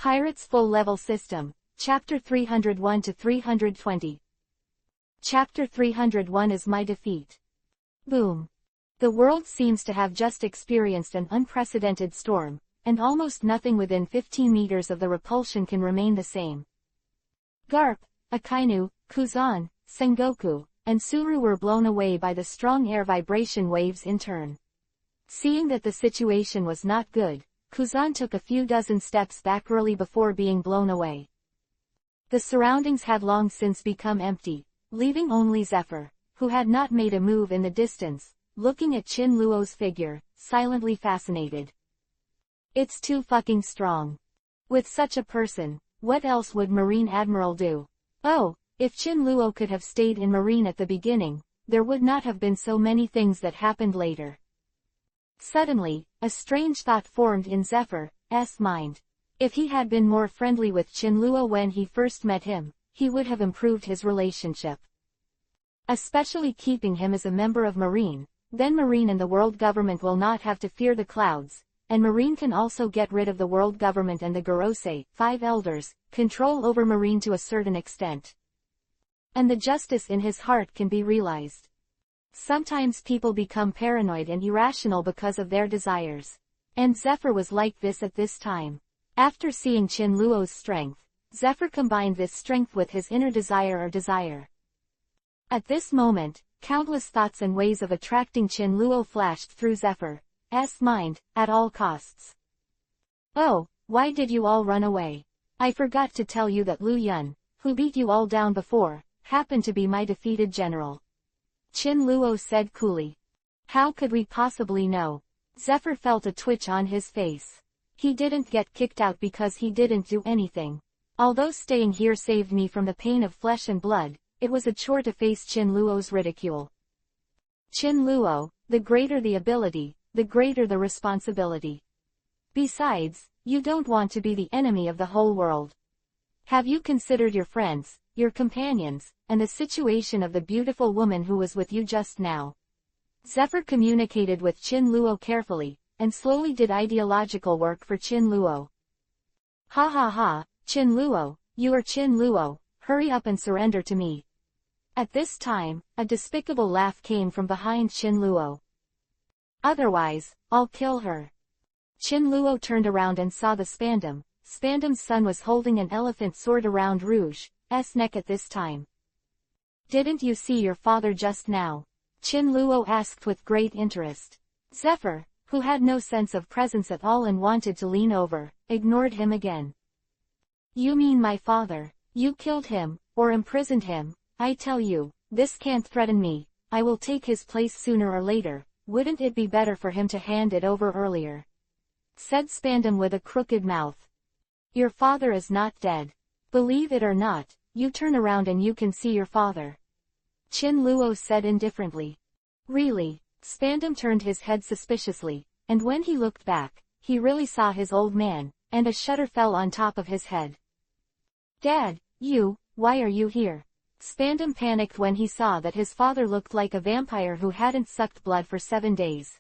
Pirates Full Level System, Chapter 301 to 320. Chapter 301 is My Defeat. Boom. The world seems to have just experienced an unprecedented storm, and almost nothing within 15 meters of the repulsion can remain the same. Garp, Akainu, Kuzan, Sengoku, and Suru were blown away by the strong air vibration waves in turn. Seeing that the situation was not good, Kuzan took a few dozen steps back early before being blown away. The surroundings had long since become empty, leaving only Zephyr, who had not made a move in the distance, looking at Chin Luo's figure, silently fascinated. It's too fucking strong. With such a person, what else would Marine Admiral do? Oh, if Chin Luo could have stayed in Marine at the beginning, there would not have been so many things that happened later. Suddenly, a strange thought formed in Zephyr's mind. If he had been more friendly with Chin Luo when he first met him, he would have improved his relationship. Especially keeping him as a member of Marine, then Marine and the world government will not have to fear the clouds, and Marine can also get rid of the world government and the Gorosei, 5 elders, control over Marine to a certain extent. And the justice in his heart can be realized. Sometimes people become paranoid and irrational because of their desires. And Zephyr was like this at this time. After seeing Chin Luo's strength, Zephyr combined this strength with his inner desire. At this moment, countless thoughts and ways of attracting Chin Luo flashed through Zephyr's mind, at all costs. Oh, why did you all run away? I forgot to tell you that Lu Yun, who beat you all down before, happened to be my defeated general. Chin Luo said coolly. How could we possibly know? Zephyr felt a twitch on his face. He didn't get kicked out because he didn't do anything. Although staying here saved me from the pain of flesh and blood, it was a chore to face Chin Luo's ridicule. Chin Luo, the greater the ability, the greater the responsibility. Besides, you don't want to be the enemy of the whole world. Have you considered your friends, your companions, and the situation of the beautiful woman who was with you just now? Zephyr communicated with Chin Luo carefully, and slowly did ideological work for Chin Luo. Ha ha ha, Chin Luo, you are Chin Luo, hurry up and surrender to me. At this time, a despicable laugh came from behind Chin Luo. Otherwise, I'll kill her. Chin Luo turned around and saw the Spandam. Spandam's son was holding an elephant sword around Rouge's neck at this time. Didn't you see your father just now? Chin Luo asked with great interest. Zephyr, who had no sense of presence at all and wanted to lean over, ignored him again. You mean my father? You killed him, or imprisoned him? I tell you, this can't threaten me. I will take his place sooner or later. Wouldn't it be better for him to hand it over earlier? Said Spandam with a crooked mouth. Your father is not dead. Believe it or not, you turn around and you can see your father. Chin Luo said indifferently. Really? Spandam turned his head suspiciously, and when he looked back, he really saw his old man, and a shudder fell on top of his head. Dad, why are you here? Spandam panicked when he saw that his father looked like a vampire who hadn't sucked blood for 7 days.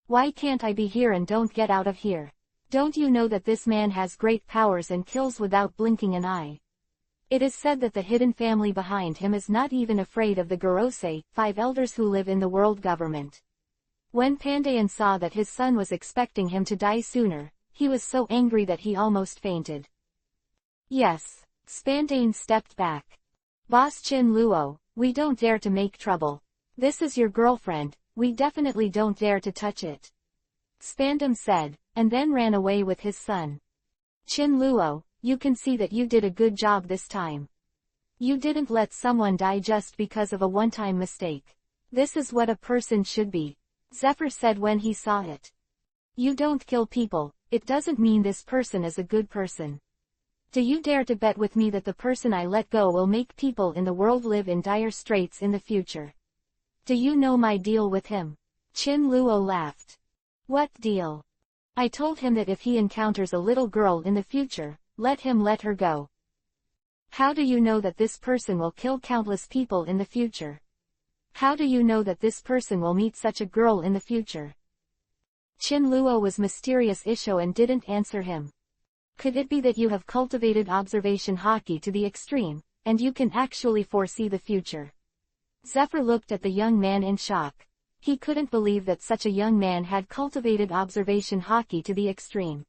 Why can't I be here and don't get out of here? Don't you know that this man has great powers and kills without blinking an eye? It is said that the hidden family behind him is not even afraid of the Gorosei, 5 elders who live in the world government. When Pandayan saw that his son was expecting him to die sooner, he was so angry that he almost fainted. Yes. Spandane stepped back. Boss Chin Luo, we don't dare to make trouble. This is your girlfriend, we definitely don't dare to touch it. Spandam said, and then ran away with his son. Chin Luo, you can see that you did a good job this time. You didn't let someone die just because of a one-time mistake. This is what a person should be. Zephyr said when he saw it. You don't kill people, it doesn't mean this person is a good person. Do you dare to bet with me that the person I let go will make people in the world live in dire straits in the future? Do you know my deal with him? Chin Luo laughed. What deal? I told him that if he encounters a little girl in the future, let her go. How do you know that this person will kill countless people in the future? How do you know that this person will meet such a girl in the future? Chin Luo was mysterious Isho and didn't answer him. Could it be that you have cultivated observation hockey to the extreme, and you can actually foresee the future? Zephyr looked at the young man in shock. He couldn't believe that such a young man had cultivated observation hockey to the extreme.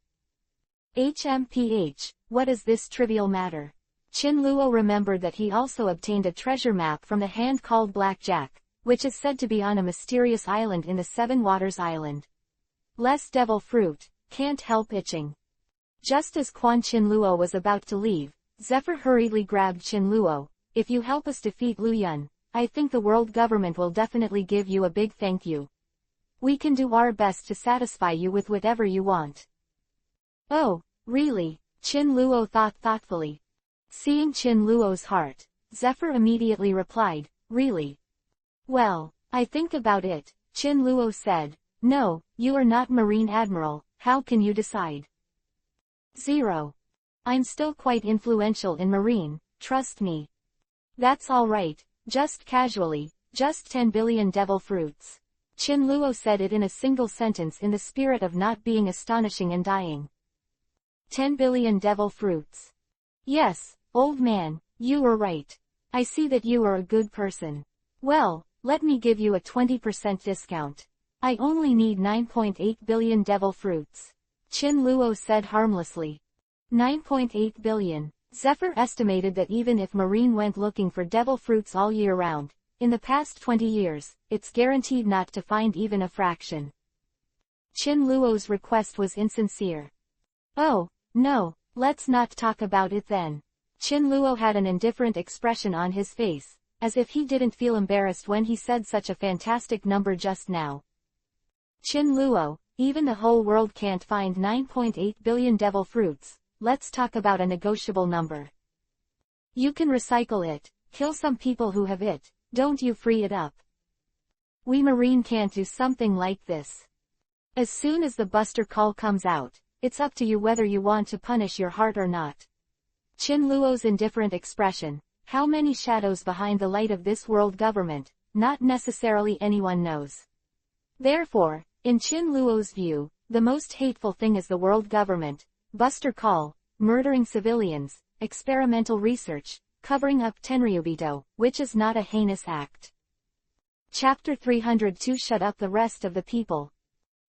HMPH, what is this trivial matter? Qin Luo remembered that he also obtained a treasure map from the hand called Blackjack, which is said to be on a mysterious island in the Seven Waters Island. Less devil fruit, can't help itching. Just as Quan Qin Luo was about to leave, Zephyr hurriedly grabbed Qin Luo. If you help us defeat Lu Yun, I think the world government will definitely give you a big thank you. We can do our best to satisfy you with whatever you want. Oh, really? Qin Luo thought thoughtfully. Seeing Qin Luo's heart, Zephyr immediately replied, really? Well, I think about it, Qin Luo said. No, you are not Marine Admiral, how can you decide? 0. I'm still quite influential in Marine, trust me. That's all right, just casually, just 10 billion devil fruits. Qin Luo said it in a single sentence in the spirit of not being astonishing and dying. 10 billion devil fruits. Yes, old man, you were right. I see that you are a good person. Well, let me give you a 20% discount. I only need 9.8 billion devil fruits. Qin Luo said harmlessly. 9.8 billion. Zephyr estimated that even if Marine went looking for devil fruits all year round, in the past 20 years, it's guaranteed not to find even a fraction. Qin Luo's request was insincere. Oh, no, let's not talk about it then. Qin Luo had an indifferent expression on his face, as if he didn't feel embarrassed when he said such a fantastic number just now. Qin Luo, even the whole world can't find 9.8 billion devil fruits, let's talk about a negotiable number. You can recycle it, kill some people who have it, don't you free it up. We Marine can't do something like this. As soon as the Buster Call comes out, it's up to you whether you want to punish your heart or not. Qin Luo's indifferent expression, how many shadows behind the light of this world government, not necessarily anyone knows. Therefore, in Qin Luo's view, the most hateful thing is the world government, Buster Call, murdering civilians, experimental research, covering up Tenryubido, which is not a heinous act. Chapter 302 Shut up the rest of the people.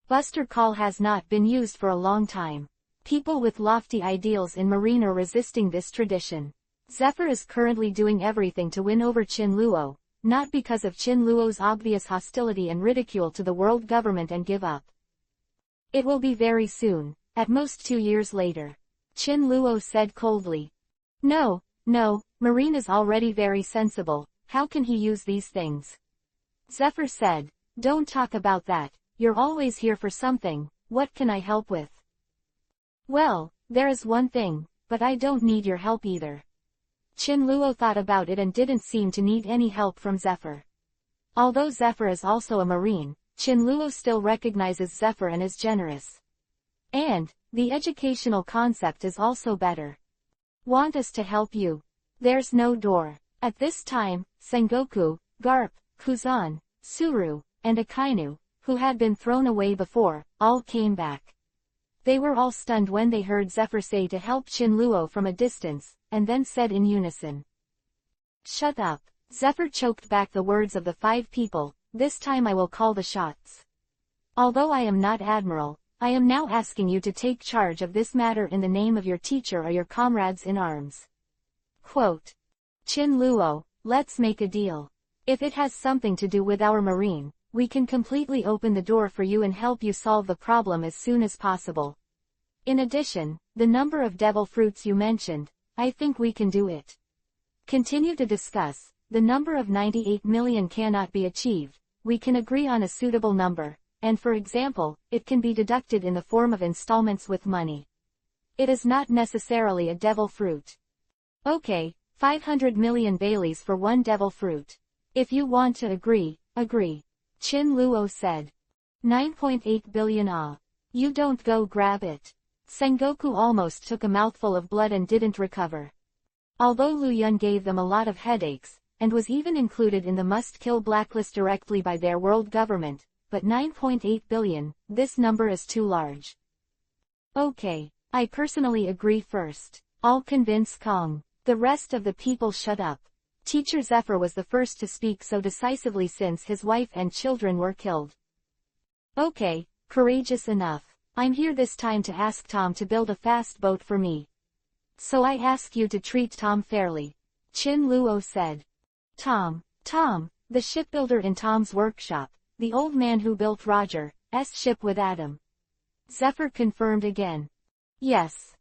Buster Call has not been used for a long time. People with lofty ideals in Marine are resisting this tradition. Zephyr is currently doing everything to win over Qin Luo, not because of Qin Luo's obvious hostility and ridicule to the world government and give up. It will be very soon, at most 2 years later. Qin Luo said coldly. No, Marine is already very sensible, how can he use these things? Zephyr said, don't talk about that, you're always here for something, what can I help with? Well, there is one thing, but I don't need your help either. Qin Luo thought about it and didn't seem to need any help from Zephyr. Although Zephyr is also a Marine, Qin Luo still recognizes Zephyr and is generous. And, the educational concept is also better. Want us to help you? There's no door. At this time, Sengoku, Garp, Kuzan, Suru, and Akainu, who had been thrown away before, all came back. They were all stunned when they heard Zephyr say to help Qin Luo from a distance, and then said in unison. Shut up. Zephyr choked back the words of the 5 people, this time I will call the shots. Although I am not Admiral, I am now asking you to take charge of this matter in the name of your teacher or your comrades in arms. Quote. Qin Luo, let's make a deal. If it has something to do with our Marine, we can completely open the door for you and help you solve the problem as soon as possible. In addition, the number of devil fruits you mentioned, I think we can do it. Continue to discuss, the number of 98 million cannot be achieved, we can agree on a suitable number, and for example, it can be deducted in the form of installments with money. It is not necessarily a devil fruit. Okay, 500 million Baileys for one devil fruit. If you want to agree, agree. Qin Luo said. 9.8 billion. You don't go grab it. Sengoku almost took a mouthful of blood and didn't recover. Although Lu Yun gave them a lot of headaches, and was even included in the must-kill blacklist directly by their world government, but 9.8 billion, this number is too large. Okay, I personally agree first. I'll convince Kong. The rest of the people shut up. Teacher Zephyr was the first to speak so decisively since his wife and children were killed. Okay, courageous enough. I'm here this time to ask Tom to build a fast boat for me. So I ask you to treat Tom fairly. Chin Luo said. Tom, the shipbuilder in Tom's workshop, the old man who built Roger's ship with Adam. Zephyr confirmed again. Yes.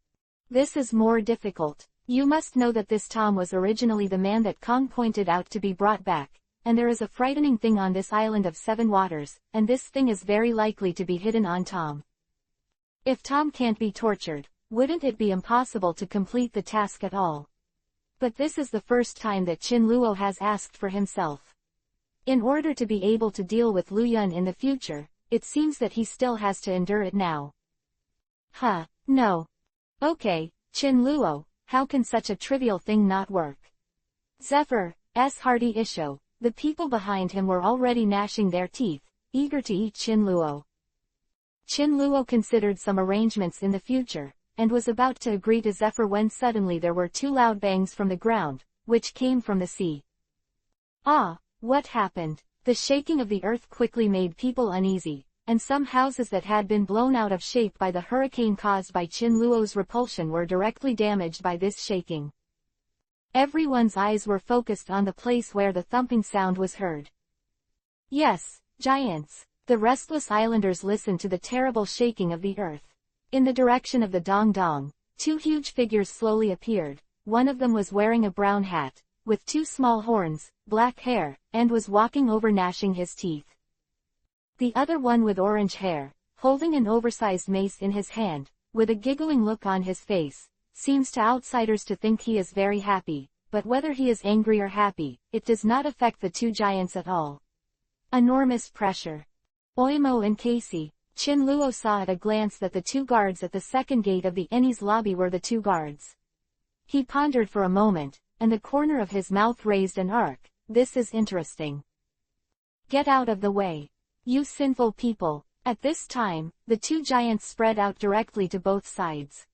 This is more difficult. You must know that this Tom was originally the man that Kong pointed out to be brought back, and there is a frightening thing on this island of 7 waters, and this thing is very likely to be hidden on Tom. If Tom can't be tortured, wouldn't it be impossible to complete the task at all? But this is the first time that Chin Luo has asked for himself. In order to be able to deal with Lu Yun in the future, it seems that he still has to endure it now. No. Okay, Chin Luo, how can such a trivial thing not work? Zephyr's hearty issue. The people behind him were already gnashing their teeth, eager to eat Chin Luo. Chin Luo considered some arrangements in the future, and was about to agree to Zephyr when suddenly there were 2 loud bangs from the ground, which came from the sea. What happened? The shaking of the earth quickly made people uneasy, and some houses that had been blown out of shape by the hurricane caused by Chin Luo's repulsion were directly damaged by this shaking. Everyone's eyes were focused on the place where the thumping sound was heard. Yes, giants. The restless islanders listened to the terrible shaking of the earth. In the direction of the dong-dong, 2 huge figures slowly appeared. One of them was wearing a brown hat, with 2 small horns, black hair, and was walking over gnashing his teeth. The other one with orange hair, holding an oversized mace in his hand, with a giggling look on his face, seems to outsiders to think he is very happy, but whether he is angry or happy, it does not affect the 2 giants at all. Enormous pressure. Oimo and Casey. Chin Luo saw at a glance that the 2 guards at the second gate of the Ennie's lobby were the 2 guards. He pondered for a moment, and the corner of his mouth raised an arc. This is interesting. Get out of the way. You sinful people. At this time, the 2 giants spread out directly to both sides.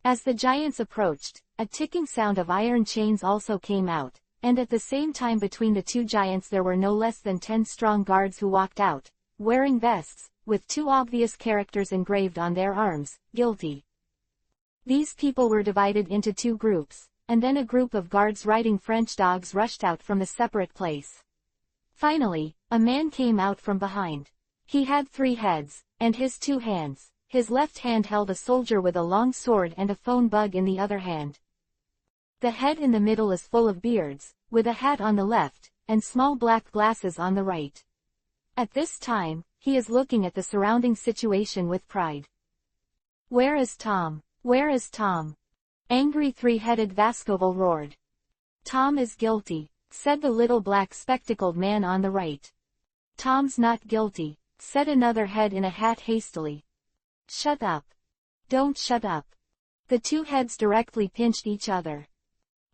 As the giants approached, a ticking sound of iron chains also came out, and at the same time between the 2 giants there were no less than 10 strong guards who walked out, wearing vests, with 2 obvious characters engraved on their arms, guilty. These people were divided into 2 groups, and then a group of guards riding French dogs rushed out from the separate place. Finally, a man came out from behind. He had 3 heads, and his 2 hands. His left hand held a soldier with a long sword and a phone bug in the other hand. The head in the middle is full of beards, with a hat on the left, and small black glasses on the right. At this time, he is looking at the surrounding situation with pride. Where is Tom? Where is Tom? Angry 3-headed Vascoval roared. Tom is guilty, said the little black spectacled man on the right. Tom's not guilty, said another head in a hat hastily. Shut up. Don't shut up. The 2 heads directly pinched each other.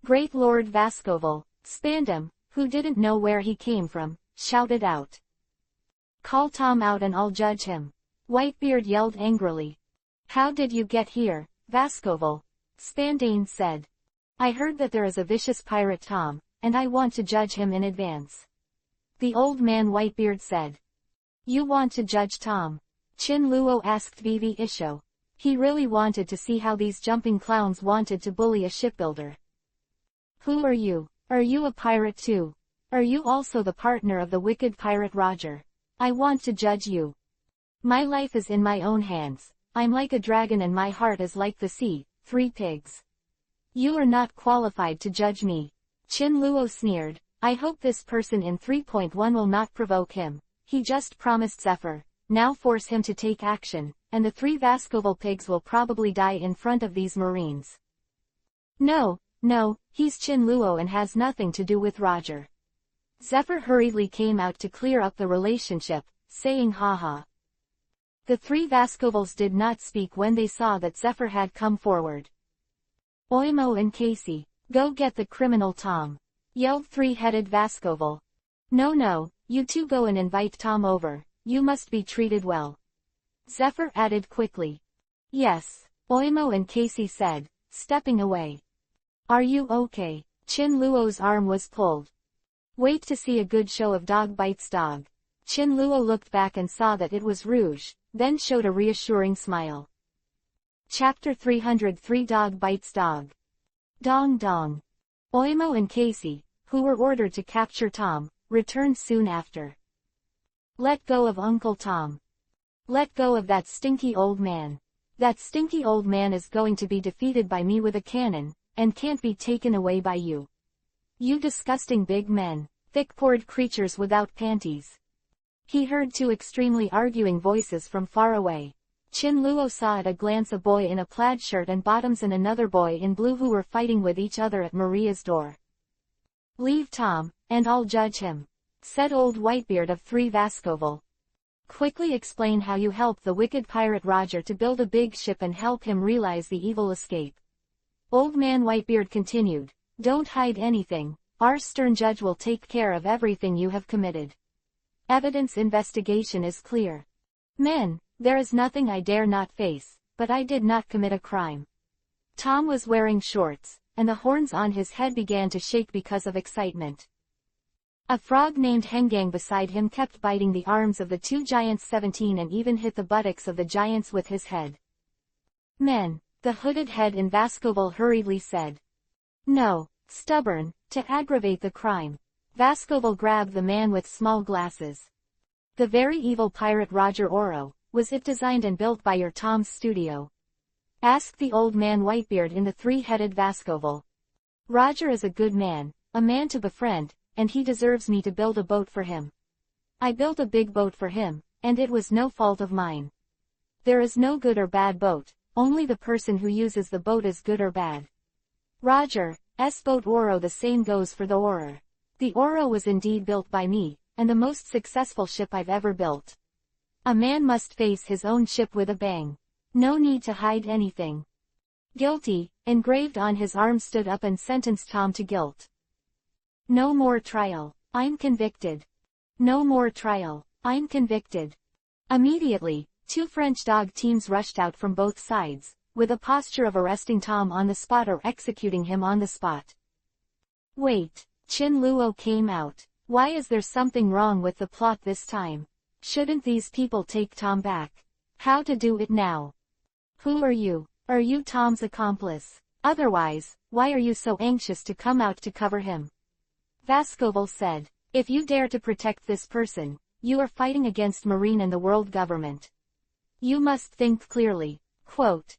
Great Lord Vascoval, Spandam, who didn't know where he came from, shouted out. Call Tom out and I'll judge him. Whitebeard yelled angrily. How did you get here, Vascoval? Spandane said. I heard that there is a vicious pirate Tom, and I want to judge him in advance. The old man Whitebeard said. You want to judge Tom? Chin Luo asked Vivi Isho. He really wanted to see how these jumping clowns wanted to bully a shipbuilder. Who are you? Are you a pirate too? Are you also the partner of the wicked pirate Roger? I want to judge you. My life is in my own hands. I'm like a dragon and my heart is like the sea, 3 pigs. You are not qualified to judge me. Chin Luo sneered. I hope this person in 3.1 will not provoke him. He just promised Zephyr. Now force him to take action, and the 3 Vascoval pigs will probably die in front of these Marines. No, he's Chin Luo and has nothing to do with Roger. Zephyr hurriedly came out to clear up the relationship, saying haha. The 3 Vascovals did not speak when they saw that Zephyr had come forward. Oimo and Casey, go get the criminal Tom, yelled 3-headed Vascoval. No, you 2 go and invite Tom over. You must be treated well. Zephyr added quickly. Yes. Oimo and Casey said, stepping away. Are you okay? Chin Luo's arm was pulled. Wait to see a good show of dog bites dog. Chin Luo looked back and saw that it was Rouge, then showed a reassuring smile. Chapter 303 Dog Bites Dog. Dong dong. Oimo and Casey, who were ordered to capture Tom, returned soon after. Let go of Uncle Tom. Let go of that stinky old man. That stinky old man is going to be defeated by me with a cannon, and can't be taken away by you. You disgusting big men, thick-pored creatures without panties. He heard two extremely arguing voices from far away. Chin Luo saw at a glance a boy in a plaid shirt and bottoms and another boy in blue who were fighting with each other at Maria's door. Leave Tom, and I'll judge him, said old Whitebeard of 3 Vascoval. Quickly explain how you helped the wicked pirate Roger to build a big ship and help him realize the evil escape. Old man Whitebeard continued, don't hide anything, our stern judge will take care of everything you have committed. Evidence investigation is clear. Men, there is nothing I dare not face, but I did not commit a crime. Tom was wearing shorts, and the horns on his head began to shake because of excitement. A frog named Hengang beside him kept biting the arms of the 2 giants 17 and even hit the buttocks of the giants with his head. Men, the hooded head in Vascoval hurriedly said. No, stubborn, to aggravate the crime. Vascoval grabbed the man with small glasses. The very evil pirate Roger Oro, was it designed and built by your Tom's studio? Asked the old man Whitebeard in the 3-headed Vascoval. Roger is a good man, a man to befriend, and he deserves me to build a boat for him. I built a big boat for him, and it was no fault of mine. There is no good or bad boat, only the person who uses the boat is good or bad. Roger's boat Oro, the same goes for the Orer. The Oro was indeed built by me, and the most successful ship I've ever built. A man must face his own ship with a bang. No need to hide anything. Guilty, engraved on his arm, stood up and sentenced Tom to guilt. No more trial. I'm convicted. No more trial. I'm convicted. Immediately, 2 French dog teams rushed out from both sides, with a posture of arresting Tom on the spot or executing him on the spot. Wait, Chin Luo came out. Why is there something wrong with the plot this time? Shouldn't these people take Tom back? How to do it now? Who are you? Are you Tom's accomplice? Otherwise, why are you so anxious to come out to cover him? Vascoval said, if you dare to protect this person, you are fighting against Marine and the world government. You must think clearly. Quote.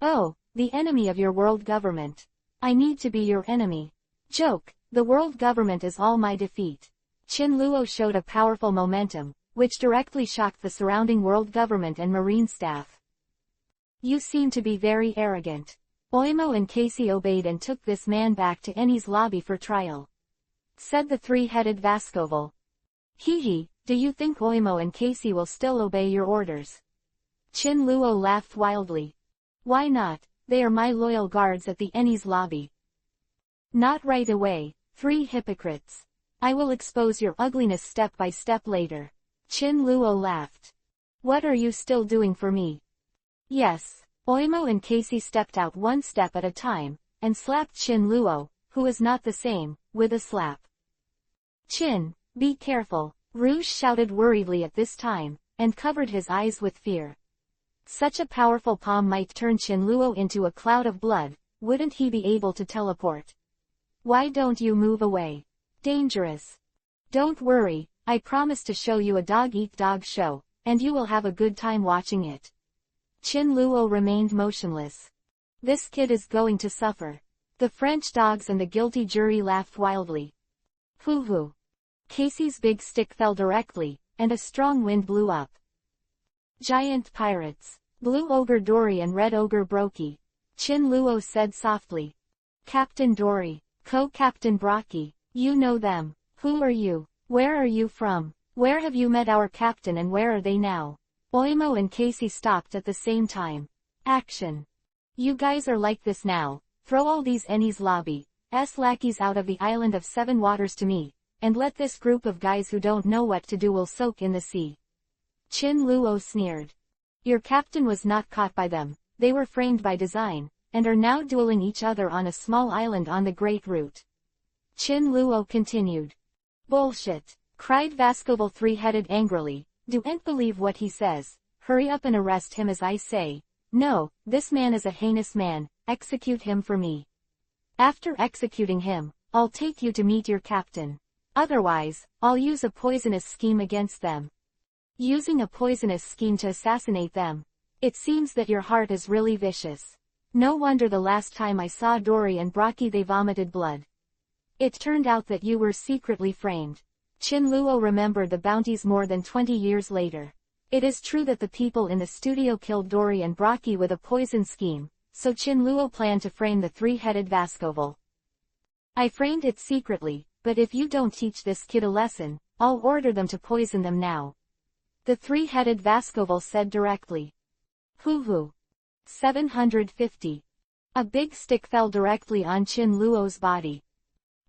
Oh, the enemy of your world government. I need to be your enemy. Joke, the world government is all my defeat. Chin Luo showed a powerful momentum, which directly shocked the surrounding world government and Marine staff. You seem to be very arrogant. Oimo and Casey obeyed and took this man back to Ennie's lobby for trial. Said the 3-headed Vascoval. Hee, do you think Oimo and Casey will still obey your orders? Chin Luo laughed wildly. Why not? They are my loyal guards at the Ennie's lobby. Not right away, 3 hypocrites. I will expose your ugliness step by step later. Chin Luo laughed. What are you still doing for me? Yes. Oimo and Casey stepped out 1 step at a time, and slapped Chin Luo, who is not the same, with a slap. Chin, be careful, Rouge shouted worriedly at this time, and covered his eyes with fear. Such a powerful palm might turn Chin Luo into a cloud of blood, wouldn't he be able to teleport? Why don't you move away? Dangerous. Don't worry, I promise to show you a dog-eat-dog show, and you will have a good time watching it. Chin Luo remained motionless. This kid is going to suffer. The French dogs and the guilty jury laughed wildly. Hoo-hoo. Casey's big stick fell directly, and a strong wind blew up. Giant pirates. Blue Ogre Dory and Red Ogre Brokey. Chin Luo said softly. Captain Dory, Co-Captain Brocky, you know them. Who are you? Where are you from? Where have you met our captain and where are they now? Oimo and Casey stopped at the same time. Action. You guys are like this now. Throw all these Ennie's lobby's lackeys out of the island of 7 waters to me, and let this group of guys who don't know what to do will soak in the sea. Chin Luo sneered. Your captain was not caught by them. they were framed by design, and are now dueling each other on a small island on the Great Route. Chin Luo continued. Bullshit! Cried Vascoval three-headed angrily. Don't believe what he says. Hurry up and arrest him as I say. No, this man is a heinous man, execute him for me. After executing him, I'll take you to meet your captain. Otherwise, I'll use a poisonous scheme against them. Using a poisonous scheme to assassinate them. It seems that your heart is really vicious. No wonder the last time I saw Dory and Brocky they vomited blood. It turned out that you were secretly framed. Chin Luo remembered the bounties more than 20 years later. It is true that the people in the studio killed Dory and Brocky with a poison scheme, so Chin Luo planned to frame the three-headed Vascoval. I framed it secretly, but if you don't teach this kid a lesson, I'll order them to poison them now. The three-headed Vascoval said directly. Hoo-hoo. 750. A big stick fell directly on Chin Luo's body.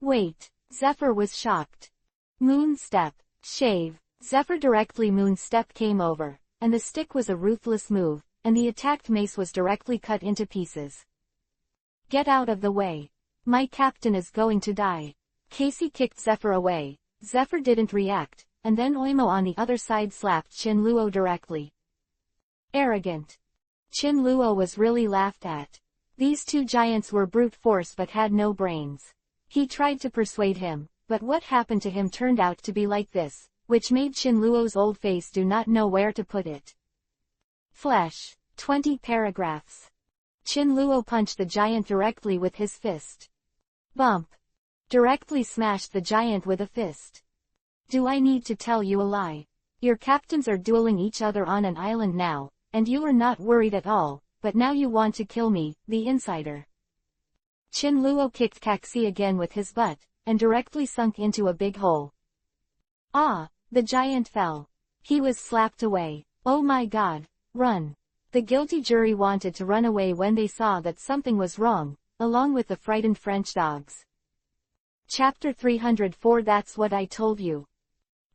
Wait, Zephyr was shocked. Moon step, shave. Zephyr directly moon step came over, and the stick was a ruthless move, and the attacked mace was directly cut into pieces. Get out of the way. My captain is going to die. Casey kicked Zephyr away. Zephyr didn't react, and then Oimo on the other side slapped Chin Luo directly. Arrogant. Chin Luo was really laughed at. These two giants were brute force but had no brains. He tried to persuade him, but what happened to him turned out to be like this, which made Chin Luo's old face do not know where to put it. Flesh. 20 paragraphs. Chin Luo punched the giant directly with his fist. Bump. Directly smashed the giant with a fist. Do I need to tell you a lie? Your captains are dueling each other on an island now, and you are not worried at all, but now you want to kill me, the insider. Chin Luo kicked Caxi again with his butt, and directly sunk into a big hole. Ah, the giant fell. He was slapped away. Oh my god, run. The guilty jury wanted to run away when they saw that something was wrong, along with the frightened French dogs. Chapter 304. That's what I told you.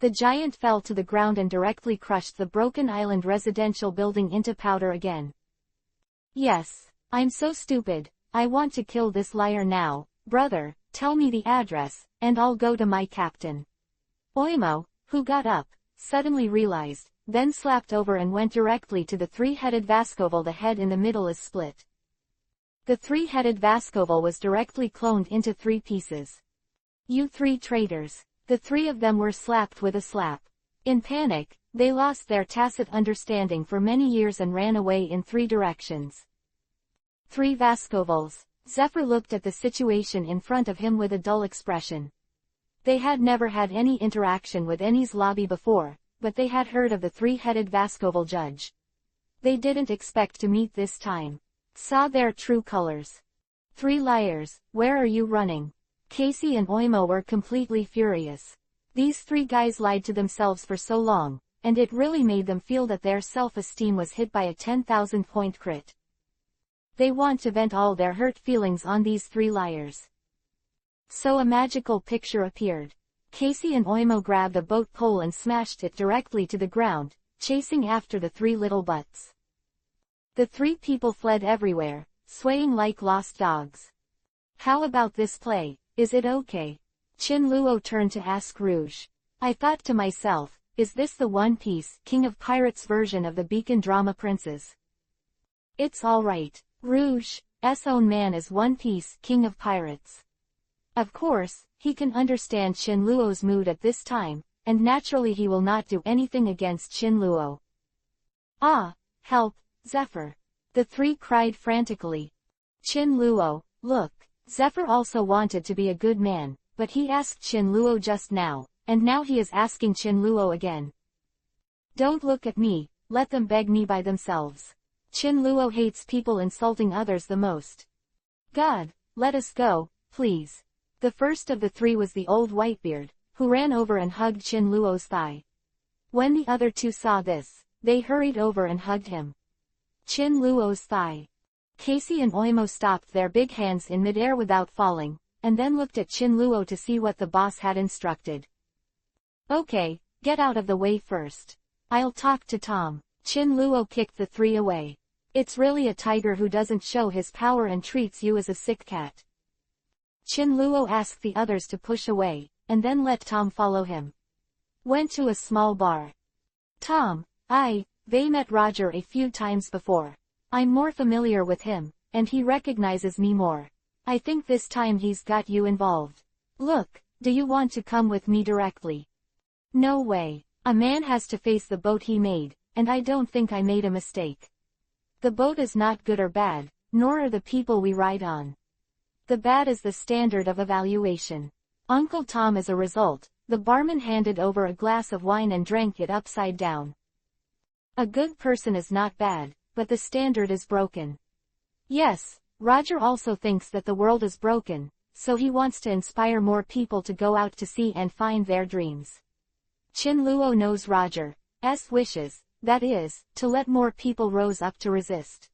The giant fell to the ground and directly crushed the broken island residential building into powder again. Yes, I'm so stupid, I want to kill this liar now. Brother, tell me the address, and I'll go to my captain. Oimo, who got up, suddenly realized, then slapped over and went directly to the three-headed Vascoval. The head in the middle is split. The three-headed Vascoval was directly cloned into 3 pieces. You 3 traitors. The 3 of them were slapped with a slap. In panic, they lost their tacit understanding for many years and ran away in 3 directions. 3 Vascovals. Zephyr looked at the situation in front of him with a dull expression. They had never had any interaction with Enies lobby before, but they had heard of the three-headed Vascoval judge. They didn't expect to meet this time. Saw their true colors. 3 liars, where are you running? Casey and Oimo were completely furious. These 3 guys lied to themselves for so long, and it really made them feel that their self-esteem was hit by a 10,000-point crit. They want to vent all their hurt feelings on these 3 liars. So a magical picture appeared. Casey and Oimo grabbed a boat pole and smashed it directly to the ground, chasing after the 3 little butts. The 3 people fled everywhere, swaying like lost dogs. How about this play? Is it okay? Chin Luo turned to ask Rouge. I thought to myself, is this the One Piece, King of Pirates version of the Beacon Drama Princes? It's alright. Rouge's own man is One Piece, King of Pirates. Of course, he can understand Chin Luo's mood at this time, and naturally he will not do anything against Chin Luo. Ah, help, Zephyr. The 3 cried frantically. Chin Luo, look. Zephyr also wanted to be a good man, but he asked Chin Luo just now, and now he is asking Chin Luo again. Don't look at me, let them beg me by themselves. Chin Luo hates people insulting others the most. God, let us go, please. The first of the 3 was the old Whitebeard, who ran over and hugged Chin Luo's thigh. When the other 2 saw this, they hurried over and hugged him. Chin Luo's thigh. Casey and Oimo stopped their big hands in midair without falling, and then looked at Chin Luo to see what the boss had instructed. Okay, get out of the way first. I'll talk to Tom. Chin Luo kicked the 3 away. It's really a tiger who doesn't show his power and treats you as a sick cat. Chin Luo asked the others to push away, and then let Tom follow him. Went to a small bar. Tom, they met Roger a few times before. I'm more familiar with him, and he recognizes me more. I think this time he's got you involved. Look, do you want to come with me directly? No way. A man has to face the boat he made, and I don't think I made a mistake. The boat is not good or bad, nor are the people we ride on. The bad is the standard of evaluation. Uncle Tom as a result, the barman handed over a glass of wine and drank it upside down. A good person is not bad, but the standard is broken. Yes, Roger also thinks that the world is broken, so he wants to inspire more people to go out to sea and find their dreams. Chin Luo knows Roger's wishes, that is, to let more people rose up to resist.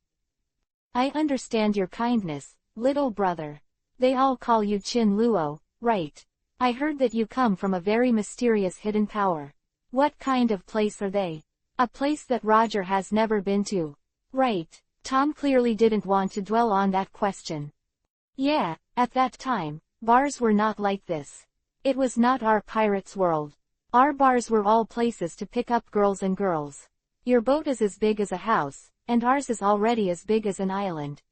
I understand your kindness, little brother. They all call you Chin Luo, right? I heard that you come from a very mysterious hidden power. What kind of place are they? A place that Roger has never been to. Right. Tom clearly didn't want to dwell on that question. Yeah, at that time, bars were not like this. It was not our pirates' world. Our bars were all places to pick up girls and girls. Your boat is as big as a house, and ours is already as big as an island.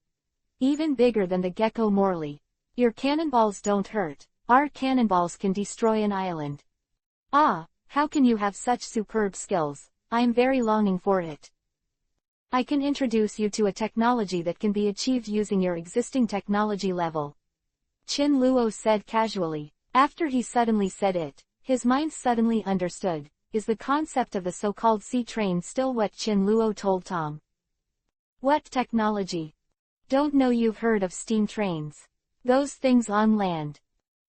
Even bigger than the Gecko Morley. Your cannonballs don't hurt, our cannonballs can destroy an island. Ah, how can you have such superb skills? I'm very longing for it. I can introduce you to a technology that can be achieved using your existing technology level. Chin Luo said casually. After he suddenly said it, his mind suddenly understood. Is the concept of the so-called sea train still what Chin Luo told Tom? What technology? Don't know you've heard of steam trains. Those things on land.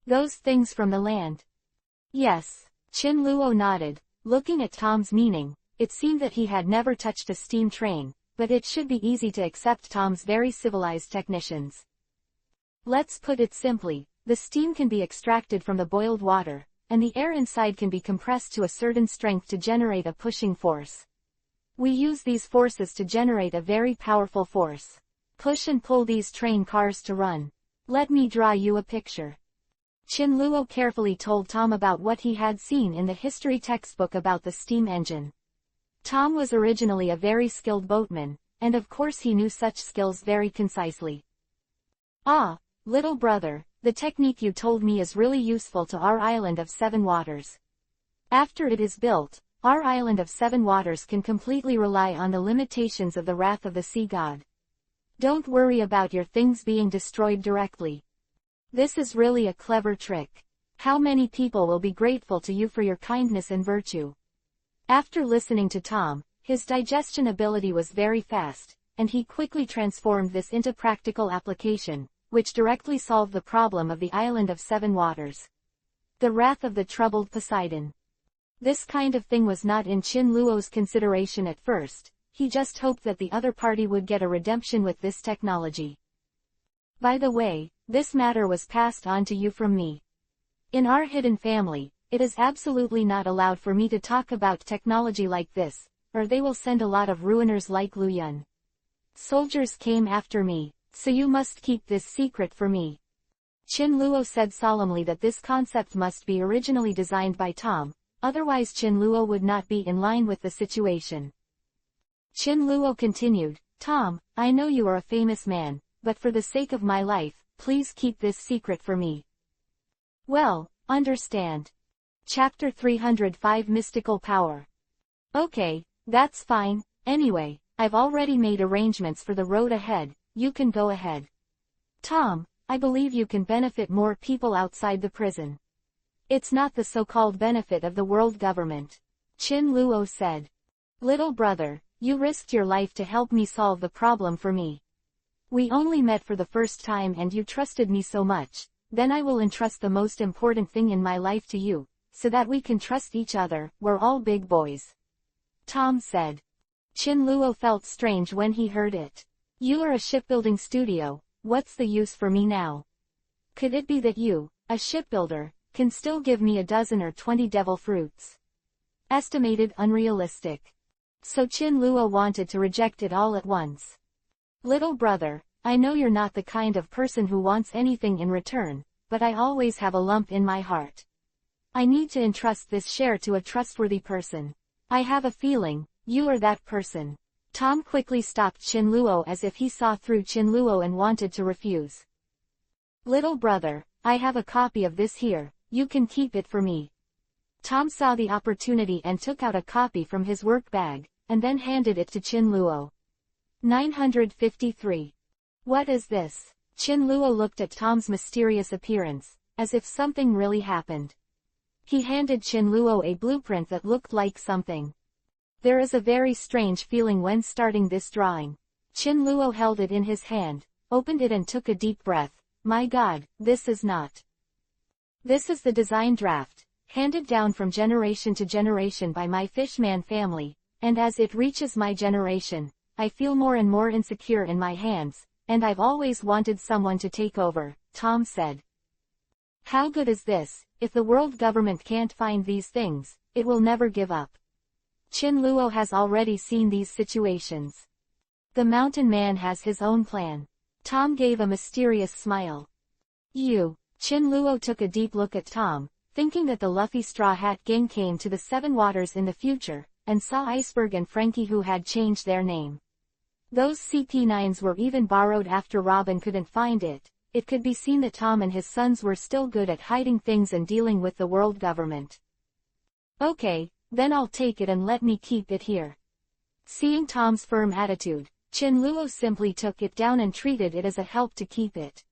Those things from the land. Yes. Chin Luo nodded, looking at Tom's meaning. It seemed that he had never touched a steam train, but it should be easy to accept Tom's very civilized technicians. Let's put it simply, the steam can be extracted from the boiled water, and the air inside can be compressed to a certain strength to generate a pushing force. We use these forces to generate a very powerful force. Push and pull these train cars to run. Let me draw you a picture. Chin Luo carefully told Tom about what he had seen in the history textbook about the steam engine. Tom was originally a very skilled boatman, and of course he knew such skills very concisely. Ah, little brother, the technique you told me is really useful to our island of 7 waters. After it is built, our island of 7 waters can completely rely on the limitations of the wrath of the sea god. Don't worry about your things being destroyed directly. This is really a clever trick. How many people will be grateful to you for your kindness and virtue? After listening to Tom, his digestion ability was very fast, and he quickly transformed this into practical application, which directly solved the problem of the island of 7 waters. The wrath of the troubled Poseidon. This kind of thing was not in Chin Luo's consideration at first. He just hoped that the other party would get a redemption with this technology. By the way, this matter was passed on to you from me. In our hidden family, it is absolutely not allowed for me to talk about technology like this, or they will send a lot of ruiners like Lu Yun. Soldiers came after me, so you must keep this secret for me. Chin Luo said solemnly that this concept must be originally designed by Tom, otherwise Chin Luo would not be in line with the situation. Chin Luo continued, Tom, I know you are a famous man, but for the sake of my life, please keep this secret for me. Well, understand. Chapter 305 Mystical Power. Okay, that's fine. Anyway, I've already made arrangements for the road ahead, you can go ahead. Tom, I believe you can benefit more people outside the prison. It's not the so-called benefit of the world government. Chin Luo said. Little brother, you risked your life to help me solve the problem for me. We only met for the first time and you trusted me so much, then I will entrust the most important thing in my life to you, so that we can trust each other, we're all big boys. Tom said. Chin Luo felt strange when he heard it. You are a shipbuilding studio, what's the use for me now? Could it be that you, a shipbuilder, can still give me a dozen or 20 devil fruits? Estimated unrealistic. So Chin Luo wanted to reject it all at once. Little brother, I know you're not the kind of person who wants anything in return, but I always have a lump in my heart. I need to entrust this share to a trustworthy person. I have a feeling, you are that person. Tom quickly stopped Qinluo as if he saw through Qinluo and wanted to refuse. Little brother, I have a copy of this here, you can keep it for me. Tom saw the opportunity and took out a copy from his work bag, and then handed it to Qinluo. 953. What is this? Qinluo looked at Tom's mysterious appearance, as if something really happened. He handed Qinluo a blueprint that looked like something. There is a very strange feeling when starting this drawing. Qinluo held it in his hand, opened it and took a deep breath. My God, this is not. This is the design draft, handed down from generation to generation by my fishman family, and as it reaches my generation, I feel more and more insecure in my hands, and I've always wanted someone to take over, Tom said. How good is this? If the world government can't find these things, it will never give up. Qinluo has already seen these situations. The mountain man has his own plan. Tom gave a mysterious smile. Qinluo took a deep look at Tom, thinking that the Luffy Straw Hat gang came to the Seven Waters in the future, and saw Iceberg and Frankie who had changed their name. Those CP9s were even borrowed after Robin couldn't find it. It could be seen that Tom and his sons were still good at hiding things and dealing with the world government. Okay, then I'll take it and let me keep it here. Seeing Tom's firm attitude, Qinluo simply took it down and treated it as a help to keep it.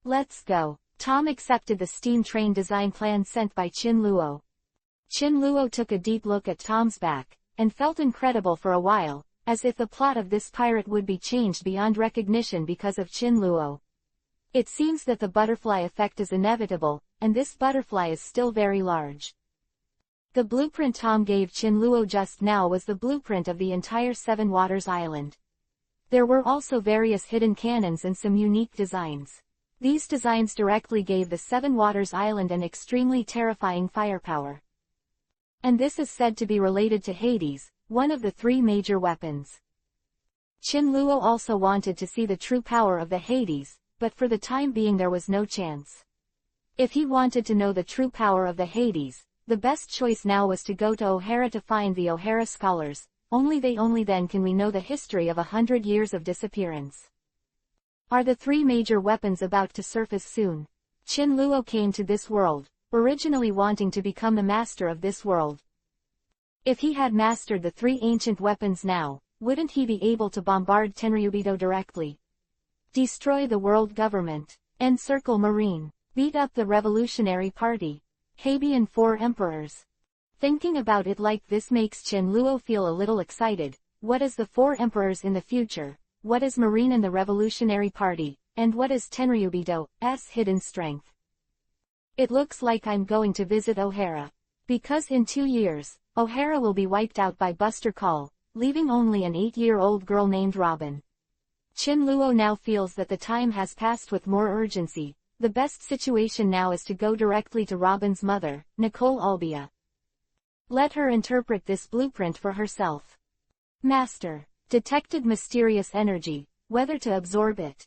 Let's go. Tom accepted the steam train design plan sent by Qinluo. Qinluo took a deep look at Tom's back, and felt incredible for a while, as if the plot of this pirate would be changed beyond recognition because of Qinluo. It seems that the butterfly effect is inevitable, and this butterfly is still very large. The blueprint Tom gave Qinluo just now was the blueprint of the entire Seven Waters Island. There were also various hidden cannons and some unique designs. These designs directly gave the Seven Waters Island an extremely terrifying firepower. And this is said to be related to Hades, one of the three major weapons. Qinluo also wanted to see the true power of the Hades, but for the time being there was no chance. If he wanted to know the true power of the Hades, the best choice now was to go to O'Hara to find the O'Hara scholars. Only then can we know the history of 100 years of disappearance. Are the three major weapons about to surface soon? Qinluo came to this world, originally wanting to become the master of this world. If he had mastered the three ancient weapons now, wouldn't he be able to bombard Tenryubito directly? Destroy the world government, encircle Marine, beat up the Revolutionary Party. Habian Four Emperors. Thinking about it like this makes Qinluo feel a little excited. What is the Four Emperors in the future? What is Marine and the Revolutionary Party? And what is Tenryubito's hidden strength? It looks like I'm going to visit O'Hara. Because in 2 years, O'Hara will be wiped out by Buster Call, leaving only an 8-year-old girl named Robin. Qinluo now feels that the time has passed with more urgency. The best situation now is to go directly to Robin's mother, Nicole Albia. Let her interpret this blueprint for herself. Master. Detected mysterious energy, whether to absorb it.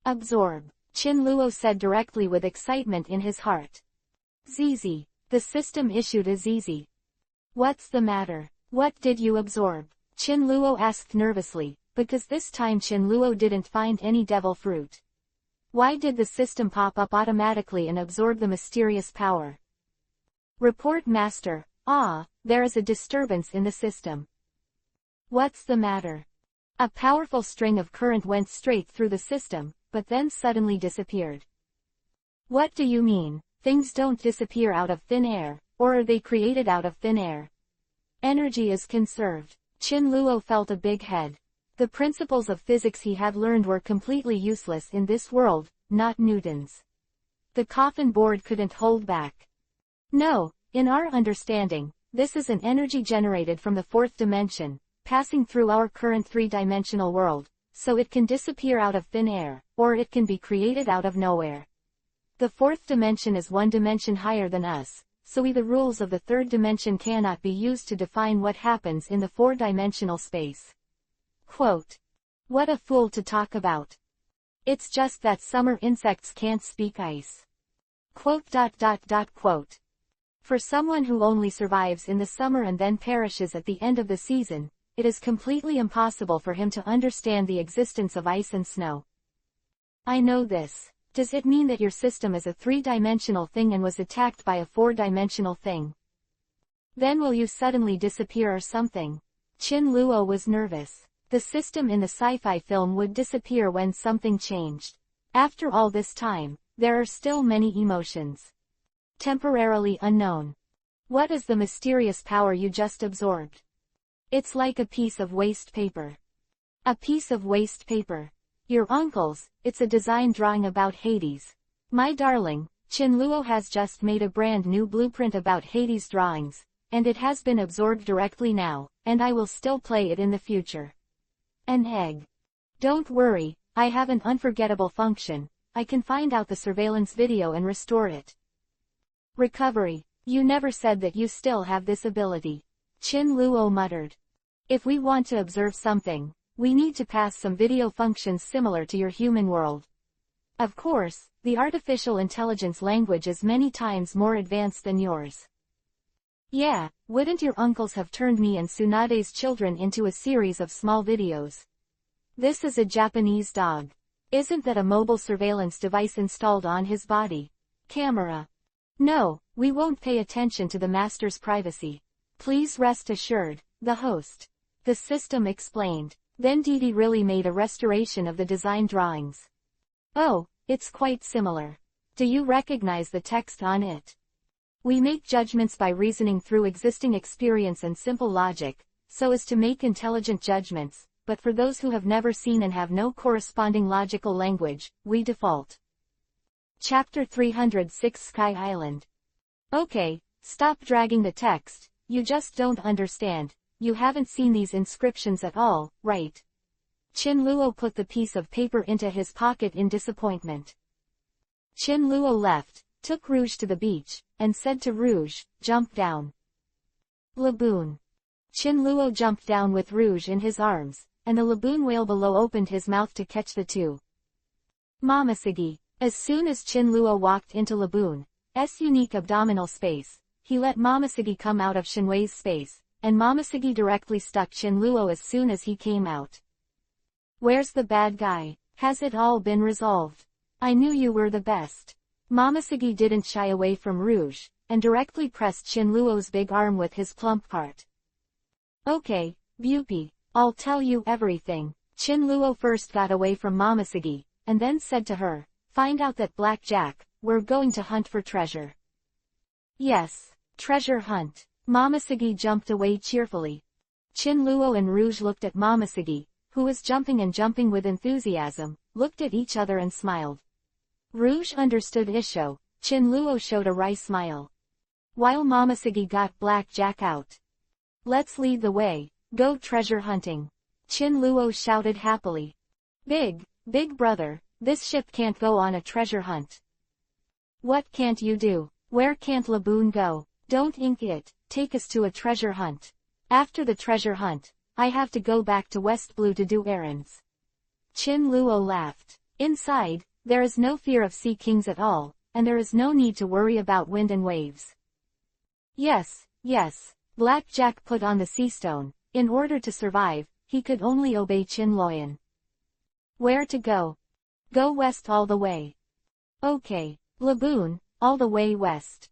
Absorb. Qinluo said directly with excitement in his heart. Zizi. The system issued a Zizi. What's the matter? What did you absorb? Qinluo asked nervously, because this time Qinluo didn't find any devil fruit. Why did the system pop up automatically and absorb the mysterious power? Report Master. There is a disturbance in the system. What's the matter? A powerful string of current went straight through the system, but then suddenly disappeared. What do you mean? Things don't disappear out of thin air, or are they created out of thin air? Energy is conserved. Qinluo felt a big head. The principles of physics he had learned were completely useless in this world, not Newton's. The coffin board couldn't hold back. No, in our understanding, this is an energy generated from the fourth dimension, passing through our current three-dimensional world, so it can disappear out of thin air, or it can be created out of nowhere. The fourth dimension is one dimension higher than us, so the rules of the third dimension cannot be used to define what happens in the four-dimensional space. Quote. What a fool to talk about. It's just that summer insects can't speak ice. Quote. For someone who only survives in the summer and then perishes at the end of the season, it is completely impossible for him to understand the existence of ice and snow. I know this. Does it mean that your system is a three-dimensional thing and was attacked by a four-dimensional thing? Then will you suddenly disappear or something? Chin Luo was nervous. The system in the sci-fi film would disappear when something changed. After all this time, there are still many emotions. Temporarily unknown. What is the mysterious power you just absorbed? It's like a piece of waste paper. A piece of waste paper. Your uncle's, it's a design drawing about Hades. My darling, Chin Luo has just made a brand new blueprint about Hades drawings, and it has been absorbed directly now, and I will still play it in the future. An egg. Don't worry, I have an unforgettable function. I can find out the surveillance video and restore it. Recovery. You never said that you still have this ability. Chin Luo muttered. If we want to observe something, we need to pass some video functions similar to your human world. Of course, the artificial intelligence language is many times more advanced than yours. Yeah, wouldn't your uncles have turned me and Tsunade's children into a series of small videos? This is a Japanese dog. Isn't that a mobile surveillance device installed on his body? Camera. No, we won't pay attention to the master's privacy. Please rest assured, the host. The system explained. Then Didi really made a restoration of the design drawings. Oh, it's quite similar. Do you recognize the text on it? We make judgments by reasoning through existing experience and simple logic, so as to make intelligent judgments, but for those who have never seen and have no corresponding logical language, we default. Chapter 306 Sky Island. Okay, stop dragging the text, you just don't understand. You haven't seen these inscriptions at all, right? Chin Luo put the piece of paper into his pocket in disappointment. Chin Luo left, took Rouge to the beach, and said to Rouge, "Jump down." Laboon. Chin Luo jumped down with Rouge in his arms, and the laboon whale below opened his mouth to catch the two. Mamasigi. As soon as Chin Luo walked into Laboon's unique abdominal space, he let Mamasigi come out of Shinwei's space, and Mamasigi directly stuck Chin Luo as soon as he came out. Where's the bad guy? Has it all been resolved? I knew you were the best. Mamasigi didn't shy away from Rouge, and directly pressed Chin Luo's big arm with his plump part. Okay, Beauty, I'll tell you everything. Chin Luo first got away from Mamasigi, and then said to her, "Find out that Black Jack, we're going to hunt for treasure." Yes, treasure hunt. Mamasigi jumped away cheerfully. Chin Luo and Rouge looked at Mamasigi, who was jumping and jumping with enthusiasm, looked at each other and smiled. Rouge understood Isho, Chin Luo showed a wry smile. While Mamasigi got Black Jack out. Let's lead the way, go treasure hunting. Chin Luo shouted happily. Big brother, this ship can't go on a treasure hunt. What can't you do? Where can't Laboon go? Don't ink it, take us to a treasure hunt. After the treasure hunt, I have to go back to West Blue to do errands. Chin Luo laughed. Inside, there is no fear of sea kings at all, and there is no need to worry about wind and waves. Yes, Black Jack put on the sea stone. In order to survive, he could only obey Chin Luoyan. Where to go? Go west all the way. Okay, Laboon, all the way west.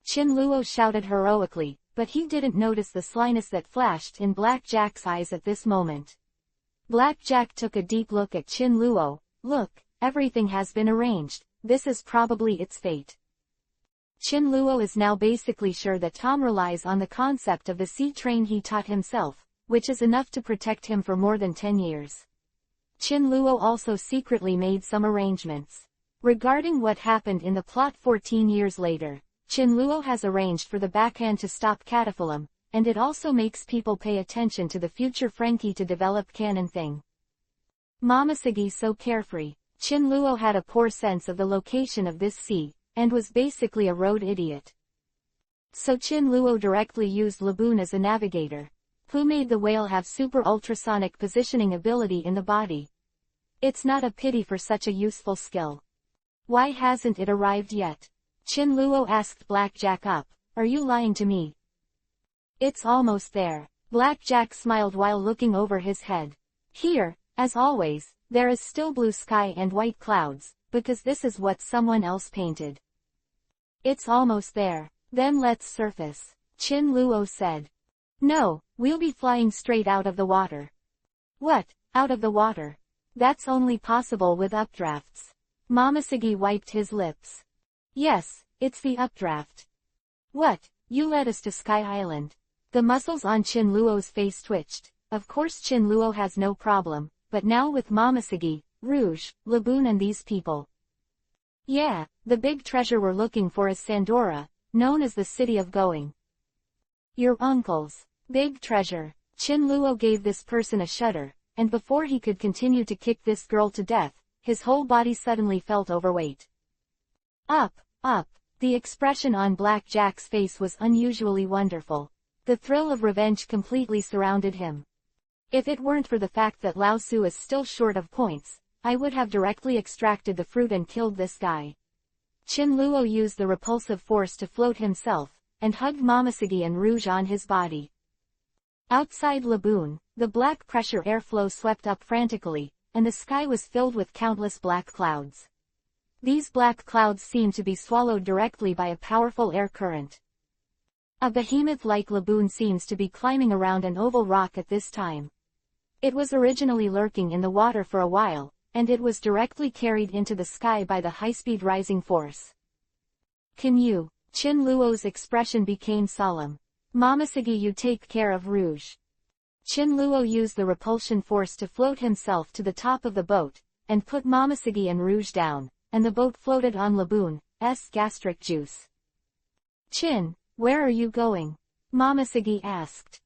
Chin Luo shouted heroically, but he didn't notice the slyness that flashed in Black Jack's eyes at this moment. Black Jack took a deep look at Chin Luo. Look, everything has been arranged, this is probably its fate. Chin Luo is now basically sure that Tom relies on the concept of the sea train he taught himself, which is enough to protect him for more than 10 years. Chin Luo also secretly made some arrangements. Regarding what happened in the plot 14 years later, Chin Luo has arranged for the backhand to stop Cataphyllum, and it also makes people pay attention to the future Frankie to develop canon thing. Mamasigi so carefree. Chin Luo had a poor sense of the location of this sea, and was basically a road idiot. So Chin Luo directly used Laboon as a navigator. Who made the whale have super ultrasonic positioning ability in the body? It's not a pity for such a useful skill. Why hasn't it arrived yet? Chin Luo asked Blackjack up. Are you lying to me? It's almost there. Blackjack smiled while looking over his head. Here, as always, there is still blue sky and white clouds, because this is what someone else painted. It's almost there. Then let's surface. Chin Luo said. No, we'll be flying straight out of the water. What, out of the water? That's only possible with updrafts. Momoshiki wiped his lips. Yes, it's the updraft. What, you led us to Sky Island? The muscles on Chin Luo's face twitched. Of course Chin Luo has no problem, but now with Momoshiki, Rouge, Laboon and these people. Yeah, the big treasure we're looking for is Sandora, known as the City of Going. Your uncle's big treasure. Chin Luo gave this person a shudder, and before he could continue to kick this girl to death, his whole body suddenly felt overweight. Up. The expression on Blackjack's face was unusually wonderful. The thrill of revenge completely surrounded him. If it weren't for the fact that Lao Su is still short of points, I would have directly extracted the fruit and killed this guy. Chin Luo used the repulsive force to float himself, and hugged Momoshiki and Rouge on his body. Outside Laboon, the black pressure airflow swept up frantically, and the sky was filled with countless black clouds. These black clouds seemed to be swallowed directly by a powerful air current. A behemoth like Laboon seems to be climbing around an oval rock at this time. It was originally lurking in the water for a while, and it was directly carried into the sky by the high-speed rising force. Can you? Chin Luo's expression became solemn. Momoshiki, you take care of Rouge. Chin Luo used the repulsion force to float himself to the top of the boat, and put Momoshiki and Rouge down, and the boat floated on Laboon's gastric juice. Chin, where are you going? Momoshiki asked.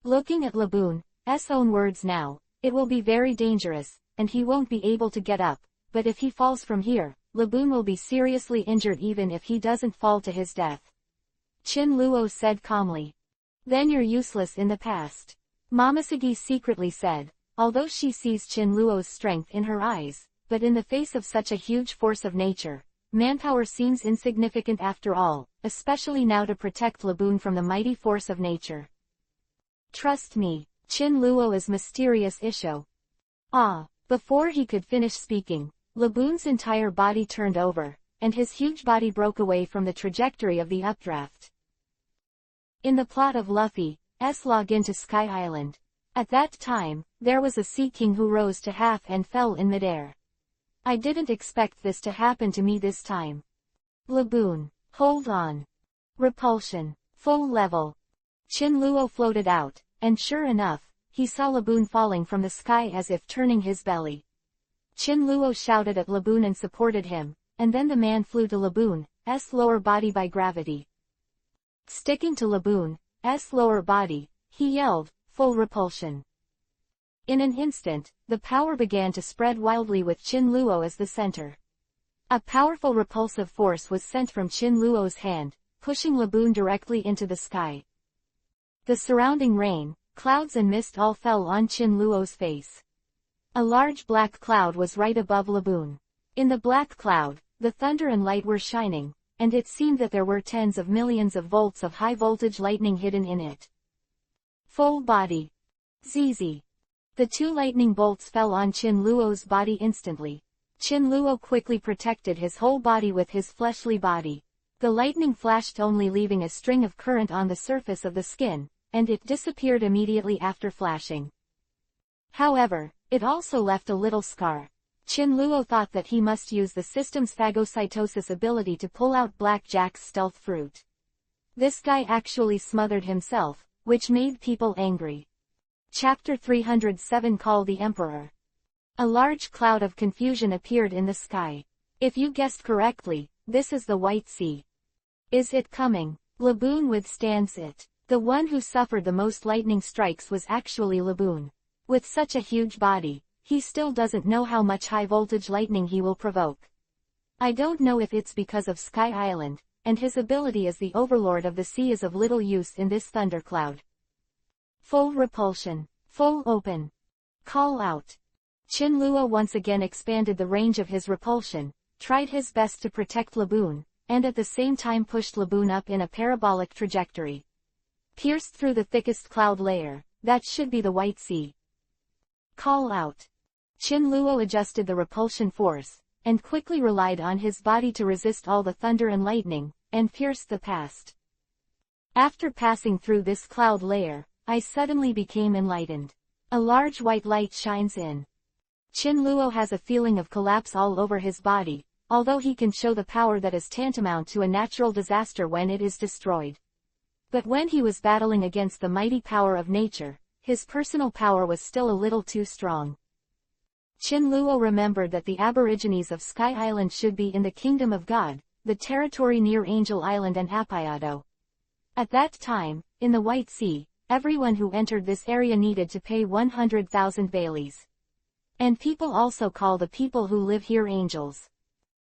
Looking at Laboon's own words now, it will be very dangerous, and he won't be able to get up, but if he falls from here, Laboon will be seriously injured even if he doesn't fall to his death. Chin Luo said calmly. Then you're useless in the past. Momoshiki secretly said, although she sees Chin Luo's strength in her eyes, but in the face of such a huge force of nature, manpower seems insignificant after all, especially now to protect Laboon from the mighty force of nature. Trust me, Chin Luo is mysterious issue. Before he could finish speaking, Laboon's entire body turned over, and his huge body broke away from the trajectory of the updraft. In the plot of Luffy's login to Sky Island. At that time, there was a Sea King who rose to half and fell in midair. I didn't expect this to happen to me this time. Laboon, hold on. Repulsion, full level. Chin Luo floated out, and sure enough, he saw Laboon falling from the sky as if turning his belly. Chin Luo shouted at Laboon and supported him, and then the man flew to Laboon's lower body by gravity. Sticking to Laboon's lower body, he yelled, full repulsion. In an instant, the power began to spread wildly with Chin Luo as the center. A powerful repulsive force was sent from Chin Luo's hand, pushing Laboon directly into the sky. The surrounding rain, clouds and mist all fell on Chin Luo's face. A large black cloud was right above Laboon. In the black cloud, the thunder and light were shining, and it seemed that there were tens of millions of volts of high-voltage lightning hidden in it. Full body. ZZ. The two lightning bolts fell on Chin Luo's body instantly. Chin Luo quickly protected his whole body with his fleshly body. The lightning flashed only leaving a string of current on the surface of the skin, and it disappeared immediately after flashing. However, it also left a little scar. Chin Luo thought that he must use the system's phagocytosis ability to pull out Blackjack's stealth fruit. This guy actually smothered himself, which made people angry. Chapter 307 Call the Emperor. A large cloud of confusion appeared in the sky. If you guessed correctly, this is the White Sea. Is it coming? Laboon withstands it. The one who suffered the most lightning strikes was actually Laboon. With such a huge body, he still doesn't know how much high-voltage lightning he will provoke. I don't know if it's because of Sky Island, and his ability as the overlord of the sea is of little use in this thundercloud. Full repulsion. Full open. Call out. Qin Luo once again expanded the range of his repulsion, tried his best to protect Laboon, and at the same time pushed Laboon up in a parabolic trajectory. Pierced through the thickest cloud layer, that should be the White Sea. Call out. Qin Luo adjusted the repulsion force, and quickly relied on his body to resist all the thunder and lightning, and pierced the past. After passing through this cloud layer, I suddenly became enlightened. A large white light shines in. Qin Luo has a feeling of collapse all over his body, although he can show the power that is tantamount to a natural disaster when it is destroyed. But when he was battling against the mighty power of nature, his personal power was still a little too strong. Qin Luo remembered that the aborigines of Sky Island should be in the Kingdom of God, the territory near Angel Island and Apayado. At that time, in the White Sea, everyone who entered this area needed to pay 100,000 baileys. And people also call the people who live here angels.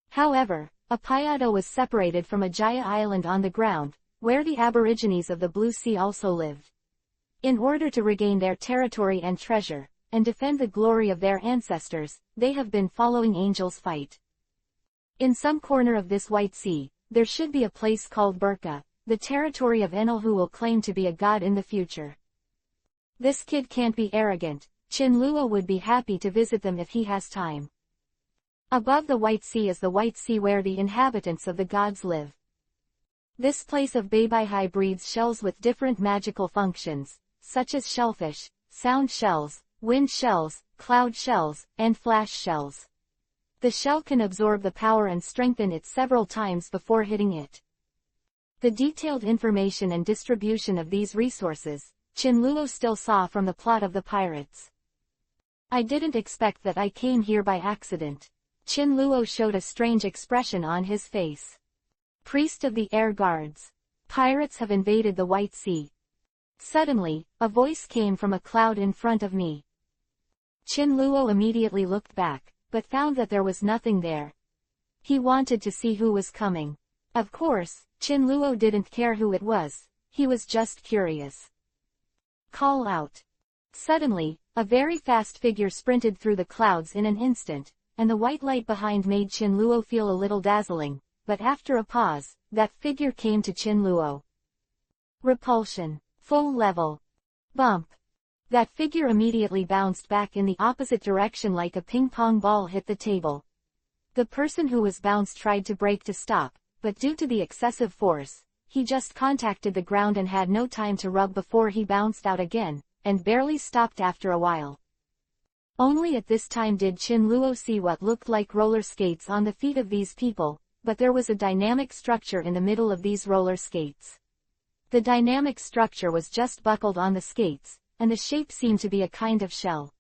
However, Apayado was separated from Ajaya Island on the ground, where the aborigines of the Blue Sea also lived. In order to regain their territory and treasure, and defend the glory of their ancestors, they have been following angels fight. In some corner of this White Sea, there should be a place called Burka, the territory of Enel who will claim to be a god in the future. This kid can't be arrogant. Qin Luo would be happy to visit them if he has time. Above the White Sea is the White Sea where the inhabitants of the gods live. This place of Baibihai breeds shells with different magical functions, such as shellfish, sound shells, wind shells, cloud shells, and flash shells. The shell can absorb the power and strengthen it several times before hitting it. The detailed information and distribution of these resources, Qin Luo still saw from the plot of the pirates. I didn't expect that I came here by accident. Qin Luo showed a strange expression on his face. Priest of the Air Guards. Pirates have invaded the White Sea. Suddenly, a voice came from a cloud in front of me. Qin Luo immediately looked back, but found that there was nothing there. He wanted to see who was coming. Of course, Qin Luo didn't care who it was, he was just curious. Call out. Suddenly, a very fast figure sprinted through the clouds in an instant, and the white light behind made Qin Luo feel a little dazzling, but after a pause, that figure came to Qin Luo. Repulsion. Full level. Bump. That figure immediately bounced back in the opposite direction like a ping-pong ball hit the table. The person who was bounced tried to brake to stop, but due to the excessive force, he just contacted the ground and had no time to rub before he bounced out again, and barely stopped after a while. Only at this time did Qin Luo see what looked like roller skates on the feet of these people, but there was a dynamic structure in the middle of these roller skates. The dynamic structure was just buckled on the skates, and the shape seemed to be a kind of shell.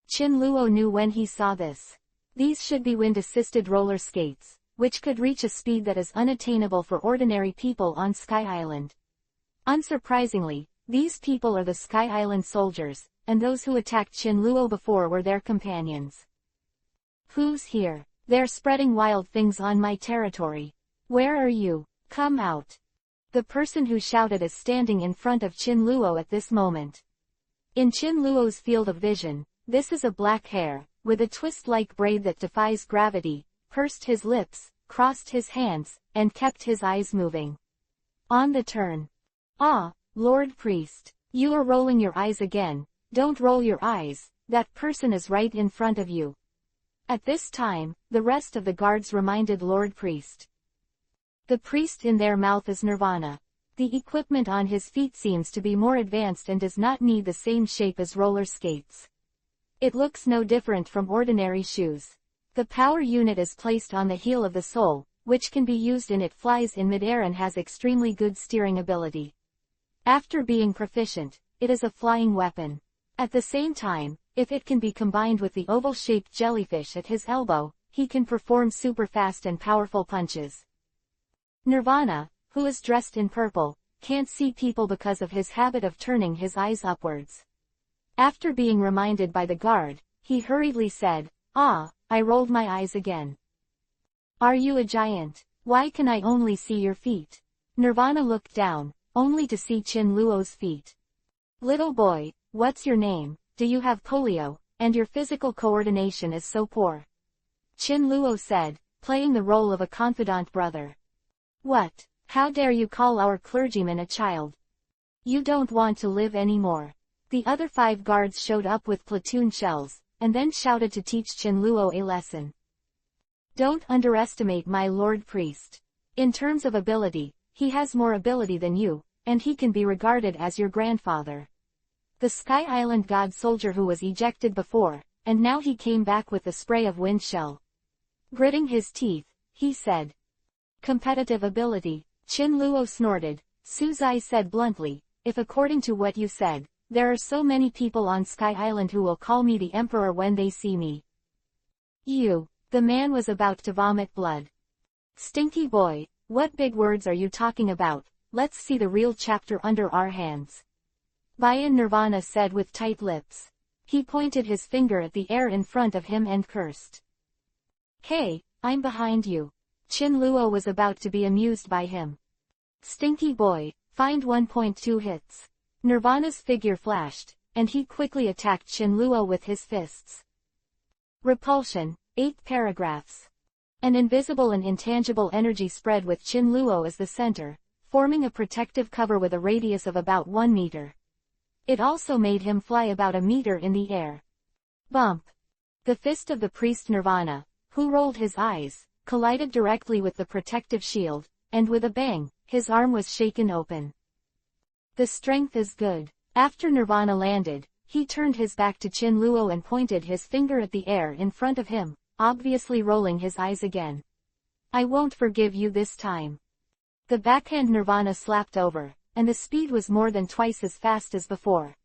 Qin Luo knew when he saw this. These should be wind-assisted roller skates, which could reach a speed that is unattainable for ordinary people on Sky Island. Unsurprisingly, these people are the Sky Island soldiers, and those who attacked Qin Luo before were their companions. Who's here? They're spreading wild things on my territory. Where are you? Come out. The person who shouted is standing in front of Qin Luo at this moment. In Qin Luo's field of vision, this is a black hair, with a twist-like braid that defies gravity, pursed his lips, crossed his hands, and kept his eyes moving. On the turn. Ah, Lord Priest, you are rolling your eyes again. Don't roll your eyes, that person is right in front of you. At this time, the rest of the guards reminded Lord Priest. The priest in their mouth is Nirvana. The equipment on his feet seems to be more advanced and does not need the same shape as roller skates. It looks no different from ordinary shoes. The power unit is placed on the heel of the sole, which can be used and it flies in midair and has extremely good steering ability. After being proficient, it is a flying weapon. At the same time, if it can be combined with the oval-shaped jellyfish at his elbow, he can perform super-fast and powerful punches. Nirvana, who is dressed in purple, can't see people because of his habit of turning his eyes upwards. After being reminded by the guard, he hurriedly said, "Ah, I rolled my eyes again. Are you a giant? Why can I only see your feet?" Nirvana looked down, only to see Qin Luo's feet. Little boy, what's your name? Do you have polio, and your physical coordination is so poor? Chin Luo said, playing the role of a confidant brother. What? How dare you call our clergyman a child? You don't want to live anymore. The other 5 guards showed up with platoon shells, and then shouted to teach Chin Luo a lesson. Don't underestimate my lord priest. In terms of ability, he has more ability than you, and he can be regarded as your grandfather. The Sky Island god soldier who was ejected before, and now he came back with the spray of wind shell. Gritting his teeth, he said. Competitive ability, Chin Luo snorted. Suzai said bluntly, if according to what you said, there are so many people on Sky Island who will call me the emperor when they see me. The man was about to vomit blood. Stinky boy, what big words are you talking about? Let's see the real chapter under our hands. Bayan Nirvana said with tight lips. He pointed his finger at the air in front of him and cursed. Hey, I'm behind you. Chin Luo was about to be amused by him. Stinky boy, find 1.2 hits. Nirvana's figure flashed, and he quickly attacked Chin Luo with his fists. Repulsion, 8 paragraphs. An invisible and intangible energy spread with Chin Luo as the center, forming a protective cover with a radius of about 1 meter. It also made him fly about a meter in the air. Bump. The fist of the priest Nirvana, who rolled his eyes, collided directly with the protective shield, and with a bang, his arm was shaken open. The strength is good. After Nirvana landed, he turned his back to Chin Luo and pointed his finger at the air in front of him, obviously rolling his eyes again. I won't forgive you this time. The backhand Nirvana slapped over, and the speed was more than twice as fast as before.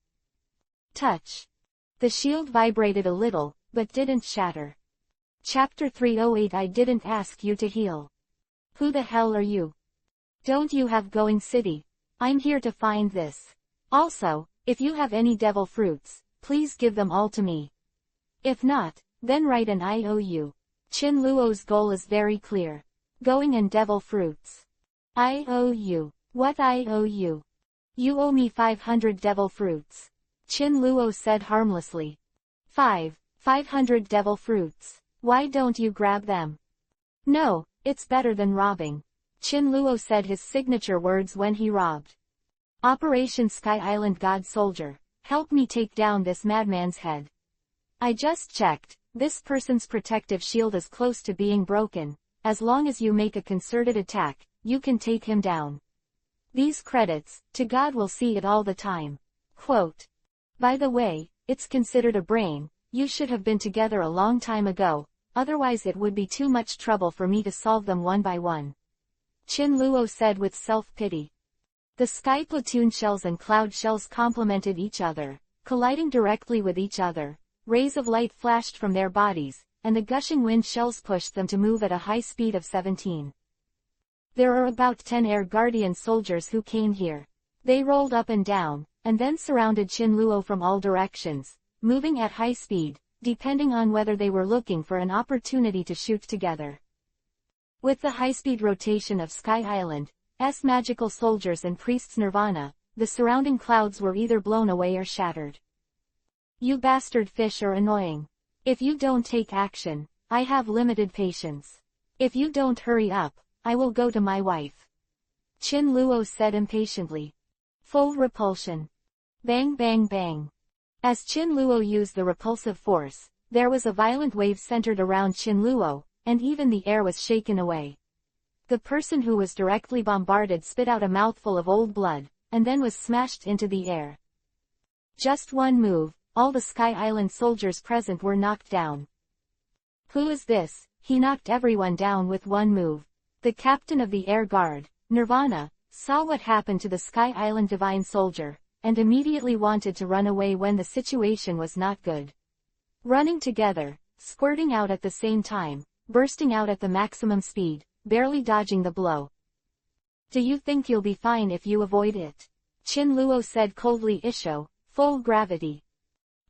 Touch. The shield vibrated a little, but didn't shatter. Chapter 308. I didn't ask you to heal. Who the hell are you? Don't you have Going City? I'm here to find this. Also, if you have any devil fruits, please give them all to me. If not, then write an IOU. Chin Luo's goal is very clear. Going and devil fruits. IOU. What IOU? You owe me 500 devil fruits. Chin Luo said harmlessly. 500 devil fruits. Why don't you grab them? No, it's better than robbing. Chin Luo said his signature words when he robbed. Operation Sky Island God Soldier, help me take down this madman's head. I just checked, this person's protective shield is close to being broken. As long as you make a concerted attack, you can take him down. These credits, to God will see it all the time. Quote. By the way, it's considered a brain, you should have been together a long time ago, otherwise it would be too much trouble for me to solve them one by one. Chin Luo said with self-pity. The sky platoon shells and cloud shells complemented each other, colliding directly with each other. Rays of light flashed from their bodies, and the gushing wind shells pushed them to move at a high speed of 17. There are about 10 Air Guardian soldiers who came here. They rolled up and down, and then surrounded Chin Luo from all directions, moving at high speed, depending on whether they were looking for an opportunity to shoot together. With the high-speed rotation of Sky Island's magical soldiers and priests Nirvana, the surrounding clouds were either blown away or shattered. You bastard fish are annoying. If you don't take action, I have limited patience. If you don't hurry up, I will go to my wife. Chin Luo said impatiently. Full repulsion. Bang bang bang. As Chin Luo used the repulsive force, there was a violent wave centered around Chin Luo, and even the air was shaken away. The person who was directly bombarded spit out a mouthful of old blood, and then was smashed into the air. Just one move, all the Sky Island soldiers present were knocked down. Who is this? He knocked everyone down with one move. The captain of the Air Guard, Nirvana, saw what happened to the Sky Island divine soldier, and immediately wanted to run away when the situation was not good. Running together, squirting out at the same time, bursting out at the maximum speed, barely dodging the blow. Do you think you'll be fine if you avoid it? Chin Luo said coldly. Isho, full gravity.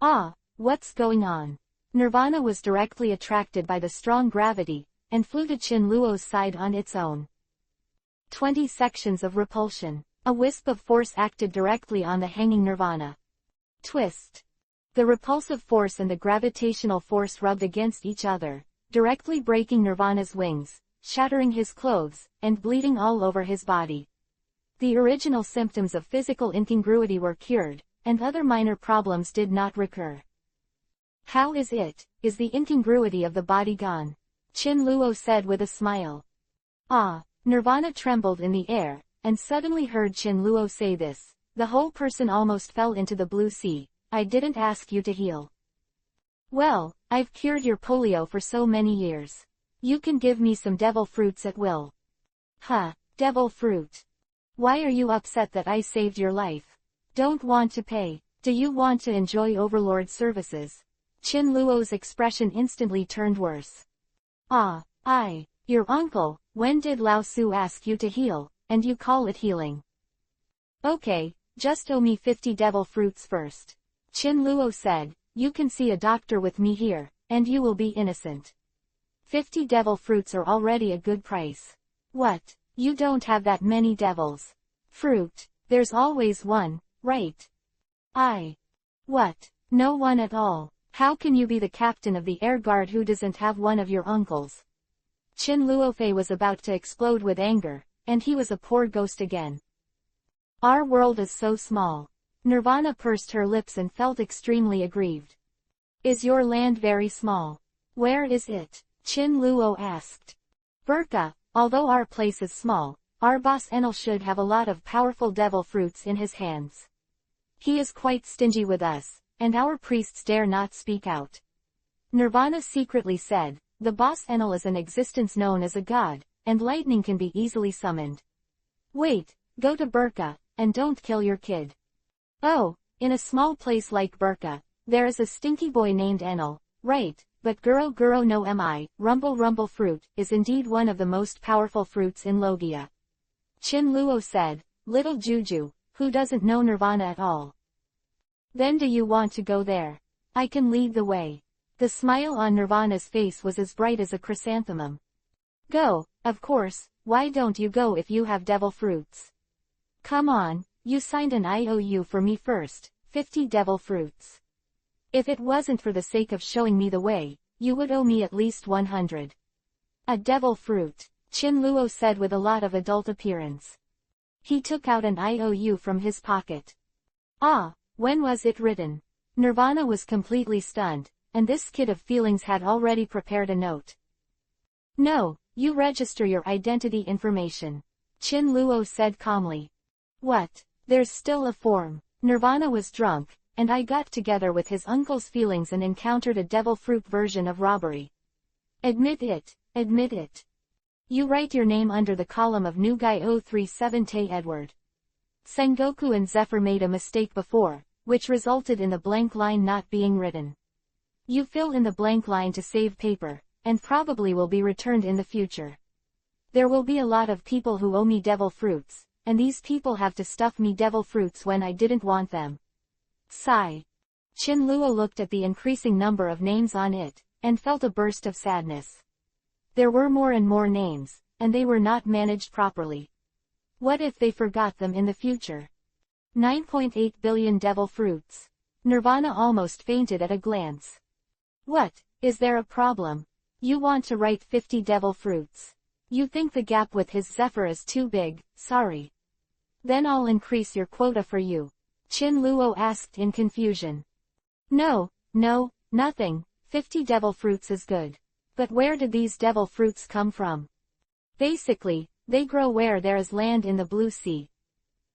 Ah, what's going on? Nirvana was directly attracted by the strong gravity, and flew to Chin Luo's side on its own. 20 sections of repulsion. A wisp of force acted directly on the hanging Nirvana. Twist. The repulsive force and the gravitational force rubbed against each other, directly breaking Nirvana's wings, shattering his clothes, and bleeding all over his body. The original symptoms of physical incongruity were cured, and other minor problems did not recur. How is it? Is the incongruity of the body gone? Qin Luo said with a smile. Ah! Nirvana trembled in the air, and suddenly heard Qin Luo say this. The whole person almost fell into the blue sea. I didn't ask you to heal. Well, I've cured your polio for so many years. You can give me some devil fruits at will. Huh, devil fruit. Why are you upset that I saved your life? Don't want to pay. Do you want to enjoy Overlord services? Qin Luo's expression instantly turned worse. Ah, your uncle, when did Lao Su ask you to heal, and you call it healing? Okay, just owe me 50 devil fruits first. Qin Luo said, you can see a doctor with me here, and you will be innocent. 50 devil fruits are already a good price. What? You don't have that many devils. Fruit. There's always one, right? What? No one at all. How can you be the captain of the air guard who doesn't have one of your uncles? Qin Luofei was about to explode with anger, and he was a poor ghost again. Our world is so small. Nirvana pursed her lips and felt extremely aggrieved. Is your land very small? Where is it? Qin Luo asked. Burka, although our place is small, our boss Enel should have a lot of powerful devil fruits in his hands. He is quite stingy with us, and our priests dare not speak out. Nirvana secretly said, the boss Enel is an existence known as a god, and lightning can be easily summoned. Wait, go to Burka, and don't kill your kid. Oh, in a small place like Burka, there is a stinky boy named Enel, right, but Guro Guro no Mi, Rumble Rumble fruit, is indeed one of the most powerful fruits in Logia. Qin Luo said, little Juju, who doesn't know Nirvana at all. Then do you want to go there? I can lead the way. The smile on Nirvana's face was as bright as a chrysanthemum. Go, of course, why don't you go if you have devil fruits? Come on, you signed an IOU for me first, 50 devil fruits. If it wasn't for the sake of showing me the way, you would owe me at least 100. A devil fruit, Qin Luo said with a lot of adult appearance. He took out an IOU from his pocket. Ah, when was it written? Nirvana was completely stunned, and this kid of feelings had already prepared a note. No, you register your identity information. Qin Luo said calmly. What? There's still a form. Nirvana was drunk, and I got together with his uncle's feelings and encountered a devil fruit version of robbery. Admit it, admit it. You write your name under the column of New Guy 037 Tae Edward. Sengoku and Zephyr made a mistake before, which resulted in the blank line not being written. You fill in the blank line to save paper, and probably will be returned in the future. There will be a lot of people who owe me devil fruits, and these people have to stuff me devil fruits when I didn't want them. Sigh. Qin Luo looked at the increasing number of names on it, and felt a burst of sadness. There were more and more names, and they were not managed properly. What if they forgot them in the future? 9.8 billion devil fruits. Nirvana almost fainted at a glance. What, is there a problem? You want to write 50 devil fruits. You think the gap with his Zephyr is too big, sorry. Then I'll increase your quota for you. Qin Luo asked in confusion. No, nothing, 50 devil fruits is good. But where did these devil fruits come from? Basically, they grow where there is land in the blue sea.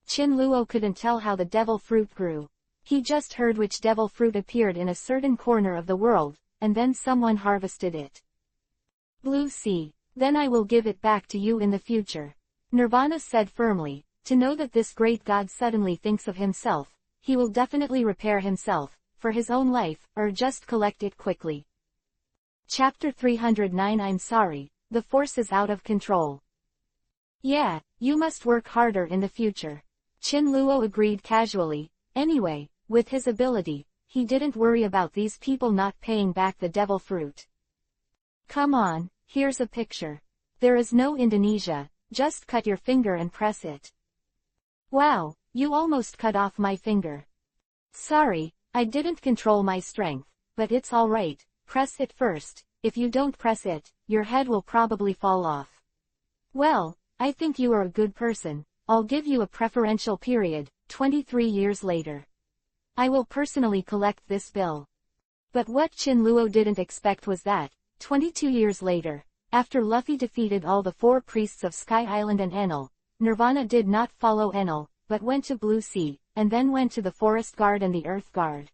Qin Luo couldn't tell how the devil fruit grew. He just heard which devil fruit appeared in a certain corner of the world, and then someone harvested it. Blue sea, then I will give it back to you in the future. Nirvana said firmly, to know that this great god suddenly thinks of himself, he will definitely repair himself, for his own life, or just collect it quickly. Chapter 309 I'm sorry, the force is out of control. Yeah, you must work harder in the future. Qin Luo agreed casually. Anyway, with his ability, he didn't worry about these people not paying back the devil fruit. Come on, here's a picture. There is no Indonesia, just cut your finger and press it. Wow, you almost cut off my finger. Sorry, I didn't control my strength, but it's alright, press it first. If you don't press it, your head will probably fall off. Well, I think you are a good person. I'll give you a preferential period, 23 years later. I will personally collect this bill. But what Chin Luo didn't expect was that, 22 years later, after Luffy defeated all the 4 priests of Sky Island and Enel, Nirvana did not follow Enel, but went to Blue Sea, and then went to the Forest Guard and the Earth Guard.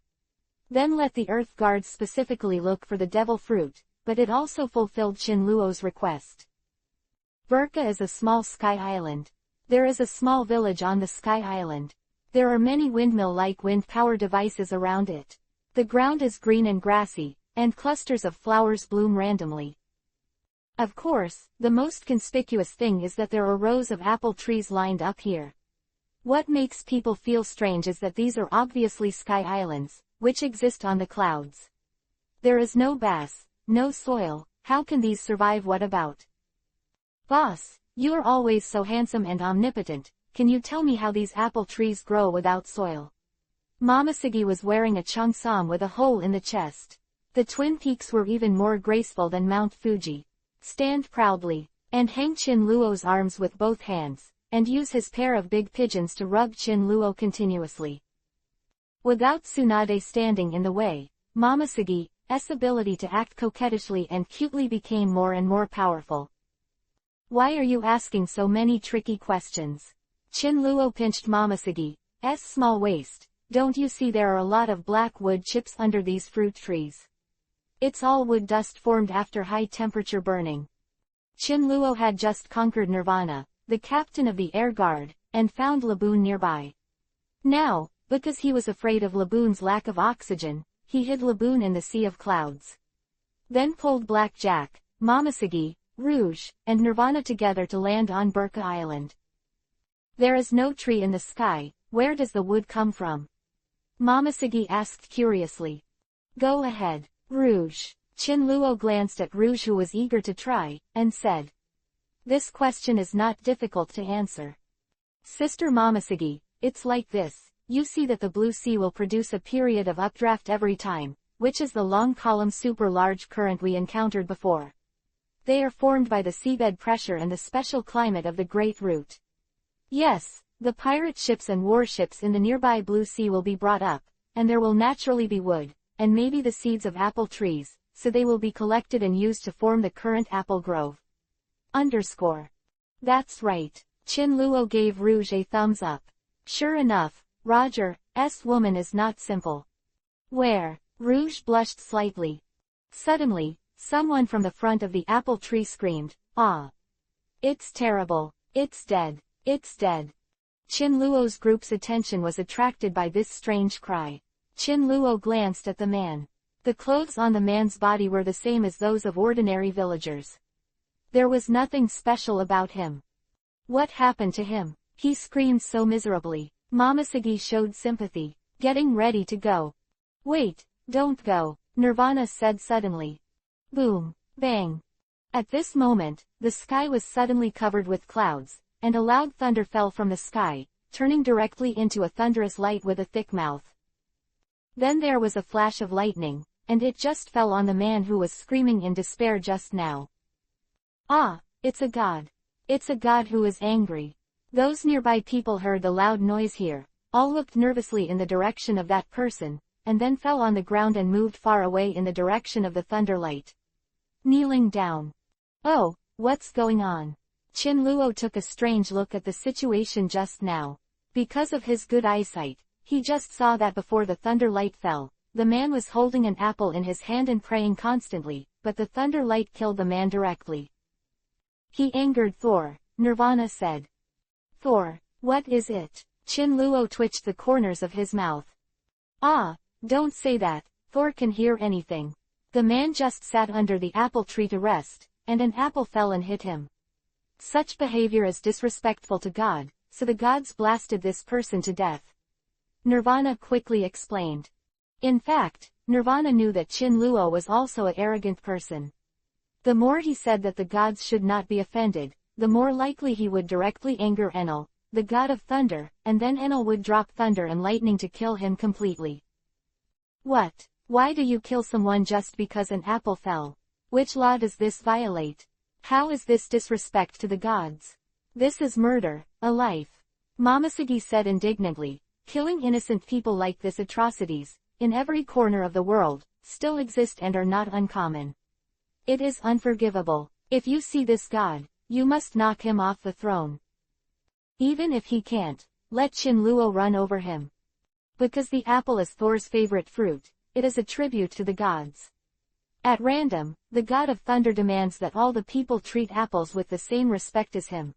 Then let the Earth Guards specifically look for the Devil Fruit, but it also fulfilled Chin Luo's request. Burka is a small sky island. There is a small village on the sky island. There are many windmill-like wind power devices around it. The ground is green and grassy, and clusters of flowers bloom randomly. Of course, the most conspicuous thing is that there are rows of apple trees lined up here. What makes people feel strange is that these are obviously sky islands, which exist on the clouds. There is no bass, no soil. How can these survive? What about? Boss, you are always so handsome and omnipotent, can you tell me how these apple trees grow without soil? Momoshiki was wearing a cheongsam with a hole in the chest. The twin peaks were even more graceful than Mount Fuji. Stand proudly, and hang Chin Luo's arms with both hands, and use his pair of big pigeons to rub Chin Luo continuously. Without Tsunade standing in the way, Momoshiki's ability to act coquettishly and cutely became more and more powerful. Why are you asking so many tricky questions? Chin Luo pinched Momoshiki's small waist. Don't you see there are a lot of black wood chips under these fruit trees? It's all wood dust formed after high-temperature burning. Chin Luo had just conquered Nirvana, the captain of the Air Guard, and found Laboon nearby. Now, because he was afraid of Laboon's lack of oxygen, he hid Laboon in the sea of clouds. Then pulled Black Jack, Momoshiki, Rouge, and Nirvana together to land on Burka Island. There is no tree in the sky. Where does the wood come from? Momoshiki asked curiously. Go ahead, Rouge. Chin Luo glanced at Rouge, who was eager to try, and said. This question is not difficult to answer. Sister Momoshiki, it's like this. You see that the Blue Sea will produce a period of updraft every time, which is the long column super large current we encountered before. They are formed by the seabed pressure and the special climate of the Great Root. Yes, the pirate ships and warships in the nearby Blue Sea will be brought up, and there will naturally be wood, and maybe the seeds of apple trees, so they will be collected and used to form the current apple grove. That's right. Chin Luo gave Rouge a thumbs up. Sure enough, Roger's woman is not simple. Where? Rouge blushed slightly. Suddenly, someone from the front of the apple tree screamed, Ah! It's terrible. It's dead. It's dead. Chin Luo's group's attention was attracted by this strange cry. Chin Luo glanced at the man. The clothes on the man's body were the same as those of ordinary villagers. There was nothing special about him. What happened to him? He screamed so miserably. Momoshiki showed sympathy, getting ready to go. Wait, don't go, Nirvana said suddenly. Boom, bang. At this moment, the sky was suddenly covered with clouds, and a loud thunder fell from the sky, turning directly into a thunderous light with a thick mouth. Then there was a flash of lightning, and it just fell on the man who was screaming in despair just now. Ah, it's a god. It's a god who is angry. Those nearby people heard the loud noise here, all looked nervously in the direction of that person, and then fell on the ground and moved far away in the direction of the thunderlight. Kneeling down. Oh, what's going on? Chin Luo took a strange look at the situation just now. Because of his good eyesight, he just saw that before the thunderlight fell, the man was holding an apple in his hand and praying constantly, but the thunderlight killed the man directly. He angered Thor, Nirvana said. Thor, what is it? Chin Luo twitched the corners of his mouth. Ah, don't say that, Thor can hear anything. The man just sat under the apple tree to rest, and an apple fell and hit him. Such behavior is disrespectful to God, so the gods blasted this person to death. Nirvana quickly explained. In fact, Nirvana knew that Chin Luo was also an arrogant person. The more he said that the gods should not be offended, the more likely he would directly anger Enel, the god of thunder, and then Enlil would drop thunder and lightning to kill him completely. What? Why do you kill someone just because an apple fell? Which law does this violate? How is this disrespect to the gods? This is murder, a life. Momosuke said indignantly. Killing innocent people like this atrocities, in every corner of the world, still exist and are not uncommon. It is unforgivable. If you see this god, you must knock him off the throne. Even if he can't, let Shinluo run over him. Because the apple is Thor's favorite fruit, it is a tribute to the gods. At random, the god of thunder demands that all the people treat apples with the same respect as him.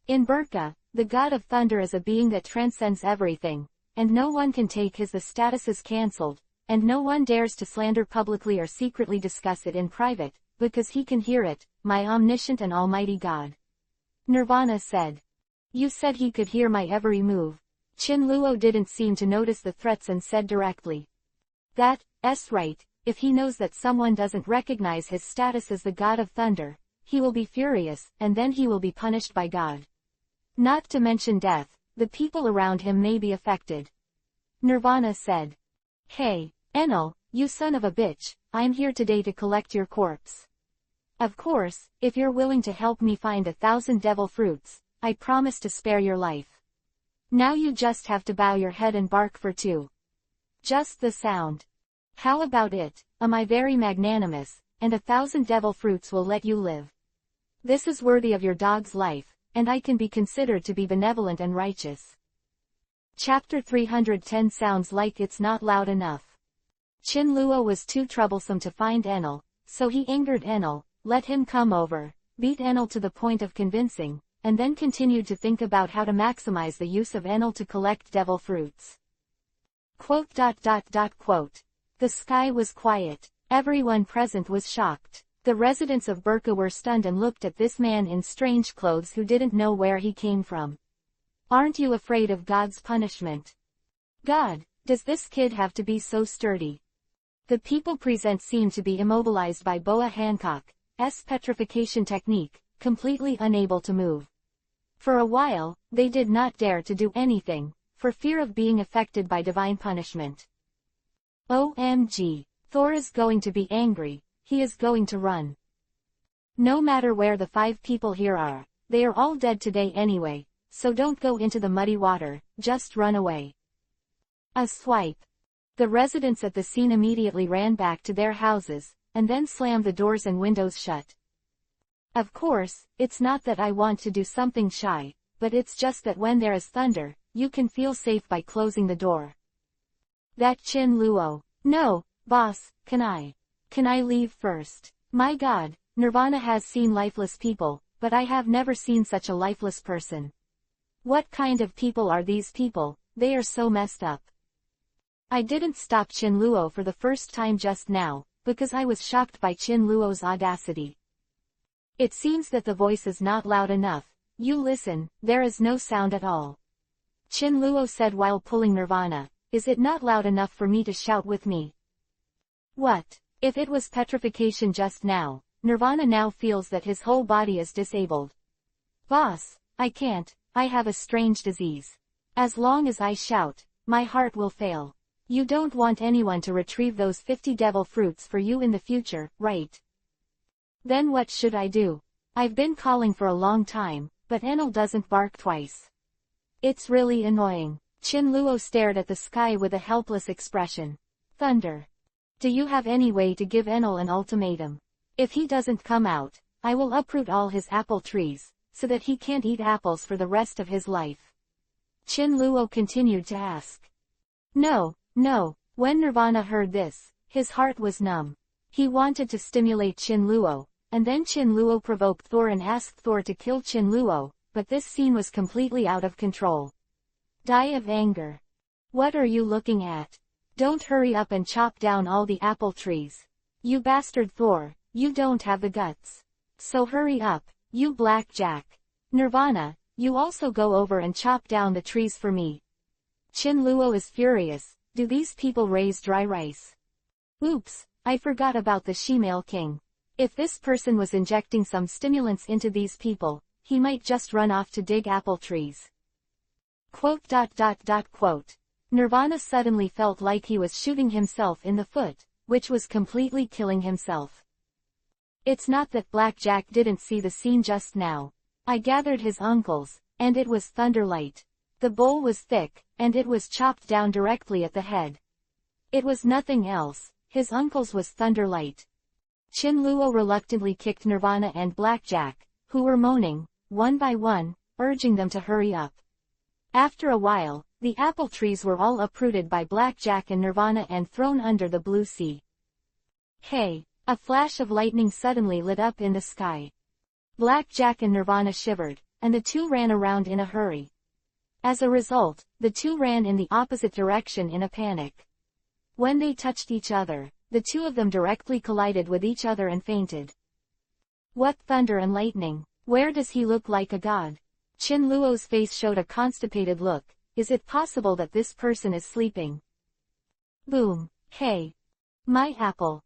In Burka, the god of thunder is a being that transcends everything, and no one can take his. The status is cancelled, and no one dares to slander publicly or secretly discuss it in private, because he can hear it, my omniscient and almighty God. Nirvana said. You said he could hear my every move. Shinluo didn't seem to notice the threats and said directly. That's right, if he knows that someone doesn't recognize his status as the god of thunder, he will be furious, and then he will be punished by God. Not to mention death, the people around him may be affected. Nirvana said. Hey, Enlil, you son of a bitch, I'm here today to collect your corpse. Of course, if you're willing to help me find 1,000 devil fruits, I promise to spare your life. Now you just have to bow your head and bark for 2. Just the sound. How about it? Am I very magnanimous, and 1,000 devil fruits will let you live. This is worthy of your dog's life, and I can be considered to be benevolent and righteous. Chapter 310 sounds like it's not loud enough. Shinluo was too troublesome to find Enlil, so he angered Enlil, let him come over, beat Enlil to the point of convincing, and then continued to think about how to maximize the use of Enlil to collect devil fruits. Quote. The sky was quiet. Everyone present was shocked. The residents of Burka were stunned and looked at this man in strange clothes who didn't know where he came from. Aren't you afraid of God's punishment? God, does this kid have to be so sturdy? The people present seemed to be immobilized by Boa Hancock's petrification technique, completely unable to move. For a while, they did not dare to do anything, for fear of being affected by divine punishment. OMG, Thor is going to be angry. He is going to run. No matter where the 5 people here are, they are all dead today anyway, so don't go into the muddy water, just run away. A swipe. The residents at the scene immediately ran back to their houses, and then slammed the doors and windows shut. Of course, it's not that I want to do something shy, but it's just that when there is thunder, you can feel safe by closing the door. That Shinluo. No, boss, can I leave first? My God, Nirvana has seen lifeless people, but I have never seen such a lifeless person. What kind of people are these people? They are so messed up. I didn't stop Shinluo for the first time just now, because I was shocked by Shinluo's audacity. It seems that the voice is not loud enough. You listen, there is no sound at all. Shinluo said while pulling Nirvana. Is it not loud enough for me to shout with me? What? If it was petrification just now, Nirvana now feels that his whole body is disabled. Boss, I can't, I have a strange disease. As long as I shout, my heart will fail. You don't want anyone to retrieve those 50 devil fruits for you in the future, right? Then what should I do? I've been calling for a long time, but Enlil doesn't bark twice. It's really annoying. Shinluo stared at the sky with a helpless expression. Thunder. Do you have any way to give Enlil an ultimatum? If he doesn't come out, I will uproot all his apple trees, so that he can't eat apples for the rest of his life. Shinluo continued to ask. No. When Nirvana heard this, his heart was numb. He wanted to stimulate Shinluo, and then Shinluo provoked Thor and asked Thor to kill Shinluo, but this scene was completely out of control. Die of anger. What are you looking at? Don't hurry up and chop down all the apple trees. You bastard Thor, you don't have the guts. So hurry up, you blackjack. Nirvana, you also go over and chop down the trees for me. Shinluo is furious. Do these people raise dry rice? Oops, I forgot about the She-Male King. If this person was injecting some stimulants into these people, he might just run off to dig apple trees. Quote. Nirvana suddenly felt like he was shooting himself in the foot, which was completely killing himself. It's not that Blackjack didn't see the scene just now. I gathered his uncles, and it was thunderlight. The bowl was thick, and it was chopped down directly at the head. It was nothing else, his uncle's was thunderlight. Chin-luo reluctantly kicked Nirvana and Blackjack, who were moaning, one by one, urging them to hurry up. After a while, the apple trees were all uprooted by Blackjack and Nirvana and thrown under the blue sea. Hey! A flash of lightning suddenly lit up in the sky. Blackjack and Nirvana shivered, and the two ran around in a hurry. As a result, the two ran in the opposite direction in a panic. When they touched each other, the two of them directly collided with each other and fainted. What thunder and lightning! Where does he look like a god? Chin-luo's face showed a constipated look. Is it possible that this person is sleeping? Boom! Hey! My apple!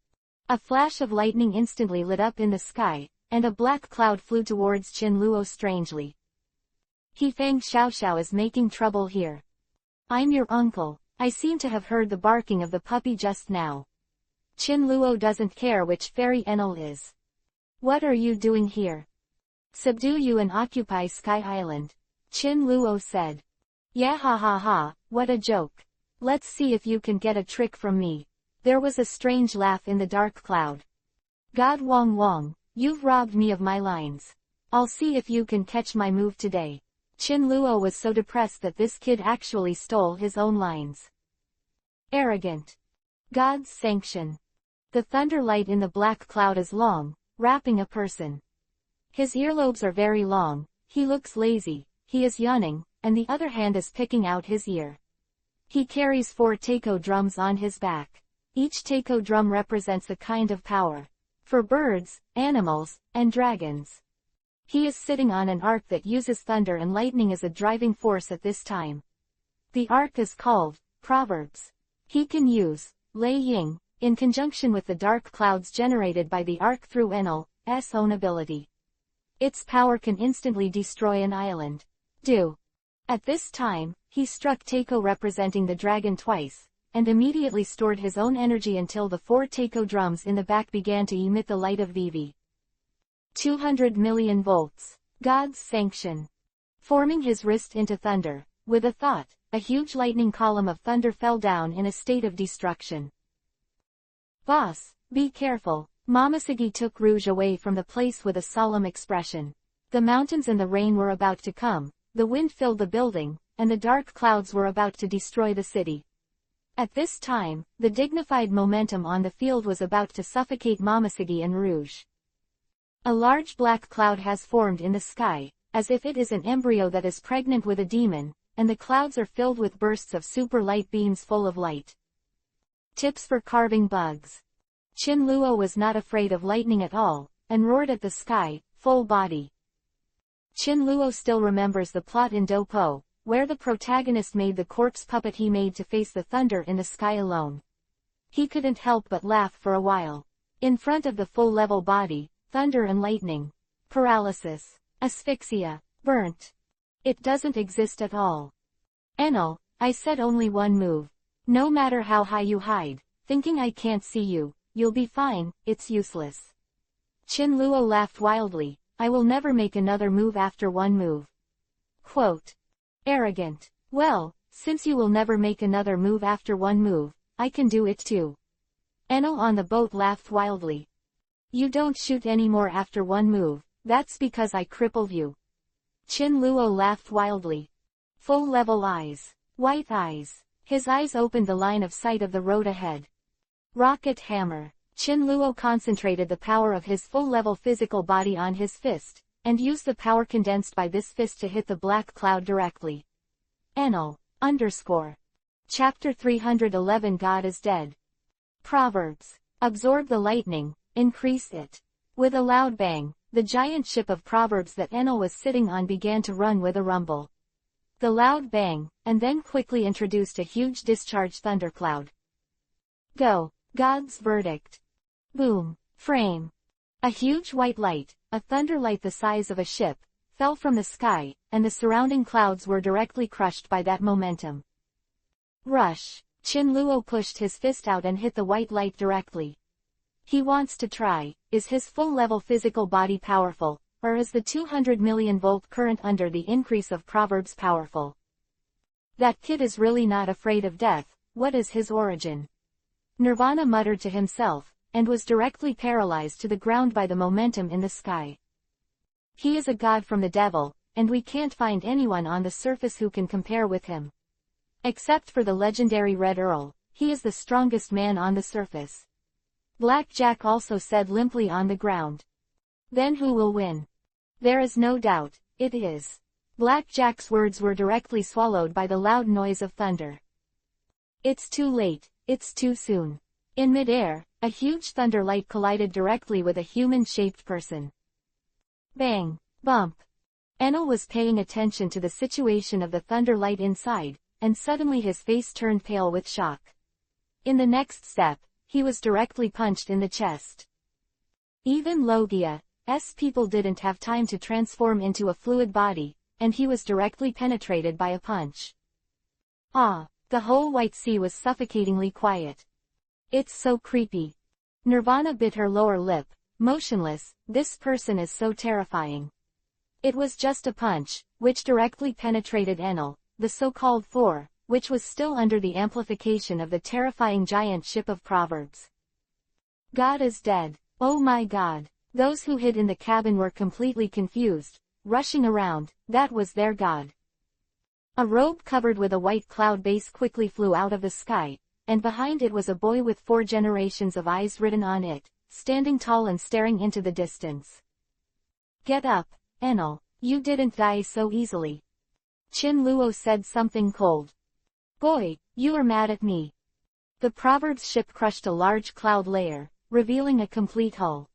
A flash of lightning instantly lit up in the sky, and a black cloud flew towards Chin-luo strangely. He Fang Xiao is making trouble here. I'm your uncle. I seem to have heard the barking of the puppy just now. Chin-luo doesn't care which fairy Enel is. What are you doing here? Subdue you and occupy Sky Island. Chin-luo said. Yeah, ha ha ha, what a joke. Let's see if you can get a trick from me. There was a strange laugh in the dark cloud. God Wong Wong, you've robbed me of my lines. I'll see if you can catch my move today. Chin-luo was so depressed that this kid actually stole his own lines. Arrogant. God's sanction. The thunderlight in the black cloud is long, wrapping a person. His earlobes are very long, he looks lazy, he is yawning, and the other hand is picking out his ear. He carries 4 taiko drums on his back. Each taiko drum represents a kind of power. For birds, animals, and dragons. He is sitting on an ark that uses thunder and lightning as a driving force at this time. The ark is called Proverbs. He can use Lei Ying in conjunction with the dark clouds generated by the ark through Enel's own ability. Its power can instantly destroy an island. At this time, he struck taiko representing the dragon twice, and immediately stored his own energy until the 4 taiko drums in the back began to emit the light of VV. 200 million volts. God's sanction. Forming his wrist into thunder, with a thought, a huge lightning column of thunder fell down in a state of destruction. Boss, be careful. Momoshiki took Rouge away from the place with a solemn expression. The mountains and the rain were about to come, the wind filled the building, and the dark clouds were about to destroy the city. At this time, the dignified momentum on the field was about to suffocate Momoshiki and Rouge. A large black cloud has formed in the sky, as if it is an embryo that is pregnant with a demon, and the clouds are filled with bursts of super light beams full of light. Tips for carving bugs. Chin-luo was not afraid of lightning at all, and roared at the sky, full body. Chin-luo still remembers the plot in Dopo, where the protagonist made the corpse puppet he made to face the thunder in the sky alone. He couldn't help but laugh for a while. In front of the full-level body, thunder and lightning. Paralysis. Asphyxia. Burnt. It doesn't exist at all. Enel, I said only one move. No matter how high you hide, thinking I can't see you, you'll be fine, it's useless. Chin-luo laughed wildly. I will never make another move after one move. Quote. Arrogant. Well, since you will never make another move after one move, I can do it too. Enel on the boat laughed wildly. You don't shoot anymore after one move, that's because I crippled you. Chin-luo laughed wildly. Full-level eyes. White eyes. His eyes opened the line of sight of the road ahead. Rocket hammer. Chin-luo concentrated the power of his full-level physical body on his fist, and used the power condensed by this fist to hit the black cloud directly. Enel. Chapter 311 God is dead. Proverbs. Absorb the lightning, increase it. With a loud bang, the giant ship of Proverbs that Enel was sitting on began to run with a rumble. The loud bang, and then quickly introduced a huge discharged thundercloud. Go. God's verdict. Boom. Frame. A huge white light, a thunderlight the size of a ship, fell from the sky, and the surrounding clouds were directly crushed by that momentum. Rush! Chin Luo pushed his fist out and hit the white light directly. He wants to try, is his full-level physical body powerful, or is the 200 million volt current under the increase of Proverbs powerful? That kid is really not afraid of death, what is his origin? Nirvana muttered to himself, and was directly paralyzed to the ground by the momentum in the sky. He is a god from the devil, and we can't find anyone on the surface who can compare with him. Except for the legendary Red Earl, he is the strongest man on the surface. Black Jack also said limply on the ground. Then who will win? There is no doubt, it is. Black Jack's words were directly swallowed by the loud noise of thunder. It's too late, it's too soon. In mid-air, a huge thunder light collided directly with a human-shaped person. Bang! Bump! Enel was paying attention to the situation of the thunder light inside, and suddenly his face turned pale with shock. In the next step, he was directly punched in the chest. Even Logia's people didn't have time to transform into a fluid body, and he was directly penetrated by a punch. Ah! The whole White Sea was suffocatingly quiet. It's so creepy. Nirvana bit her lower lip, motionless, this person is so terrifying. It was just a punch, which directly penetrated Enel, the so-called Thor, which was still under the amplification of the terrifying giant ship of Proverbs. God is dead. Oh my God. Those who hid in the cabin were completely confused, rushing around, that was their God. A robe covered with a white cloud base quickly flew out of the sky, and behind it was a boy with 4 generations of eyes written on it, standing tall and staring into the distance. Get up, Enel, you didn't die so easily. Chin Luo said something cold. Boy, you are mad at me. The Proverbs ship crushed a large cloud layer, revealing a complete hull.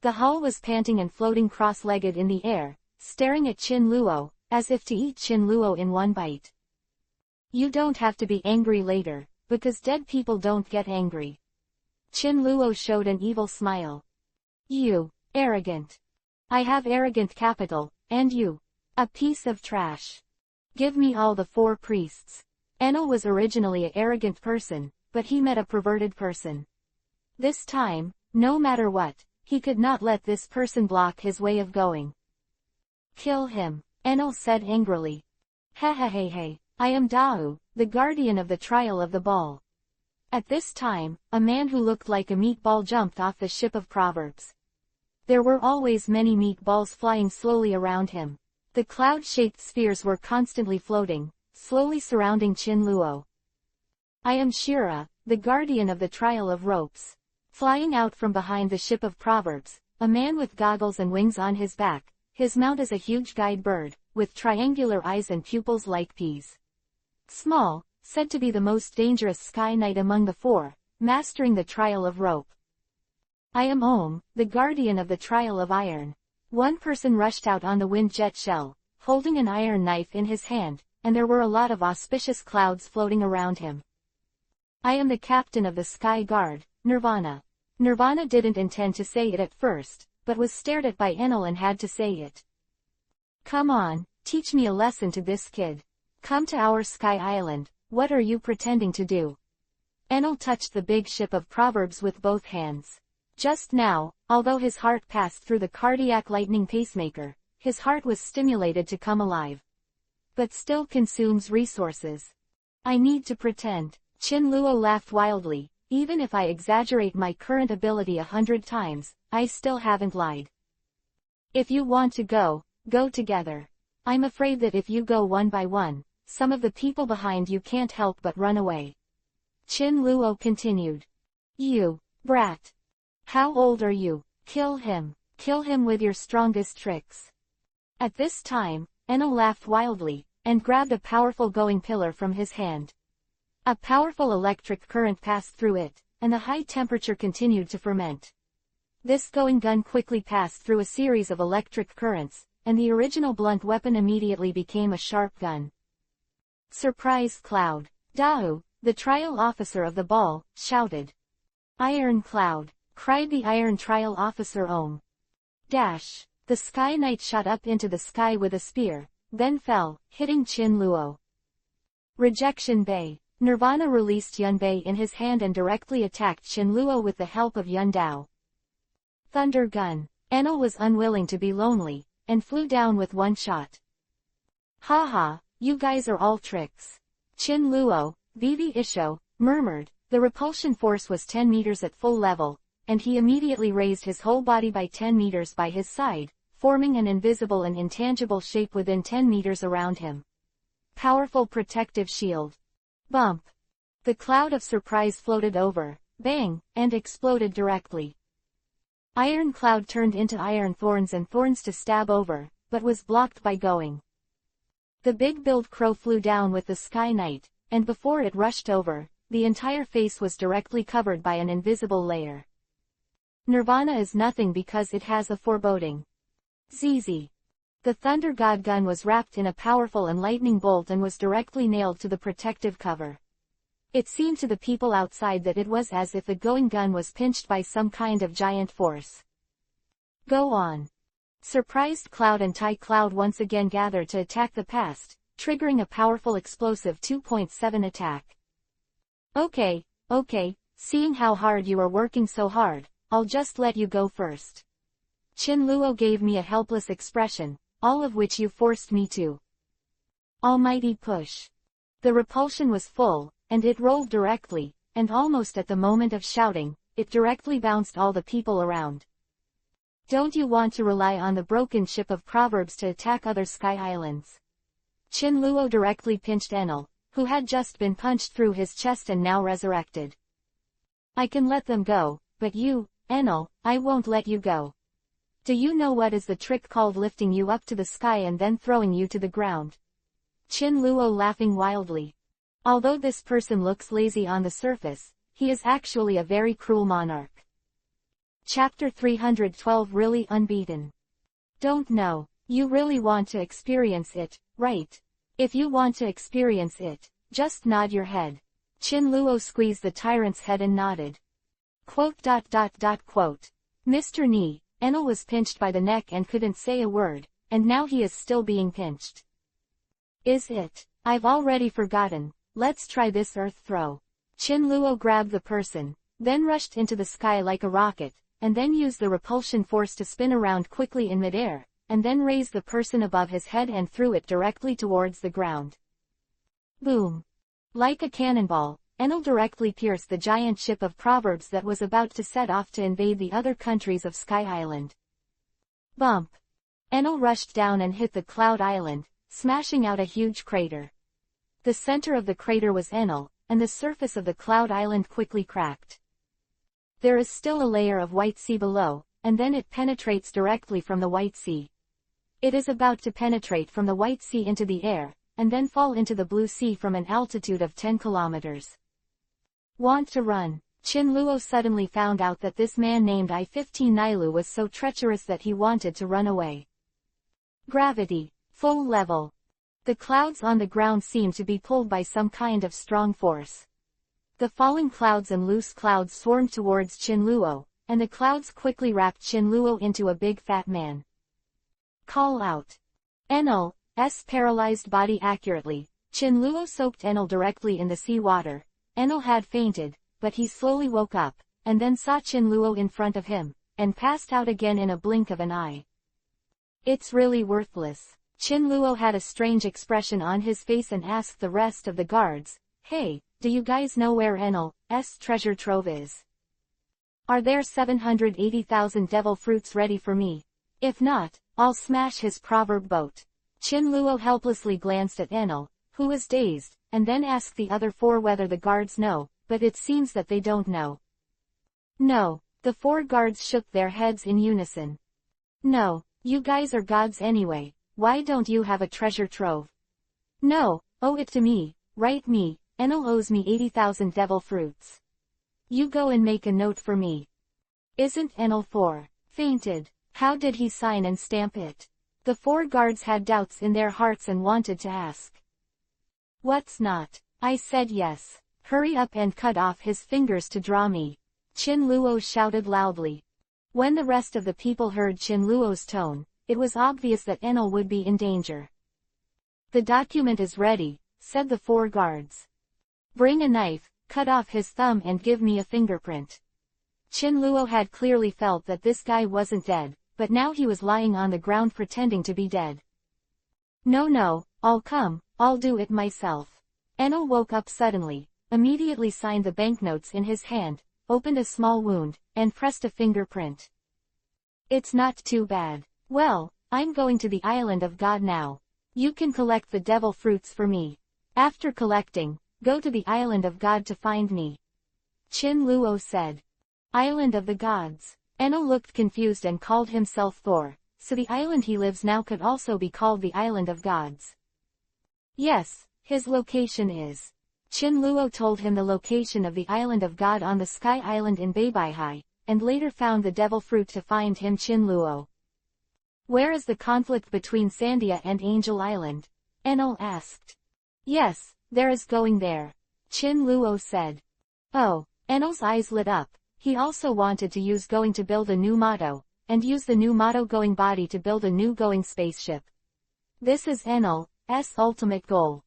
The hull was panting and floating cross-legged in the air, staring at Chin Luo, as if to eat Chin Luo in one bite. You don't have to be angry later, because dead people don't get angry. Chin Luo showed an evil smile. You, arrogant. I have arrogant capital, and you, a piece of trash. Give me all the 4 priests. Enel was originally an arrogant person, but he met a perverted person. This time, no matter what, he could not let this person block his way of going. Kill him, Enel said angrily. Hey, I am Dao, the guardian of the trial of the ball. At this time, a man who looked like a meatball jumped off the ship of Proverbs. There were always many meatballs flying slowly around him. The cloud-shaped spheres were constantly floating, slowly surrounding Chin Luo. I am Shira, the guardian of the trial of ropes. Flying out from behind the ship of Proverbs, a man with goggles and wings on his back, his mount is a huge guide bird, with triangular eyes and pupils like peas. Small, said to be the most dangerous sky knight among the 4, mastering the trial of rope. I am Om, the guardian of the trial of iron. One person rushed out on the wind jet shell, holding an iron knife in his hand, and there were a lot of auspicious clouds floating around him. I am the captain of the Sky Guard, Nirvana. Nirvana didn't intend to say it at first, but was stared at by Enel and had to say it. Come on, teach me a lesson to this kid. Come to our Sky Island, what are you pretending to do? Enel touched the big ship of Proverbs with both hands. Just now, although his heart passed through the cardiac lightning pacemaker, his heart was stimulated to come alive. But still consumes resources. I need to pretend. Chin Luo laughed wildly. Even if I exaggerate my current ability 100 times, I still haven't lied. If you want to go, go together. I'm afraid that if you go one by one, some of the people behind you can't help but run away. Chin Luo continued. You, brat. How old are you? Kill him with your strongest tricks. At this time, Enel laughed wildly, and grabbed a powerful going pillar from his hand. A powerful electric current passed through it, and the high temperature continued to ferment. This going gun quickly passed through a series of electric currents, and the original blunt weapon immediately became a sharp gun. Surprise cloud. Dao, the trial officer of the ball, shouted. Iron cloud, cried the iron trial officer Om. Dash. The Sky Knight shot up into the sky with a spear, then fell, hitting Qin Luo. Rejection Bei. Nirvana released Yun Bei in his hand and directly attacked Qin Luo with the help of Yun Dao. Thunder Gun. Enel was unwilling to be lonely, and flew down with one shot. Haha, you guys are all tricks. Qin Luo, Vivi Isho, murmured. The repulsion force was 10 meters at full level, and he immediately raised his whole body by 10 meters by his side, forming an invisible and intangible shape within 10 meters around him. Powerful protective shield. Bump. The cloud of surprise floated over, bang, and exploded directly. Iron cloud turned into iron thorns and thorns to stab over, but was blocked by going. The big-billed crow flew down with the Sky Knight, and before it rushed over, the entire face was directly covered by an invisible layer. Nirvana is nothing because it has a foreboding. ZZ. The Thunder God gun was wrapped in a powerful and lightning bolt and was directly nailed to the protective cover. It seemed to the people outside that it was as if the going gun was pinched by some kind of giant force. Go on. Surprised Cloud and Tai Cloud once again gathered to attack the past, triggering a powerful explosive 2.7 attack. Okay, seeing how hard you are working so hard, I'll just let you go first. Qin Luo gave me a helpless expression, all of which you forced me to. Almighty push. The repulsion was full, and it rolled directly, and almost at the moment of shouting, it directly bounced all the people around. Don't you want to rely on the broken ship of Proverbs to attack other sky islands? Qin Luo directly pinched Enel, who had just been punched through his chest and now resurrected. I can let them go, but you, Enel, I won't let you go. Do you know what is the trick called lifting you up to the sky and then throwing you to the ground? Qin Luo laughing wildly. Although this person looks lazy on the surface, he is actually a very cruel monarch. Chapter 312 Really Unbeaten. Don't know. You really want to experience it, right? If you want to experience it, just nod your head. Qin Luo squeezed the tyrant's head and nodded. Quote. Mr. Ni, Enel was pinched by the neck and couldn't say a word, and now he is still being pinched. Is it? I've already forgotten. Let's try this earth throw. Qin Luo grabbed the person, then rushed into the sky like a rocket, and then used the repulsion force to spin around quickly in midair, and then raised the person above his head and threw it directly towards the ground. Boom. Like a cannonball, Enel directly pierced the giant ship of Proverbs that was about to set off to invade the other countries of Sky Island. Bump. Enel rushed down and hit the Cloud Island, smashing out a huge crater. The center of the crater was Enel, and the surface of the Cloud Island quickly cracked. There is still a layer of White Sea below, and then it penetrates directly from the White Sea. It is about to penetrate from the White Sea into the air, and then fall into the Blue Sea from an altitude of 10 kilometers. Want to run? Qin Luo suddenly found out that this man named I-15 Nilu was so treacherous that he wanted to run away. Gravity. Full level. The clouds on the ground seemed to be pulled by some kind of strong force. The falling clouds and loose clouds swarmed towards Qin Luo, and the clouds quickly wrapped Qin Luo into a big fat man. Call out. Enel's paralyzed body accurately. Qin Luo soaked Enel directly in the sea water. Enel had fainted, but he slowly woke up, and then saw Qin Luo in front of him, and passed out again in a blink of an eye. It's really worthless. Qin Luo had a strange expression on his face and asked the rest of the guards, Hey, do you guys know where Enel's treasure trove is? Are there 780,000 devil fruits ready for me? If not, I'll smash his proverb boat. Qin Luo helplessly glanced at Enel, who was dazed, and then asked the other four whether the guards know, but it seems that they don't know. No, the four guards shook their heads in unison. No, you guys are gods anyway, why don't you have a treasure trove? No, owe it to me, right me, Enel owes me 80,000 devil fruits. You go and make a note for me. Isn't Enel fainted? How did he sign and stamp it? The four guards had doubts in their hearts and wanted to ask. What's not? I said yes. Hurry up and cut off his fingers to draw me. Qin Luo shouted loudly. When the rest of the people heard Qin Luo's tone, It was obvious that Enel would be in danger. "The document is ready," said the 4 guards. "Bring a knife, cut off his thumb and give me a fingerprint." Qin-luo had clearly felt that this guy wasn't dead, but now he was lying on the ground pretending to be dead. No, I'll do it myself." Enel woke up suddenly, immediately signed the banknotes in his hand, opened a small wound, and pressed a fingerprint. "It's not too bad. Well, I'm going to the Island of God now. You can collect the devil fruits for me. After collecting, go to the Island of God to find me," Qin-luo said. "Island of the Gods." Enel looked confused and called himself Thor, so the island he lives now could also be called the Island of Gods. "Yes, his location is." Qin-luo told him the location of the Island of God on the Sky Island in Beibeihai, and later found the devil fruit to find him Qin-luo. "Where is the conflict between Sandia and Angel Island?" Enel asked. "Yes, there is going there," Qin-luo said. Oh, Enel's eyes lit up. He also wanted to use going to build a new motto, and use the new motto going body to build a new going spaceship. This is Enel's ultimate goal.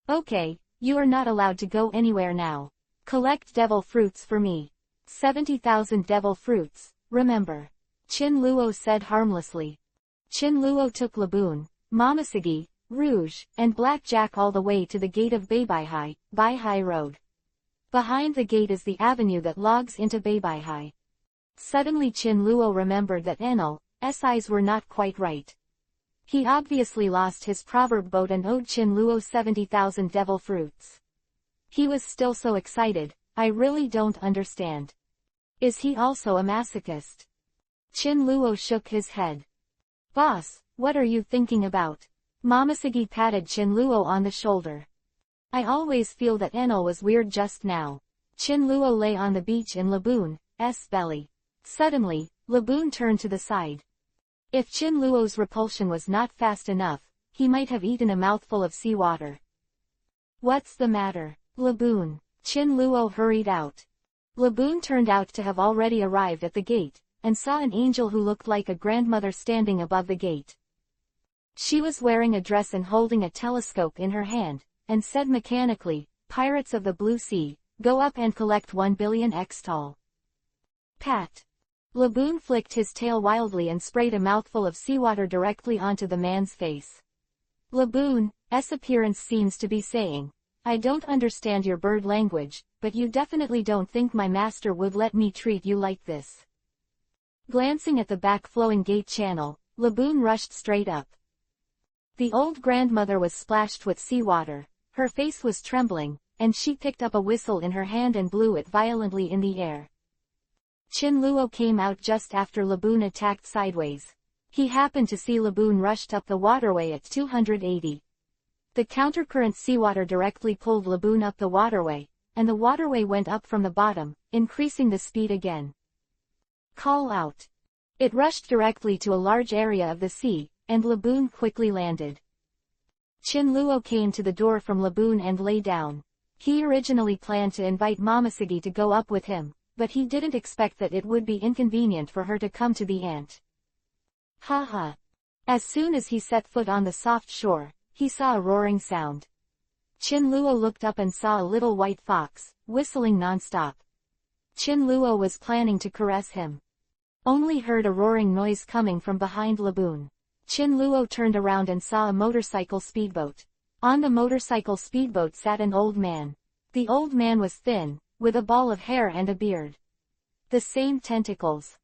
"Okay, you are not allowed to go anywhere now. Collect devil fruits for me. 70,000 devil fruits, remember," Qin-luo said harmlessly. Qin-luo took Laboon, Momoshiki, Rouge, and Blackjack all the way to the gate of Beibeihai, Beihai Road. Behind the gate is the avenue that logs into Beibeihai. Suddenly Qin-luo remembered that Enel's eyes were not quite right. He obviously lost his proverb boat and owed Qin-luo 70,000 devil fruits. He was still so excited. "I really don't understand. Is he also a masochist?" Qin-luo shook his head. "Boss, what are you thinking about?" Momoshiki patted Qin-luo on the shoulder. "I always feel that Enel was weird just now." Qin-luo lay on the beach in Laboon's belly. Suddenly, Laboon turned to the side. If Qin-luo's repulsion was not fast enough, he might have eaten a mouthful of seawater. "What's the matter, Laboon?" Qin-luo hurried out. Laboon turned out to have already arrived at the gate, and saw an angel who looked like a grandmother standing above the gate. She was wearing a dress and holding a telescope in her hand, and said mechanically, "Pirates of the Blue Sea, go up and collect 1 billion xtal." Pat. Laboon flicked his tail wildly and sprayed a mouthful of seawater directly onto the man's face. Laboon's appearance seems to be saying, "I don't understand your bird language, but you definitely don't think my master would let me treat you like this." Glancing at the back-flowing gate channel, Laboon rushed straight up. The old grandmother was splashed with seawater. Her face was trembling, and she picked up a whistle in her hand and blew it violently in the air. Qin-luo came out just after Laboon attacked sideways. He happened to see Laboon rushed up the waterway at 280. The countercurrent seawater directly pulled Laboon up the waterway, and the waterway went up from the bottom, increasing the speed again. Call out. It rushed directly to a large area of the sea, and Laboon quickly landed. Qin-luo came to the door from Laboon and lay down. He originally planned to invite Momoshiki to go up with him, but he didn't expect that it would be inconvenient for her to come to the ant. Ha. As soon as he set foot on the soft shore, he saw a roaring sound. Qin-luo looked up and saw a little white fox, whistling non-stop. Qin-luo was planning to caress him. Only heard a roaring noise coming from behind Laboon. Qin-luo turned around and saw a motorcycle speedboat. On the motorcycle speedboat sat an old man. The old man was thin, with a ball of hair and a beard. The same tentacles.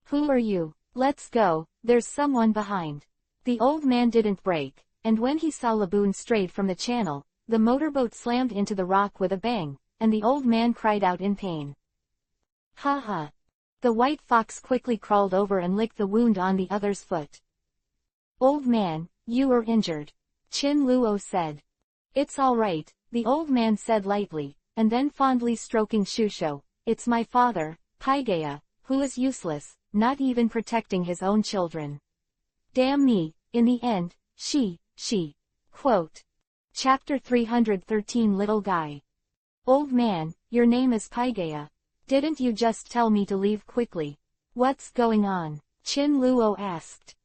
"Who are you? Let's go, there's someone behind." The old man didn't brake, and when he saw Laboon strayed from the channel, the motorboat slammed into the rock with a bang, and the old man cried out in pain. Ha. The white fox quickly crawled over and licked the wound on the other's foot. "Old man, you are injured," Qin-luo said. "It's all right," the old man said lightly, and then fondly stroking Shusho. "It's my father, Paigeia, who is useless, not even protecting his own children. Damn me, in the end, she. Quote. Chapter 313 Little Guy. "Old man, your name is Paigeia. Didn't you just tell me to leave quickly? What's going on?" Qin-luo asked.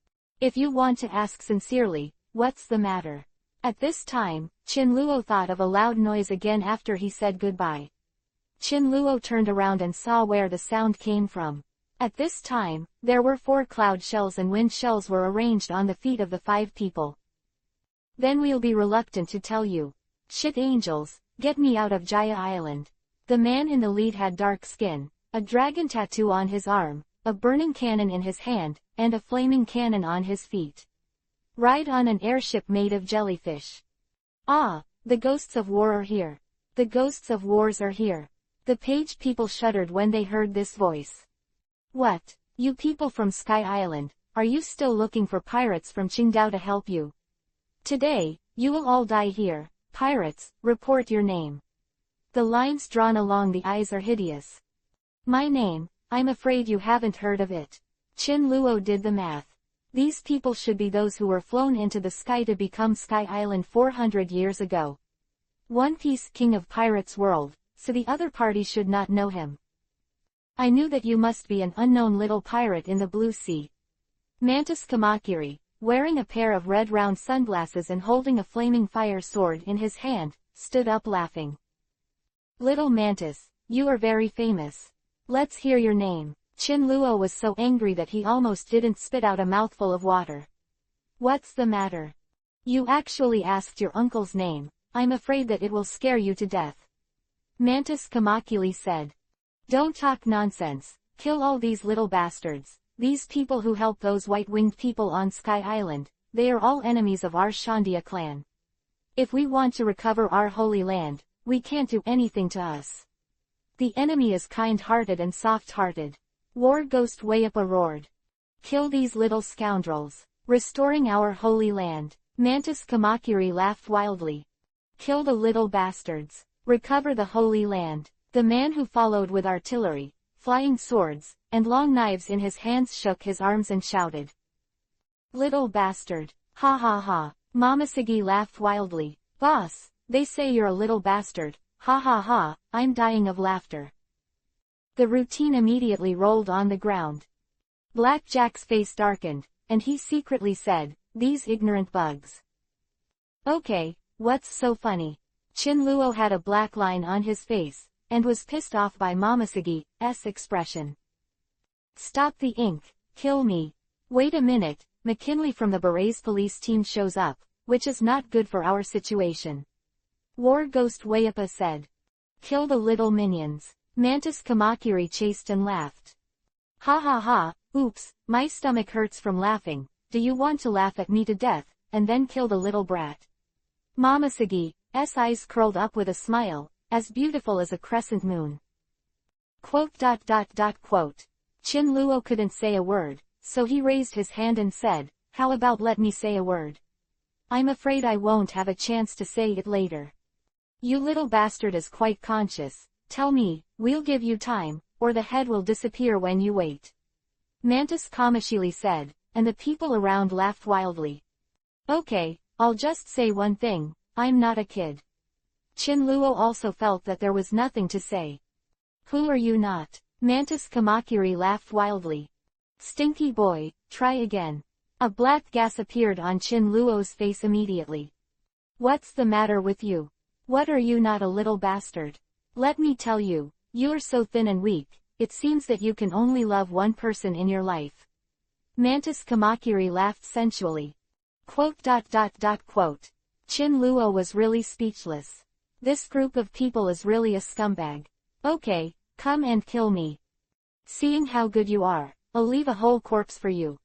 If you want to ask sincerely, what's the matter? At this time, Chin Luo thought of a loud noise again after he said goodbye. Chin Luo turned around and saw where the sound came from. At this time, there were 4 cloud shells and wind shells were arranged on the feet of the 5 people. Then we'll be reluctant to tell you. Shit angels, get me out of Jaya Island. The man in the lead had dark skin, a dragon tattoo on his arm, a burning cannon in his hand, and a flaming cannon on his feet. Ride on an airship made of jellyfish. Ah, the ghosts of war are here. The ghosts of wars are here. The page people shuddered when they heard this voice. What, you people from Sky Island, are you still looking for pirates from Qingdao to help you? Today, you will all die here. Pirates, report your name. The lines drawn along the eyes are hideous. My name, I'm afraid you haven't heard of it. Chin Luo did the math. These people should be those who were flown into the sky to become Sky Island 400 years ago. One Piece King of Pirates World, so the other party should not know him. I knew that you must be an unknown little pirate in the blue sea. Mantis Kamakiri, wearing a pair of red round sunglasses and holding a flaming fire sword in his hand, stood up laughing. Little Mantis, you are very famous. Let's hear your name. Chin Luo was so angry that he almost didn't spit out a mouthful of water. What's the matter? You actually asked your uncle's name. I'm afraid that it will scare you to death. Mantis Kamakili said. Don't talk nonsense. Kill all these little bastards. These people who help those white-winged people on Sky Island, they are all enemies of our Shandia clan. If we want to recover our holy land, we can't do anything to us. The enemy is kind-hearted and soft-hearted. War Ghost Wayapa roared. Kill these little scoundrels. Restoring our holy land. Mantis Kamakiri laughed wildly. Kill the little bastards. Recover the holy land. The man who followed with artillery, flying swords, and long knives in his hands shook his arms and shouted. Little bastard. Ha ha ha. Mamasigi laughed wildly. Boss, they say you're a little bastard. Ha ha ha, I'm dying of laughter. The routine immediately rolled on the ground. Blackjack's face darkened, and he secretly said, these ignorant bugs. Okay, what's so funny? Chin Luo had a black line on his face, and was pissed off by Mamasagi's expression. Stop the ink, kill me. Wait a minute, McKinley from the Berets police team shows up, which is not good for our situation. War Ghost Wayapa said. Kill the little minions. Mantis Kamakiri chased and laughed. Ha ha ha, oops, my stomach hurts from laughing. Do you want to laugh at me to death, and then kill the little brat? Mamasagi's eyes curled up with a smile, as beautiful as a crescent moon. Quote. Chin Luo couldn't say a word, so he raised his hand and said, how about let me say a word? I'm afraid I won't have a chance to say it later. You little bastard is quite conscious. Tell me, we'll give you time, or the head will disappear when you wait. Mantis Kamashili said, and the people around laughed wildly. Okay, I'll just say one thing, I'm not a kid. Chin Luo also felt that there was nothing to say. Who are you not? Mantis Kamakiri laughed wildly. Stinky boy, try again. A black gas appeared on Chin Luo's face immediately. What's the matter with you? What are you not a little bastard? Let me tell you, you're so thin and weak, it seems that you can only love one person in your life. Mantis Kamakiri laughed sensually. Quote. Chin Luo was really speechless. This group of people is really a scumbag. Okay, come and kill me. Seeing how good you are, I'll leave a whole corpse for you.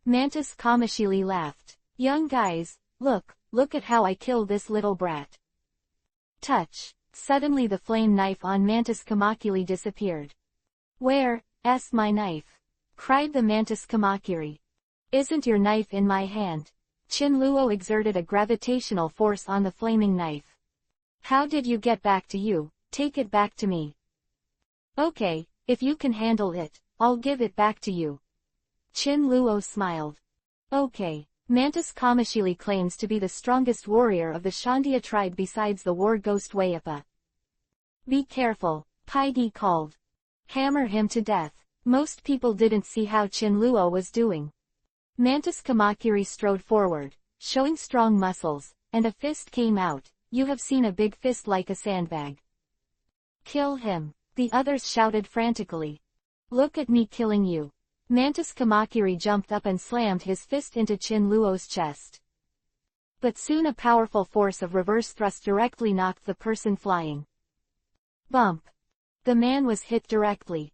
Mantis Kamashili laughed. Young guys, look at how I kill this little brat. Touch. Suddenly the flame knife on Mantis Kamakiri disappeared. Where's my knife? Cried the Mantis Kamakiri. Isn't your knife in my hand? Chin Luo exerted a gravitational force on the flaming knife. How did you get back to you? Take it back to me. Okay, if you can handle it, I'll give it back to you. Chin Luo smiled. Okay. Mantis Kamashili claims to be the strongest warrior of the Shandia tribe besides the war ghost Wayapa. Be careful, Paigi called. Hammer him to death. Most people didn't see how Chin Luo was doing. Mantis Kamakiri strode forward, showing strong muscles, and a fist came out. You have seen a big fist like a sandbag. Kill him, the others shouted frantically. Look at me killing you. Mantis Kamakiri jumped up and slammed his fist into Chin Luo's chest. But soon a powerful force of reverse thrust directly knocked the person flying. Bump. The man was hit directly.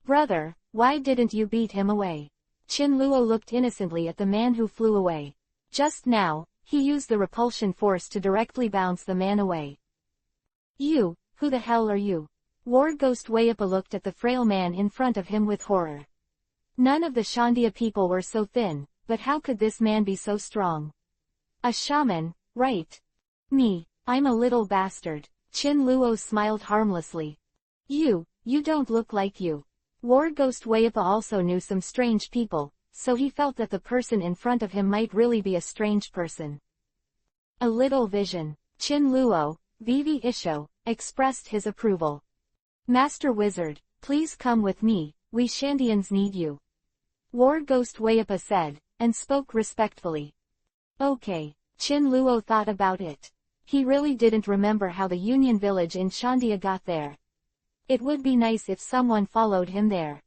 Brother, why didn't you beat him away? Chin Luo looked innocently at the man who flew away. Just now, he used the repulsion force to directly bounce the man away. You, who the hell are you? War Ghost Wayapa looked at the frail man in front of him with horror. None of the Shandia people were so thin, but how could this man be so strong? A shaman, right? Me, I'm a little bastard. Chin Luo smiled harmlessly. You don't look like you. War Ghost Wayapa also knew some strange people, so he felt that the person in front of him might really be a strange person. A little vision. Chin Luo, Vivi Isho, expressed his approval. Master Wizard, please come with me, we Shandians need you. War Ghost Wayapa said, and spoke respectfully. Okay. Chin Luo thought about it. He really didn't remember how the Union Village in Shandia got there. It would be nice if someone followed him there.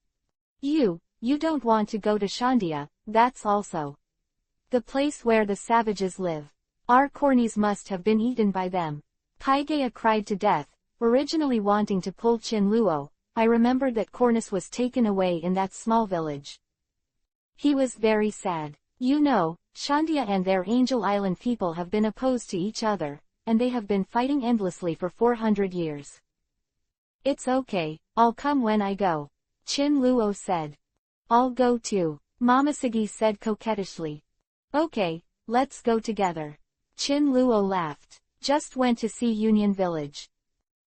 You don't want to go to Shandia, that's also the place where the savages live. Our cornies must have been eaten by them. Paigeia cried to death, originally wanting to pull Chin Luo. I remembered that Cornus was taken away in that small village. He was very sad. You know, Shandia and their Angel Island people have been opposed to each other, and they have been fighting endlessly for 400 years. It's okay, I'll come when I go. Chin Luo said. I'll go too, Momoshiki said coquettishly. Okay, let's go together. Chin Luo laughed. Just went to see Union Village.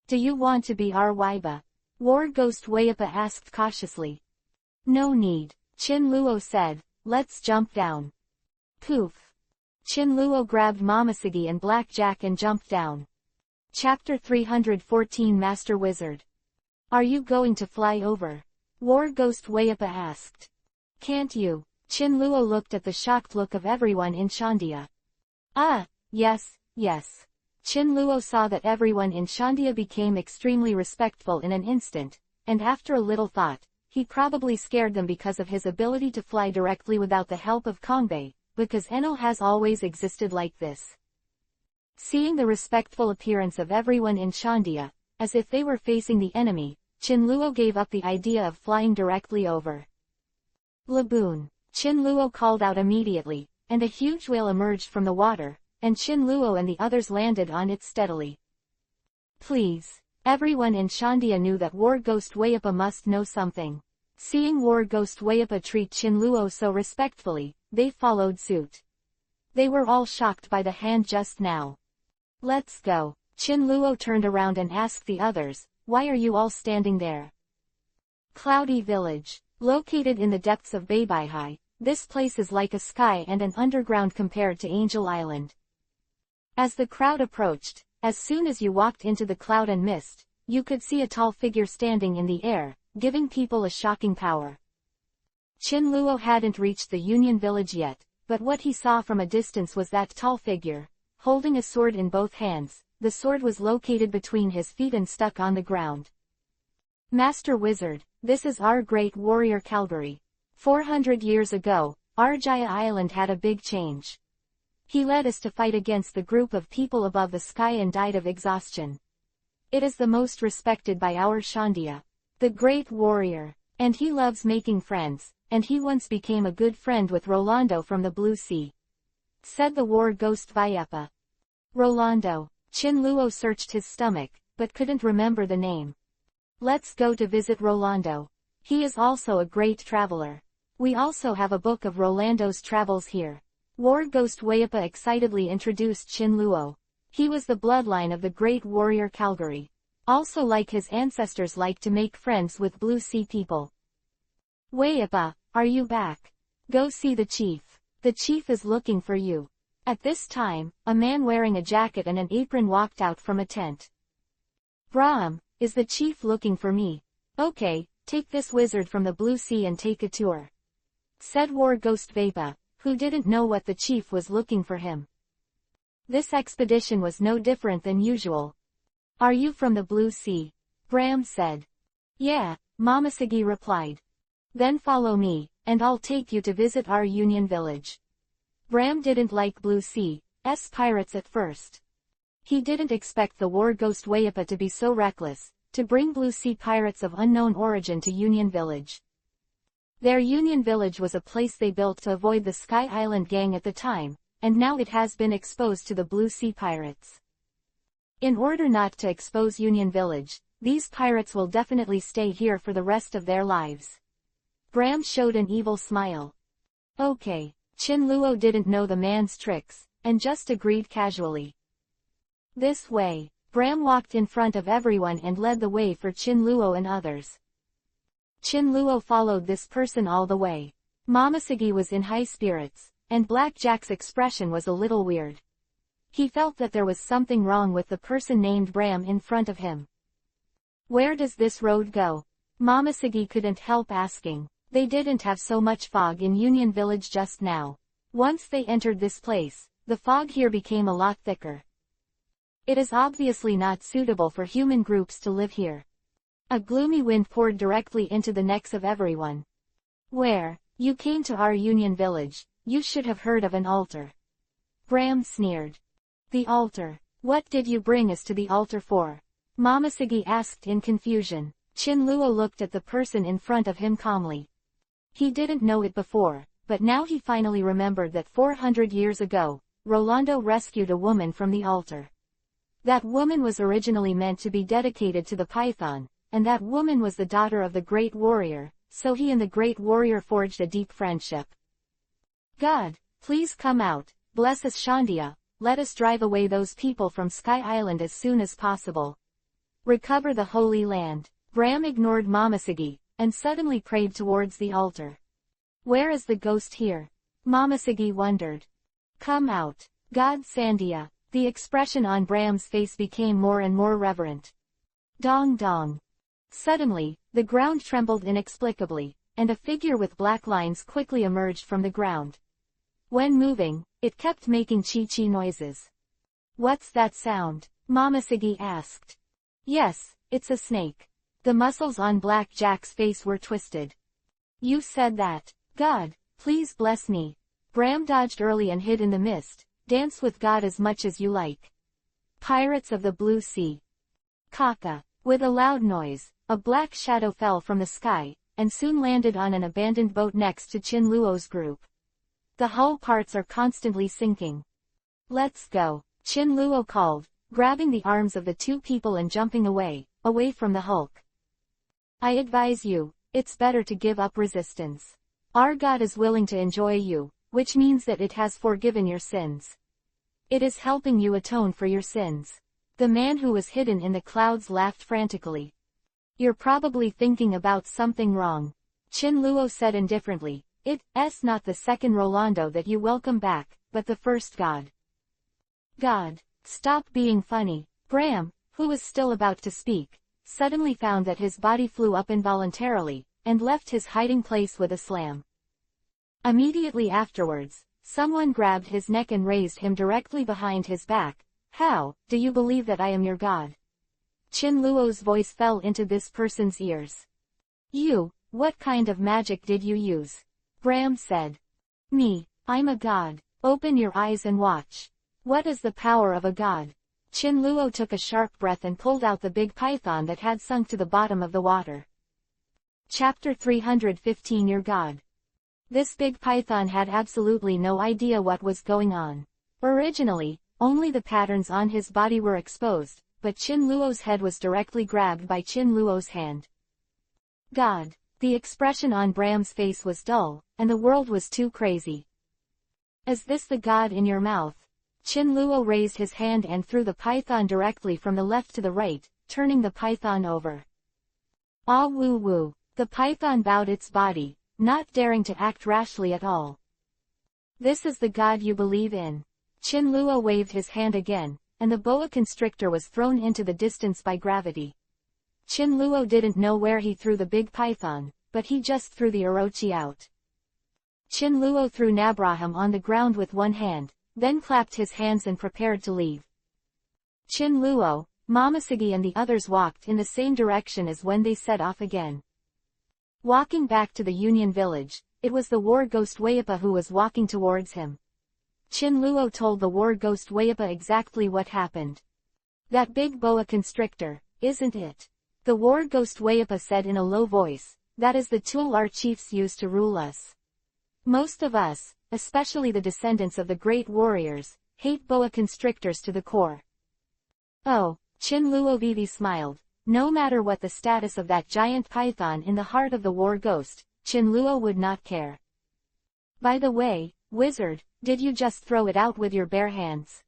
Do you want to be our Waiba? War Ghost Wayapa asked cautiously. No need, Chin Luo said, let's jump down. Poof. Chin Luo grabbed Momoshiki and Blackjack and jumped down. Chapter 314 Master Wizard. Are you going to fly over? War Ghost Wayapa asked. Can't you? Chin Luo looked at the shocked look of everyone in Shandia. Yes. Chin Luo saw that everyone in Shandia became extremely respectful in an instant, and after a little thought, he probably scared them because of his ability to fly directly without the help of Kongbei, because Enel has always existed like this. Seeing the respectful appearance of everyone in Shandia, as if they were facing the enemy, Chin Luo gave up the idea of flying directly over. Laboon. Chin Luo called out immediately, and a huge whale emerged from the water, and Chin Luo and the others landed on it steadily. Please. Everyone in Shandia knew that War Ghost Wayapa must know something. Seeing War Ghost Wayapa treat Chin Luo so respectfully, they followed suit. They were all shocked by the hand just now. Let's go. Chin Luo turned around and asked the others, why are you all standing there? Cloudy Village. Located in the depths of Beibaihai, this place is like a sky and an underground compared to Angel Island. As the crowd approached, as soon as you walked into the cloud and mist, you could see a tall figure standing in the air, giving people a shocking power. Chin Luo hadn't reached the Union Village yet, but what he saw from a distance was that tall figure, holding a sword in both hands. The sword was located between his feet and stuck on the ground. Master Wizard, this is our great warrior Calgary. 400 years ago, Arjaya Island had a big change. He led us to fight against the group of people above the sky and died of exhaustion. It is the most respected by our Shandia. The great warrior. And he loves making friends, and he once became a good friend with Rolando from the Blue Sea. Said the War Ghost Wayapa. Rolando. Chin Luo searched his stomach, but couldn't remember the name. Let's go to visit Rolando. He is also a great traveler. We also have a book of Rolando's travels here. War Ghost Wayapa excitedly introduced Chin Luo. He was the bloodline of the great warrior Calgary. Also, like his ancestors, liked to make friends with Blue Sea people. Wayapa, are you back? Go see the chief. The chief is looking for you. At this time, a man wearing a jacket and an apron walked out from a tent. Brahm, is the chief looking for me? Okay, take this wizard from the Blue Sea and take a tour. said War Ghost Vapa, who didn't know what the chief was looking for him. This expedition was no different than usual. Are you from the Blue Sea? Bram said. Yeah, Momoshiki replied. Then follow me, and I'll take you to visit our Union village. Bram didn't like Blue Sea's pirates at first. He didn't expect the War Ghost Vapa to be so reckless, to bring Blue Sea pirates of unknown origin to Union Village. Their Union Village was a place they built to avoid the Sky Island gang at the time, and now it has been exposed to the Blue Sea pirates. In order not to expose Union Village, these pirates will definitely stay here for the rest of their lives. Bram showed an evil smile. Okay, Chinluo didn't know the man's tricks, and just agreed casually. This way, Bram walked in front of everyone and led the way for Chinluo and others. Chinluo followed this person all the way. Momoshiki was in high spirits, and Black Jack's expression was a little weird. He felt that there was something wrong with the person named Bram in front of him. Where does this road go? Momoshiki couldn't help asking. They didn't have so much fog in Union Village just now. Once they entered this place, the fog here became a lot thicker. It is obviously not suitable for human groups to live here. A gloomy wind poured directly into the necks of everyone. Where? You came to our Union Village, you should have heard of an altar. Bram sneered. The altar. What did you bring us to the altar for? Momoshiki asked in confusion. Chinluo looked at the person in front of him calmly. He didn't know it before, but now he finally remembered that 400 years ago, Rolando rescued a woman from the altar. That woman was originally meant to be dedicated to the python, and that woman was the daughter of the great warrior, so he and the great warrior forged a deep friendship. God, please come out, bless us Shandia, let us drive away those people from Sky Island as soon as possible. Recover the Holy Land. Bram ignored Momoshiki, and suddenly prayed towards the altar. Where is the ghost here? Momoshiki wondered. Come out. God Sandia. The expression on Bram's face became more and more reverent. Dong dong. Suddenly, the ground trembled inexplicably, and a figure with black lines quickly emerged from the ground. When moving, it kept making chi-chi noises. What's that sound? Momoshiki asked. Yes, it's a snake. The muscles on Black Jack's face were twisted. You said that. God, please bless me. Bram dodged early and hid in the mist. Dance with God as much as you like. Pirates of the Blue Sea. Kaka. With a loud noise, a black shadow fell from the sky, and soon landed on an abandoned boat next to Chinluo's group. The hull parts are constantly sinking. Let's go, Chinluo called, grabbing the arms of the two people and jumping away from the hulk. I advise you, it's better to give up resistance. Our God is willing to enjoy you, which means that it has forgiven your sins. It is helping you atone for your sins. The man who was hidden in the clouds laughed frantically. You're probably thinking about something wrong. Chinluo said indifferently, it's not the second Rolando that you welcome back, but the first God. God, stop being funny. Bram, who was still about to speak, suddenly found that his body flew up involuntarily, and left his hiding place with a slam. Immediately afterwards, someone grabbed his neck and raised him directly behind his back. How, do you believe that I am your God? Chinluo's voice fell into this person's ears. You, what kind of magic did you use? Bram said. Me, I'm a god. Open your eyes and watch. What is the power of a god? Chinluo took a sharp breath and pulled out the big python that had sunk to the bottom of the water. Chapter 315 Your God. This big python had absolutely no idea what was going on. Originally, only the patterns on his body were exposed, but Chinluo's head was directly grabbed by Chinluo's hand. God. The expression on Bram's face was dull, and the world was too crazy. Is this the God in your mouth? Chinluo raised his hand and threw the python directly from the left to the right, turning the python over. Ah woo woo. The python bowed its body, not daring to act rashly at all. This is the God you believe in. Chinluo waved his hand again, and the boa constrictor was thrown into the distance by gravity. Chinluo didn't know where he threw the big python, but he just threw the orochi out. Chin Luo threw Nabraham on the ground with one hand, then clapped his hands and prepared to leave. Chin Luo, Mamasigi and the others walked in the same direction as when they set off again. Walking back to the Union village, it was the war ghost Wayapa who was walking towards him. Chin Luo told the war ghost Wayapa exactly what happened. That big boa constrictor, isn't it? The war ghost Wayapa said in a low voice, that is the tool our chiefs use to rule us. Most of us, especially the descendants of the great warriors, hate boa constrictors to the core. Oh, Chin Luo Vivi smiled. No matter what the status of that giant python in the heart of the war ghost, Chin Luo would not care. By the way, wizard, did you just throw it out with your bare hands?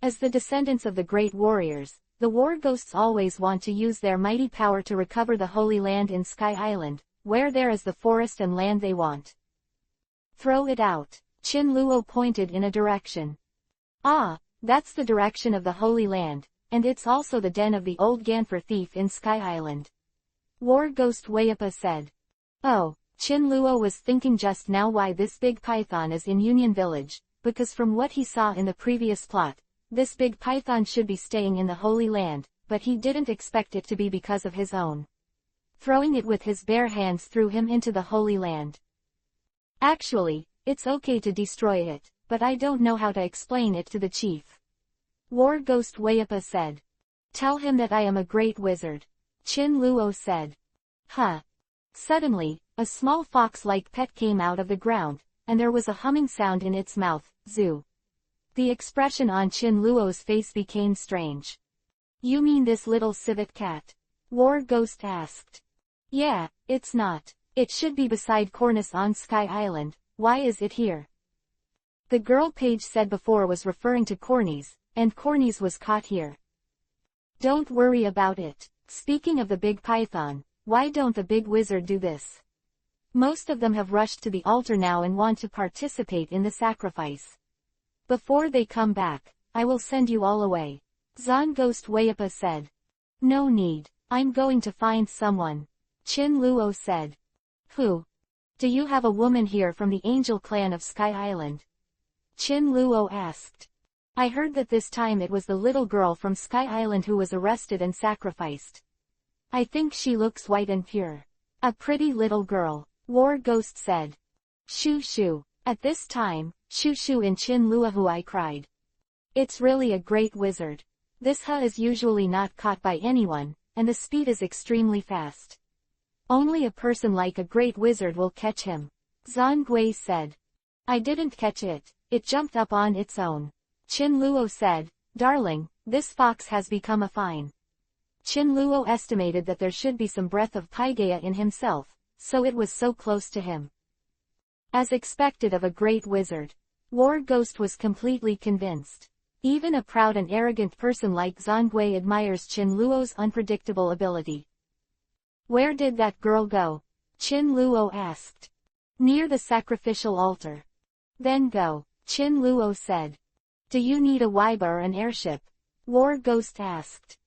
As the descendants of the great warriors, the war ghosts always want to use their mighty power to recover the Holy Land in Sky Island, where there is the forest and land they want. Throw it out. Chin Luo pointed in a direction. Ah, that's the direction of the Holy Land, and it's also the den of the old Ganfer thief in Sky Island. War Ghost Wayapa said. Oh, Chin Luo was thinking just now why this big python is in Union Village, because from what he saw in the previous plot, this big python should be staying in the Holy Land, but he didn't expect it to be because of his own. Throwing it with his bare hands threw him into the Holy Land. Actually, it's okay to destroy it, but I don't know how to explain it to the chief. War Ghost Wayapa said. Tell him that I am a great wizard. Chin Luo said. Huh. Suddenly, a small fox-like pet came out of the ground, and there was a humming sound in its mouth, zoo. The expression on Chin Luo's face became strange. You mean this little civet cat? War Ghost asked. Yeah, it's not. It should be beside Cornice on Sky Island. Why is it here? The girl Paige said before was referring to Cornice, and Cornice was caught here. Don't worry about it. Speaking of the big python, why don't the big wizard do this? Most of them have rushed to the altar now and want to participate in the sacrifice. Before they come back, I will send you all away. Zon Ghost Wayapa said. No need, I'm going to find someone. Chin Luo said. Who? Do you have a woman here from the angel clan of Sky Island? Chin Luo asked. I heard that this time it was the little girl from Sky Island who was arrested and sacrificed. I think she looks white and pure. A pretty little girl, War Ghost said. Shoo shoo. At this time, shoo shoo in Chin Luahui cried. It's really a great wizard. This Ha is usually not caught by anyone, and the speed is extremely fast. Only a person like a great wizard will catch him. Zon Gui said. I didn't catch it, it jumped up on its own. Chin Luo said, Darling, this fox has become a fine. Chin Luo estimated that there should be some breath of Paigeia in himself, so it was so close to him. As expected of a great wizard, War Ghost was completely convinced. Even a proud and arrogant person like Zongui admires Chin Luo's unpredictable ability. Where did that girl go? Chin Luo asked. Near the sacrificial altar. Then go, Chin Luo said. Do you need a Waiba or an airship? War Ghost asked.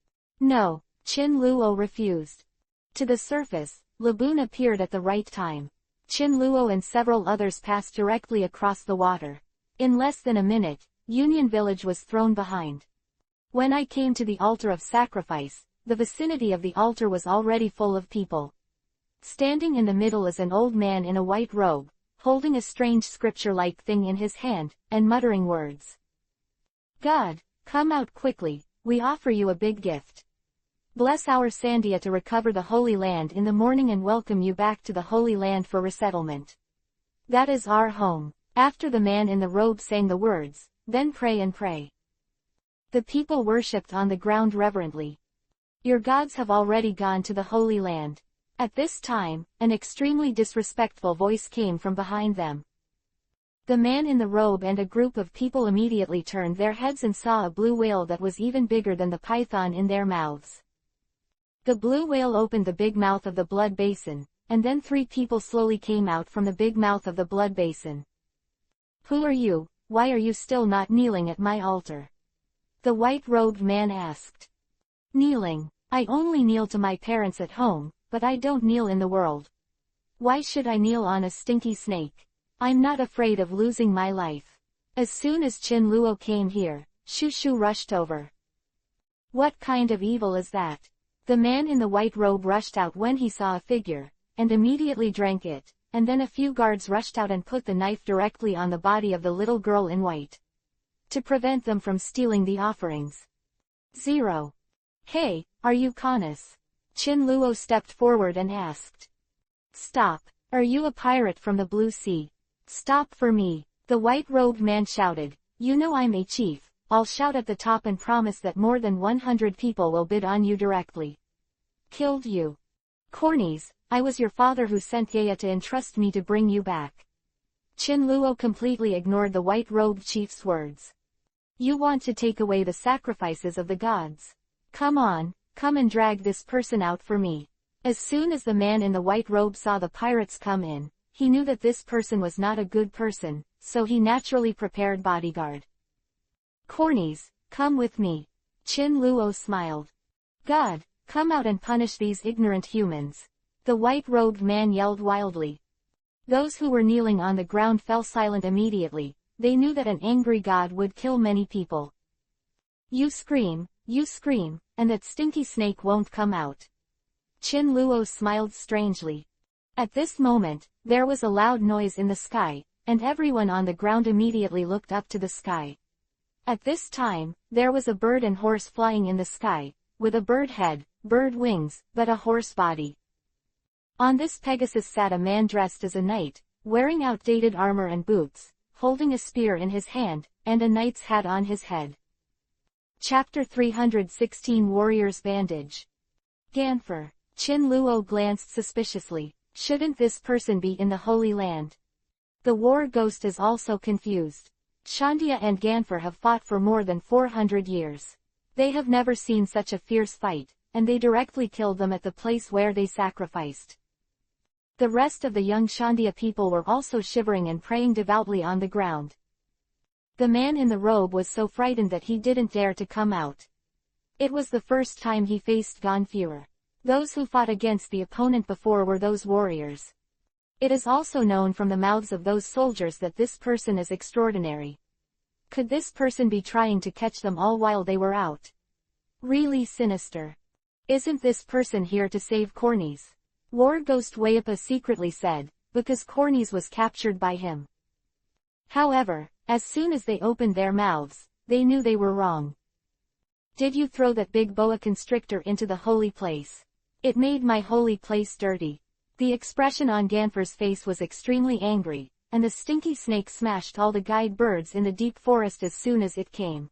No, Chin Luo refused. To the surface, Laboon appeared at the right time. Chin Luo and several others passed directly across the water. In less than a minute, Union Village was thrown behind. When I came to the altar of sacrifice, the vicinity of the altar was already full of people. Standing in the middle is an old man in a white robe, holding a strange scripture-like thing in his hand, and muttering words. God, come out quickly, we offer you a big gift. Bless our Sandia to recover the Holy Land in the morning and welcome you back to the Holy Land for resettlement. That is our home. After the man in the robe sang the words, then pray and pray. The people worshipped on the ground reverently. Your gods have already gone to the Holy Land. At this time, an extremely disrespectful voice came from behind them. The man in the robe and a group of people immediately turned their heads and saw a blue whale that was even bigger than the python in their mouths. The blue whale opened the big mouth of the blood basin, and then 3 people slowly came out from the big mouth of the blood basin. Who are you? Why are you still not kneeling at my altar? The white-robed man asked. Kneeling. I only kneel to my parents at home, but I don't kneel in the world. Why should I kneel on a stinky snake? I'm not afraid of losing my life. As soon as Chin Luo came here, Shu Shu rushed over. What kind of evil is that? The man in the white robe rushed out when he saw a figure, and immediately drank it, and then a few guards rushed out and put the knife directly on the body of the little girl in white, to prevent them from stealing the offerings. 0. Hey, are you Canis? Chin Luo stepped forward and asked. Stop. Are you a pirate from the blue sea? Stop for me. The white-robed man shouted. You know I'm a chief. I'll shout at the top and promise that more than 100 people will bid on you directly. Killed you. Cornies, I was your father who sent Yaya to entrust me to bring you back. Chin Luo completely ignored the white-robed chief's words. You want to take away the sacrifices of the gods. Come on, come and drag this person out for me. As soon as the man in the white robe saw the pirates come in, he knew that this person was not a good person, so he naturally prepared bodyguard. Cornies, come with me. Chin Luo smiled. God, come out and punish these ignorant humans. The white-robed man yelled wildly. Those who were kneeling on the ground fell silent immediately. They knew that an angry god would kill many people. You scream, and that stinky snake won't come out. Chin Luo smiled strangely. At this moment, there was a loud noise in the sky, and everyone on the ground immediately looked up to the sky. At this time, there was a bird and horse flying in the sky, with a bird head, bird wings, but a horse body. On this Pegasus sat a man dressed as a knight, wearing outdated armor and boots, holding a spear in his hand, and a knight's hat on his head. Chapter 316 Warrior's Bandage. Ganfer. Chin Luo glanced suspiciously. Shouldn't this person be in the Holy Land? The war ghost is also confused. Shandia and Ganfer have fought for more than 400 years. They have never seen such a fierce fight, and they directly killed them at the place where they sacrificed. The rest of the young Shandia people were also shivering and praying devoutly on the ground. The man in the robe was so frightened that he didn't dare to come out. It was the first time he faced Ganfuer. Those who fought against the opponent before were those warriors. It is also known from the mouths of those soldiers that this person is extraordinary. Could this person be trying to catch them all while they were out? Really sinister. Isn't this person here to save Cornies? War Ghost Wayapa secretly said, because Cornies was captured by him. However, as soon as they opened their mouths, they knew they were wrong. Did you throw that big boa constrictor into the holy place? It made my holy place dirty. The expression on Ganfer's face was extremely angry, and the stinky snake smashed all the guide birds in the deep forest as soon as it came.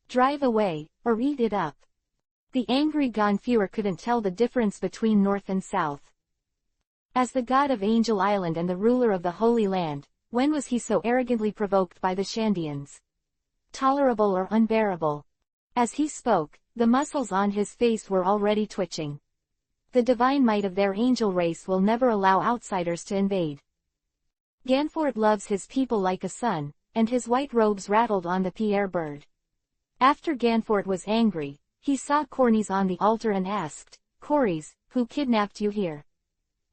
Drive away, or eat it up. The angry Ganfuer couldn't tell the difference between north and south. As the god of Angel Island and the ruler of the Holy Land, when was he so arrogantly provoked by the Shandians? Tolerable or unbearable? As he spoke, the muscles on his face were already twitching. The divine might of their angel race will never allow outsiders to invade. Ganfort loves his people like a son, and his white robes rattled on the Pierre bird. After Ganfort was angry, he saw Cornies on the altar and asked, Cornies, who kidnapped you here?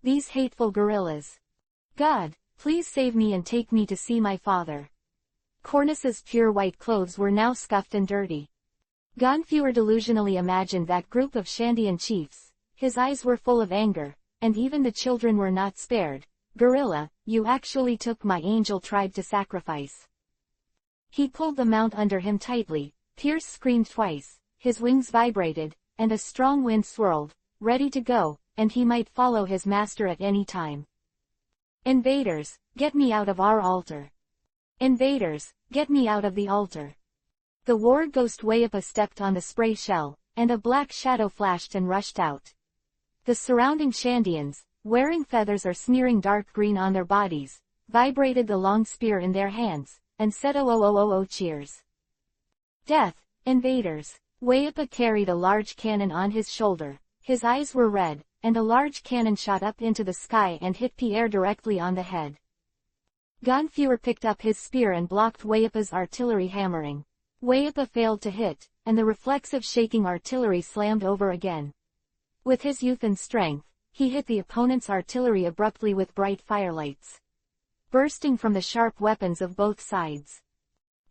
These hateful gorillas. God, please save me and take me to see my father. Cornice's pure white clothes were now scuffed and dirty. Ganfuer delusionally imagined that group of Shandian chiefs. His eyes were full of anger, and even the children were not spared. Gorilla, you actually took my angel tribe to sacrifice. He pulled the mount under him tightly. Pierce screamed twice, his wings vibrated, and a strong wind swirled, ready to go, and he might follow his master at any time. Invaders, get me out of our altar. Invaders, get me out of the altar. The war ghost Wayapa stepped on the spray shell, and a black shadow flashed and rushed out. The surrounding Shandians, wearing feathers or smearing dark green on their bodies, vibrated the long spear in their hands, and said oh cheers. Death, invaders. Wayapa carried a large cannon on his shoulder. His eyes were red, and a large cannon shot up into the sky and hit Pierre directly on the head. Ganfuer picked up his spear and blocked Wayapa's artillery hammering. Wayapa failed to hit, and the reflexive shaking artillery slammed over again. With his youth and strength, he hit the opponent's artillery abruptly with bright firelights. bursting from the sharp weapons of both sides.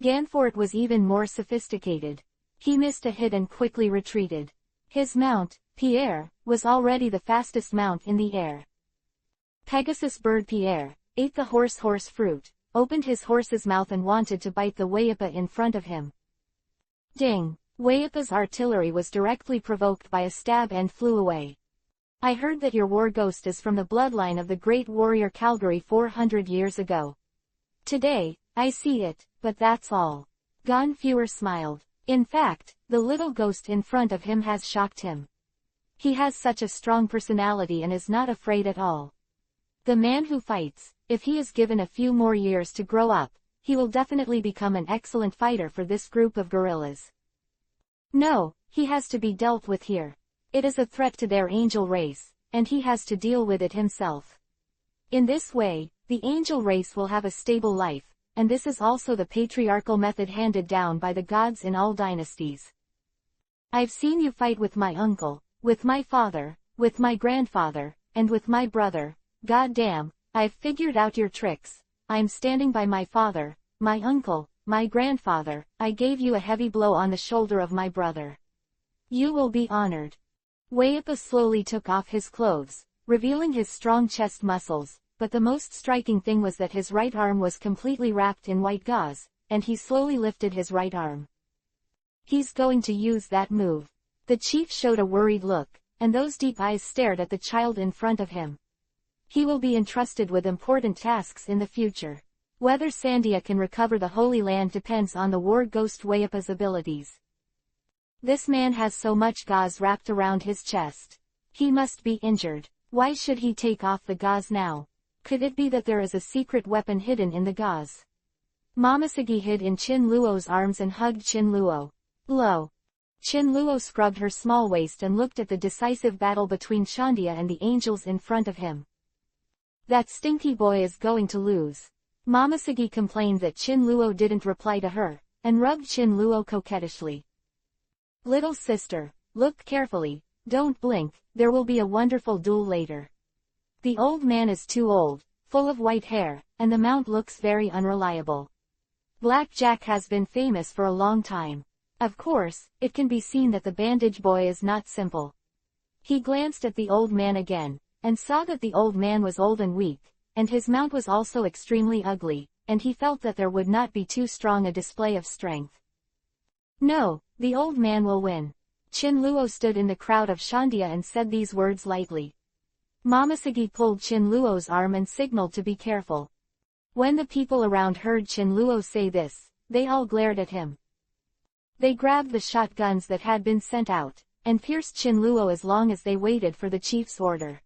Ganfort was even more sophisticated. He missed a hit and quickly retreated. His mount, Pierre, was already the fastest mount in the air. Pegasus bird Pierre ate the horse fruit, opened his horse's mouth and wanted to bite the Wayapa in front of him. Ding! Wayapa's artillery was directly provoked by a stab and flew away. I heard that your war ghost is from the bloodline of the great warrior Calgary 400 years ago. Today, I see it, but that's all. Ganfeur smiled. In fact, the little ghost in front of him has shocked him. He has such a strong personality and is not afraid at all. The man who fights, if he is given a few more years to grow up, he will definitely become an excellent fighter for this group of guerrillas. No, he has to be dealt with here. It is a threat to their angel race, and he has to deal with it himself. In this way, the angel race will have a stable life, and this is also the patriarchal method handed down by the gods in all dynasties. I've seen you fight with my uncle, with my father, with my grandfather, and with my brother. God damn, I've figured out your tricks. I'm standing by my father, my uncle, my grandfather. I gave you a heavy blow on the shoulder of my brother. You will be honored. Wayapa slowly took off his clothes, revealing his strong chest muscles, but the most striking thing was that his right arm was completely wrapped in white gauze, and he slowly lifted his right arm. He's going to use that move. The chief showed a worried look, and those deep eyes stared at the child in front of him. He will be entrusted with important tasks in the future. Whether Sandia can recover the Holy Land depends on the war ghost Wayapa's abilities. This man has so much gauze wrapped around his chest. He must be injured. Why should he take off the gauze now? Could it be that there is a secret weapon hidden in the gauze? Momoshiki hid in Chin Luo's arms and hugged Chin Luo. Lo! Chin Luo scrubbed her small waist and looked at the decisive battle between Shandia and the angels in front of him. That stinky boy is going to lose. Momoshiki complained that Chin Luo didn't reply to her, and rubbed Chin Luo coquettishly. Little sister, look carefully, don't blink, there will be a wonderful duel later. The old man is too old, full of white hair, and the mount looks very unreliable. Black Jack has been famous for a long time. Of course, it can be seen that the bandage boy is not simple. He glanced at the old man again, and saw that the old man was old and weak, and his mount was also extremely ugly, and he felt that there would not be too strong a display of strength. No, the old man will win. Chin Luo stood in the crowd of Shandia and said these words lightly. Momoshiki pulled Chin Luo's arm and signaled to be careful. When the people around heard Chin Luo say this, they all glared at him. They grabbed the shotguns that had been sent out, and pierced Chin Luo as long as they waited for the chief's order.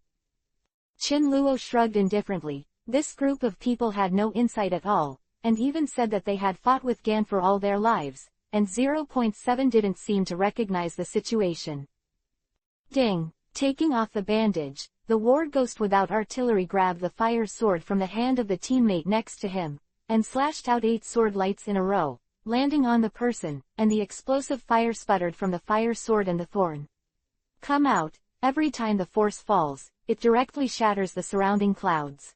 Chin Luo shrugged indifferently. This group of people had no insight at all, and even said that they had fought with Gan for all their lives, and 0.7 didn't seem to recognize the situation. Ding! Taking off the bandage, the war ghost without artillery grabbed the fire sword from the hand of the teammate next to him, and slashed out 8 sword lights in a row, landing on the person, and the explosive fire sputtered from the fire sword and the thorn. Come out, every time the force falls, it directly shatters the surrounding clouds.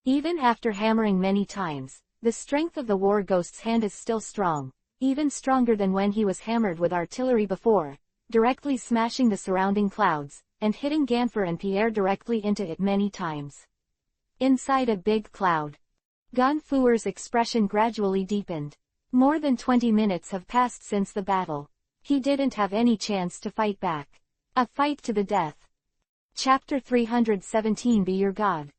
Even after hammering many times, the strength of the war ghost's hand is still strong, even stronger than when he was hammered with artillery before, directly smashing the surrounding clouds, and hitting Ganfeur and Pierre directly into it many times. Inside a big cloud. Ganfeur's expression gradually deepened. More than 20 minutes have passed since the battle. He didn't have any chance to fight back. A fight to the death. Chapter 317 Be Your God.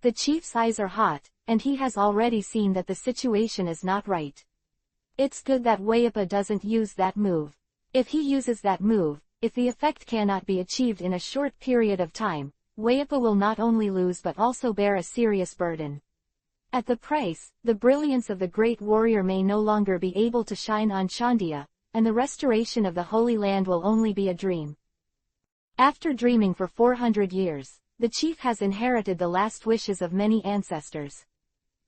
The chief's eyes are hot, and he has already seen that the situation is not right. It's good that Wayapa doesn't use that move. If he uses that move, if the effect cannot be achieved in a short period of time, Wayapa will not only lose but also bear a serious burden. At the price, the brilliance of the great warrior may no longer be able to shine on Shandia, and the restoration of the Holy Land will only be a dream. After dreaming for 400 years, the chief has inherited the last wishes of many ancestors.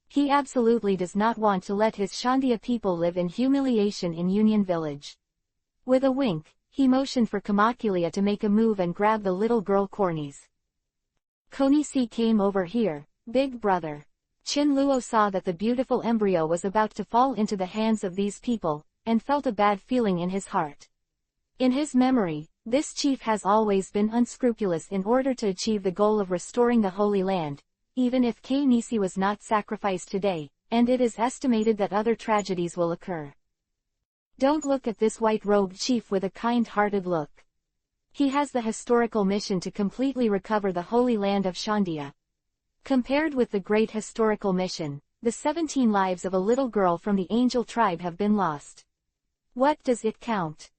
He absolutely does not want to let his Shandia people live in humiliation in Union Village. With a wink, he motioned for Kamakulia to make a move and grab the little girl Cornies. Konisi came over here, big brother. Chin Luo saw that the beautiful embryo was about to fall into the hands of these people, and felt a bad feeling in his heart. In his memory, this chief has always been unscrupulous in order to achieve the goal of restoring the Holy Land, even if Nisi was not sacrificed today, and it is estimated that other tragedies will occur. Don't look at this white-robed chief with a kind-hearted look. He has the historical mission to completely recover the Holy Land of Shandia. Compared with the great historical mission, the 17 lives of a little girl from the angel tribe have been lost. What does it count?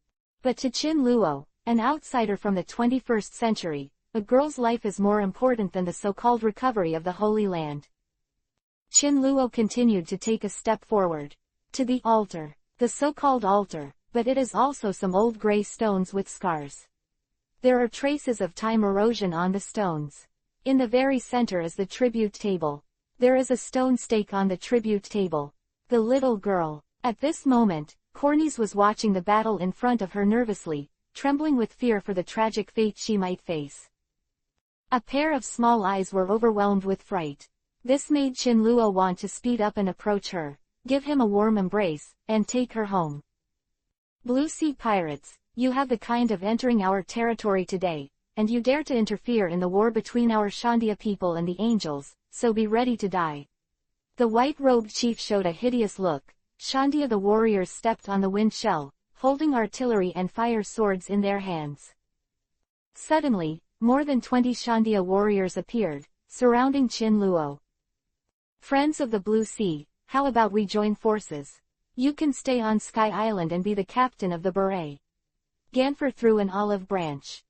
But to Chin Luo, an outsider from the 21st century, a girl's life is more important than the so-called recovery of the Holy Land. Chin Luo continued to take a step forward. To the altar. The so-called altar, but it is also some old gray stones with scars. There are traces of time erosion on the stones. In the very center is the tribute table. There is a stone stake on the tribute table. The little girl. At this moment, Cornice was watching the battle in front of her nervously, trembling with fear for the tragic fate she might face. A pair of small eyes were overwhelmed with fright. This made Chin Luo want to speed up and approach her, give him a warm embrace, and take her home. Blue Sea Pirates, you have the kind of entering our territory today, and you dare to interfere in the war between our Shandia people and the angels, so be ready to die. The white-robed chief showed a hideous look. Shandia the warriors stepped on the wind shell, holding artillery and fire swords in their hands. Suddenly, more than 20 Shandia warriors appeared, surrounding Chin Luo. Friends of the Blue Sea, how about we join forces? You can stay on Sky Island and be the captain of the beret. Ganfer threw an olive branch.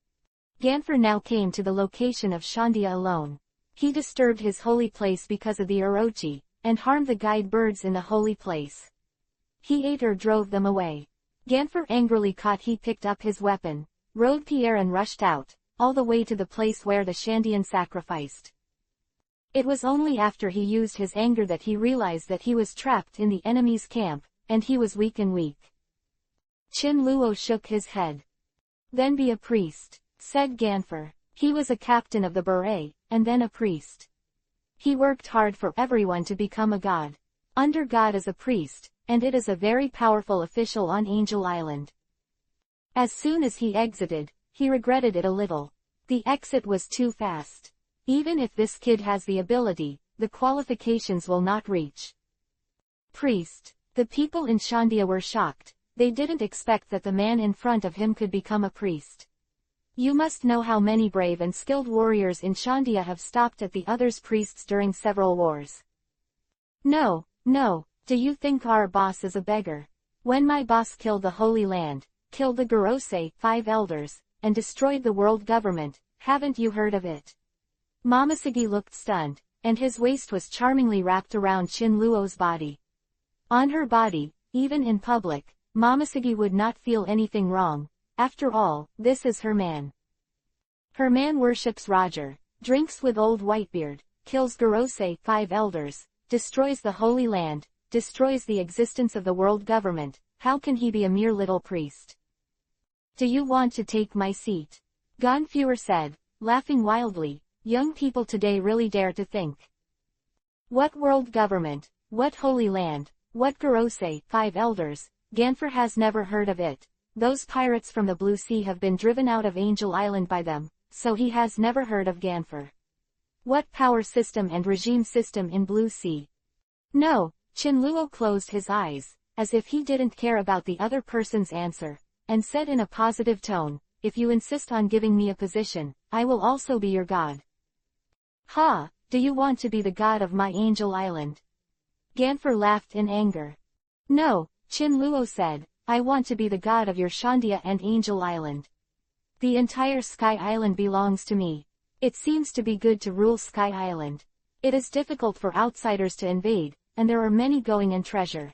Ganfer now came to the location of Shandia alone. He disturbed his holy place because of the Orochi, and harmed the guide birds in the holy place. He ate or drove them away. Ganfer angrily he picked up his weapon, rode Pierre and rushed out, all the way to the place where the Shandian sacrificed. It was only after he used his anger that he realized that he was trapped in the enemy's camp, and he was weak. Chin Luo shook his head. Then be a priest, said Ganfer. He was a captain of the beret, and then a priest. He worked hard for everyone to become a god. Under God is a priest, and it is a very powerful official on Angel Island. As soon as he exited, he regretted it a little. The exit was too fast. Even if this kid has the ability, the qualifications will not reach. Priest. The people in Shandia were shocked. They didn't expect that the man in front of him could become a priest. You must know how many brave and skilled warriors in Shandia have stopped at the others' priests during several wars. No, do you think our boss is a beggar? When my boss killed the Holy Land, killed the Gorosei, 5 elders, and destroyed the world government, haven't you heard of it? Momoshiki looked stunned, and his waist was charmingly wrapped around Chin Luo's body. On her body, even in public, Momoshiki would not feel anything wrong. After all, this is her man. Her man worships Roger, drinks with old Whitebeard, kills Gorosei, 5 elders, destroys the Holy Land, destroys the existence of the world government. How can he be a mere little priest? Do you want to take my seat? Ganfuer said, laughing wildly. Young people today really dare to think. What world government? What Holy Land? What Gorosei, 5 elders? Ganfer has never heard of it. Those pirates from the Blue Sea have been driven out of Angel Island by them, so he has never heard of Ganfer. What power system and regime system in Blue Sea? No, Chin Luo closed his eyes, as if he didn't care about the other person's answer, and said in a positive tone, if you insist on giving me a position, I will also be your god. Ha, do you want to be the god of my Angel Island? Ganfer laughed in anger. No, Chin Luo said, I want to be the god of your Shandia and Angel Island. The entire Sky Island belongs to me. It seems to be good to rule Sky Island. It is difficult for outsiders to invade, and there are many going in treasure.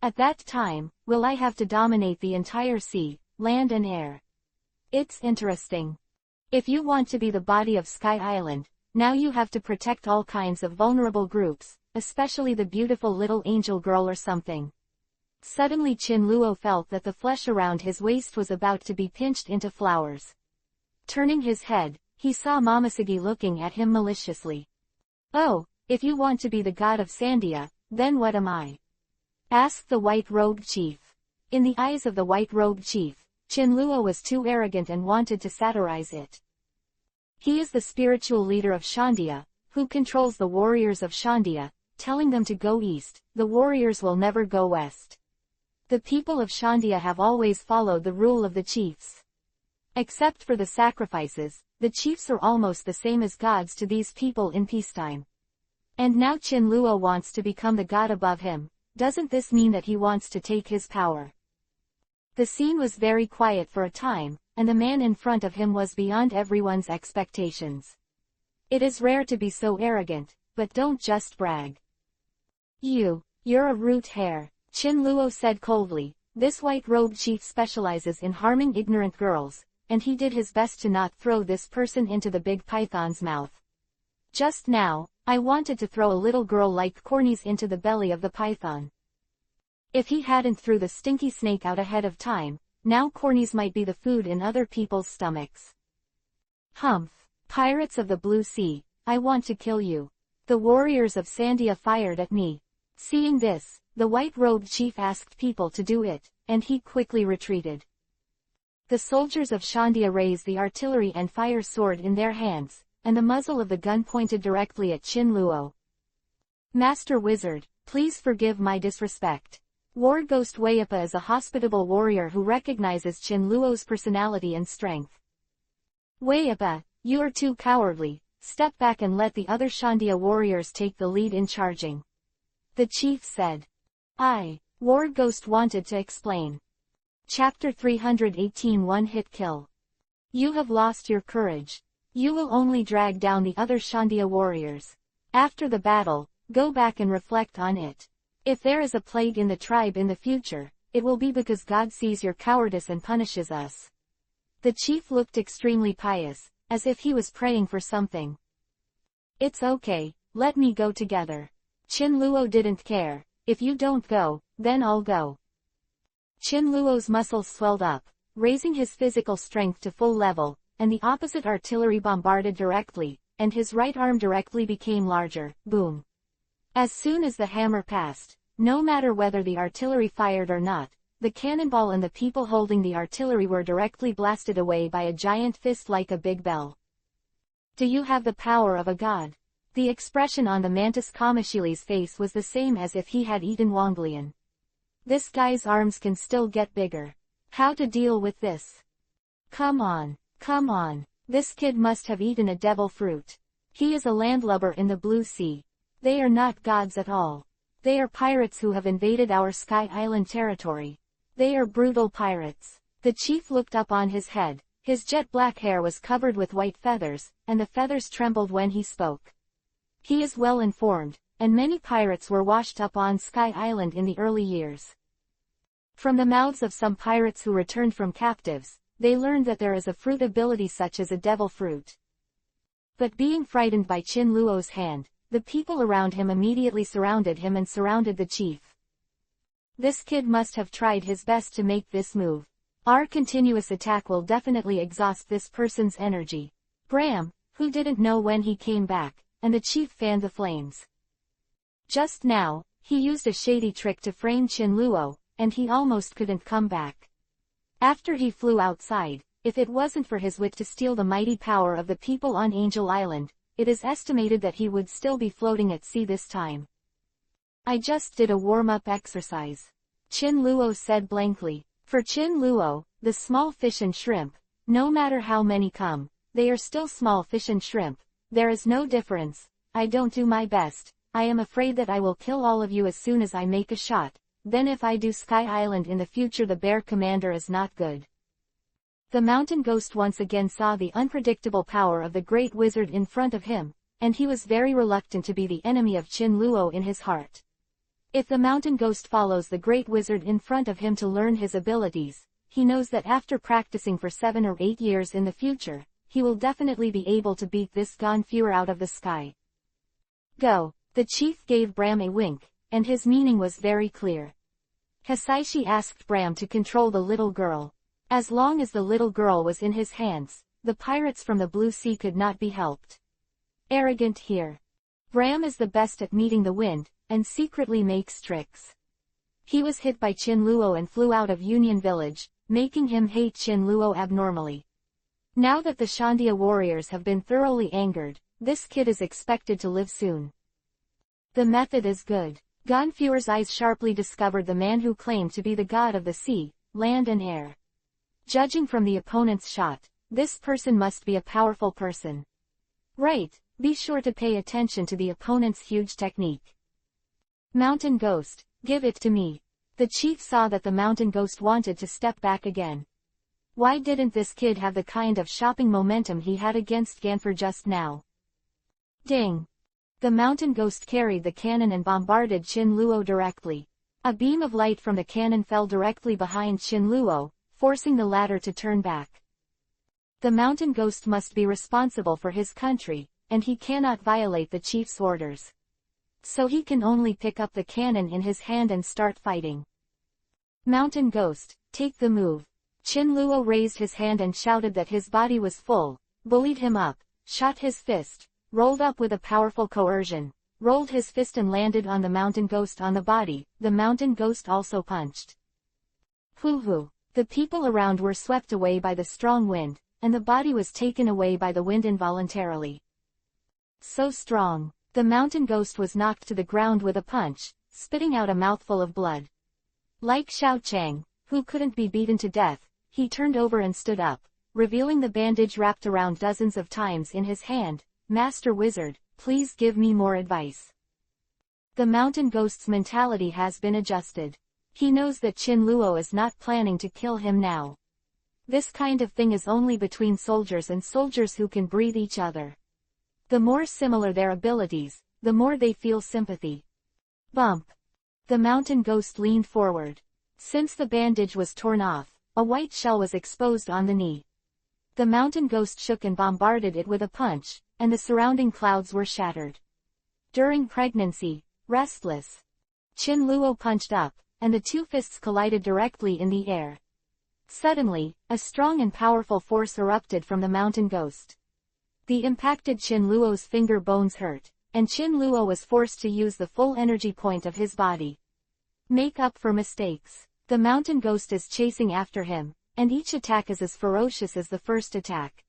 At that time, will I have to dominate the entire sea, land and air? It's interesting. If you want to be the body of Sky Island, now you have to protect all kinds of vulnerable groups, especially the beautiful little angel girl or something. Suddenly Chin Luo felt that the flesh around his waist was about to be pinched into flowers. Turning his head, he saw Momoshiki looking at him maliciously. Oh, If you want to be the god of Sandia, then what am I? Asked the white-robed chief. In the eyes of the white-robed chief, Chinluo was too arrogant and wanted to satirize it. He is the spiritual leader of Shandia, who controls the warriors of Shandia, telling them to go east. The warriors will never go west. The people of Shandia have always followed the rule of the chiefs. Except for the sacrifices, the chiefs are almost the same as gods to these people in peacetime. And now Chinluo wants to become the god above him. Doesn't this mean that he wants to take his power? The scene was very quiet for a time, and the man in front of him was beyond everyone's expectations. It is rare to be so arrogant, but don't just brag. You're a root hair, Chinluo said coldly. This white-robed chief specializes in harming ignorant girls, and he did his best to not throw this person into the big python's mouth. Just now, I wanted to throw a little girl like Corny's into the belly of the python. If he hadn't threw the stinky snake out ahead of time, now Corny's might be the food in other people's stomachs. Humph! Pirates of the Blue Sea, I want to kill you. The warriors of Sandia fired at me. Seeing this, the white-robed chief asked people to do it, and he quickly retreated. The soldiers of Shandia raised the artillery and fire sword in their hands, and the muzzle of the gun pointed directly at Chinluo. Master Wizard, please forgive my disrespect. War Ghost Wayapa is a hospitable warrior who recognizes Chinluo's personality and strength. Wayapa, you are too cowardly. Step back and let the other Shandia warriors take the lead in charging. The chief said. War Ghost wanted to explain. Chapter 318 One-Hit Kill. You have lost your courage. You will only drag down the other Shandia warriors. After the battle, go back and reflect on it. If there is a plague in the tribe in the future, it will be because God sees your cowardice and punishes us. The chief looked extremely pious, as if he was praying for something. It's okay, let me go together. Chinluo didn't care. If you don't go, then I'll go. Chinluo's muscles swelled up, raising his physical strength to full level, and the opposite artillery bombarded directly, and his right arm directly became larger. Boom! As soon as the hammer passed, no matter whether the artillery fired or not, the cannonball and the people holding the artillery were directly blasted away by a giant fist like a big bell. Do you have the power of a god? The expression on the Mantis Kamishili's face was the same as if he had eaten Wonglian. This guy's arms can still get bigger. How to deal with this? Come on. This kid must have eaten a devil fruit. He is a landlubber in the Blue Sea. They are not gods at all. They are pirates who have invaded our Sky Island territory. They are brutal pirates. The chief looked up on his head. His jet black hair was covered with white feathers, and the feathers trembled when he spoke. He is well informed, and many pirates were washed up on Sky Island in the early years. From the mouths of some pirates who returned from captives, they learned that there is a fruit ability such as a devil fruit. But being frightened by Chinluo's hand, the people around him immediately surrounded him and surrounded the chief. This kid must have tried his best to make this move. Our continuous attack will definitely exhaust this person's energy. Bram, who didn't know when he came back, and the chief fanned the flames. Just now, he used a shady trick to frame Chinluo, and he almost couldn't come back. After he flew outside, if it wasn't for his wit to steal the mighty power of the people on Angel Island, it is estimated that he would still be floating at sea this time. I just did a warm-up exercise. Chinluo said blankly. For Chinluo, the small fish and shrimp, no matter how many come, they are still small fish and shrimp. There is no difference. I don't do my best. I am afraid that I will kill all of you as soon as I make a shot. Then if I do Sky Island in the future, the bear commander is not good. The mountain ghost once again saw the unpredictable power of the great wizard in front of him, and he was very reluctant to be the enemy of Chinluo in his heart. If the mountain ghost follows the great wizard in front of him to learn his abilities, he knows that after practicing for 7 or 8 years in the future, he will definitely be able to beat this Gonfuer out of the sky. Go! The chief gave Bram a wink, and his meaning was very clear. Hisaishi asked Bram to control the little girl. As long as the little girl was in his hands, the pirates from the Blue Sea could not be helped. Arrogant here. Ram is the best at meeting the wind, and secretly makes tricks. He was hit by Chin Luo and flew out of Union Village, making him hate Chin Luo abnormally. Now that the Shandia warriors have been thoroughly angered, this kid is expected to live soon. The method is good. Ganfuer's eyes sharply discovered the man who claimed to be the god of the sea, land and air. Judging from the opponent's shot, this person must be a powerful person. Right, be sure to pay attention to the opponent's huge technique. Mountain Ghost, give it to me. The chief saw that the mountain ghost wanted to step back again. Why didn't this kid have the kind of shopping momentum he had against Ganfuer just now? Ding! The mountain ghost carried the cannon and bombarded Chin Luo directly. A beam of light from the cannon fell directly behind Chin Luo, forcing the latter to turn back. The mountain ghost must be responsible for his country, and he cannot violate the chief's orders. So he can only pick up the cannon in his hand and start fighting. Mountain Ghost, take the move. Chin Luo raised his hand and shouted that his body was full, bullied him up, shot his fist, rolled up with a powerful coercion, rolled his fist and landed on the mountain ghost on the body. The mountain ghost also punched. Hoo-hoo. The people around were swept away by the strong wind, and the body was taken away by the wind involuntarily. So strong. The mountain ghost was knocked to the ground with a punch, spitting out a mouthful of blood. Like Xiao Chang, who couldn't be beaten to death, he turned over and stood up, revealing the bandage wrapped around dozens of times in his hand. Master Wizard, please give me more advice. The mountain ghost's mentality has been adjusted. He knows that Chin Luo is not planning to kill him now. This kind of thing is only between soldiers and soldiers who can breathe each other. The more similar their abilities, the more they feel sympathy. Bump. The mountain ghost leaned forward. Since the bandage was torn off, a white shell was exposed on the knee. The mountain ghost shook and bombarded it with a punch, and the surrounding clouds were shattered. During pregnancy, restless. Chin Luo punched up, and the two fists collided directly in the air. Suddenly, a strong and powerful force erupted from the mountain ghost. The impacted Chin Luo's finger bones hurt, and Chin Luo was forced to use the full energy point of his body. Make up for mistakes. The mountain ghost is chasing after him, and each attack is as ferocious as the first attack.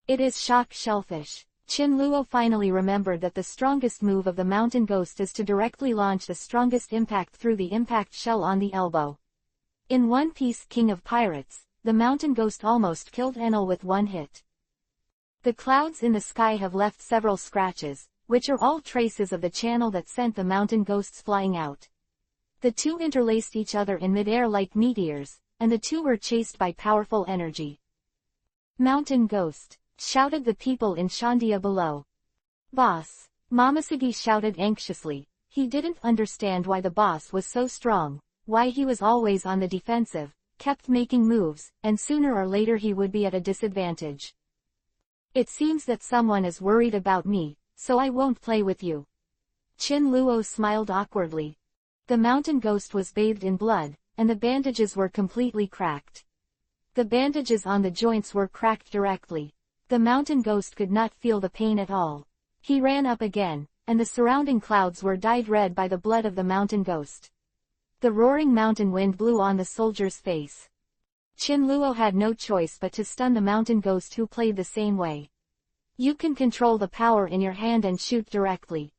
It is shock shellfish. Chin Luo finally remembered that the strongest move of the mountain ghost is to directly launch the strongest impact through the impact shell on the elbow. In One Piece King of Pirates, the mountain ghost almost killed Enel with one hit. The clouds in the sky have left several scratches, which are all traces of the channel that sent the mountain ghosts flying out. The two interlaced each other in midair like meteors, and the two were chased by powerful energy. Mountain Ghost, shouted the people in Shandia below. Boss, Momosuge shouted anxiously. He didn't understand why the boss was so strong, why he was always on the defensive, kept making moves, and sooner or later he would be at a disadvantage. It seems that someone is worried about me, so I won't play with you. Chin Luo smiled awkwardly. The mountain ghost was bathed in blood, and the bandages were completely cracked. The bandages on the joints were cracked directly. The mountain ghost could not feel the pain at all. He ran up again, and the surrounding clouds were dyed red by the blood of the mountain ghost. The roaring mountain wind blew on the soldier's face. Chin Luo had no choice but to stun the mountain ghost, who played the same way. You can control the power in your hand and shoot directly.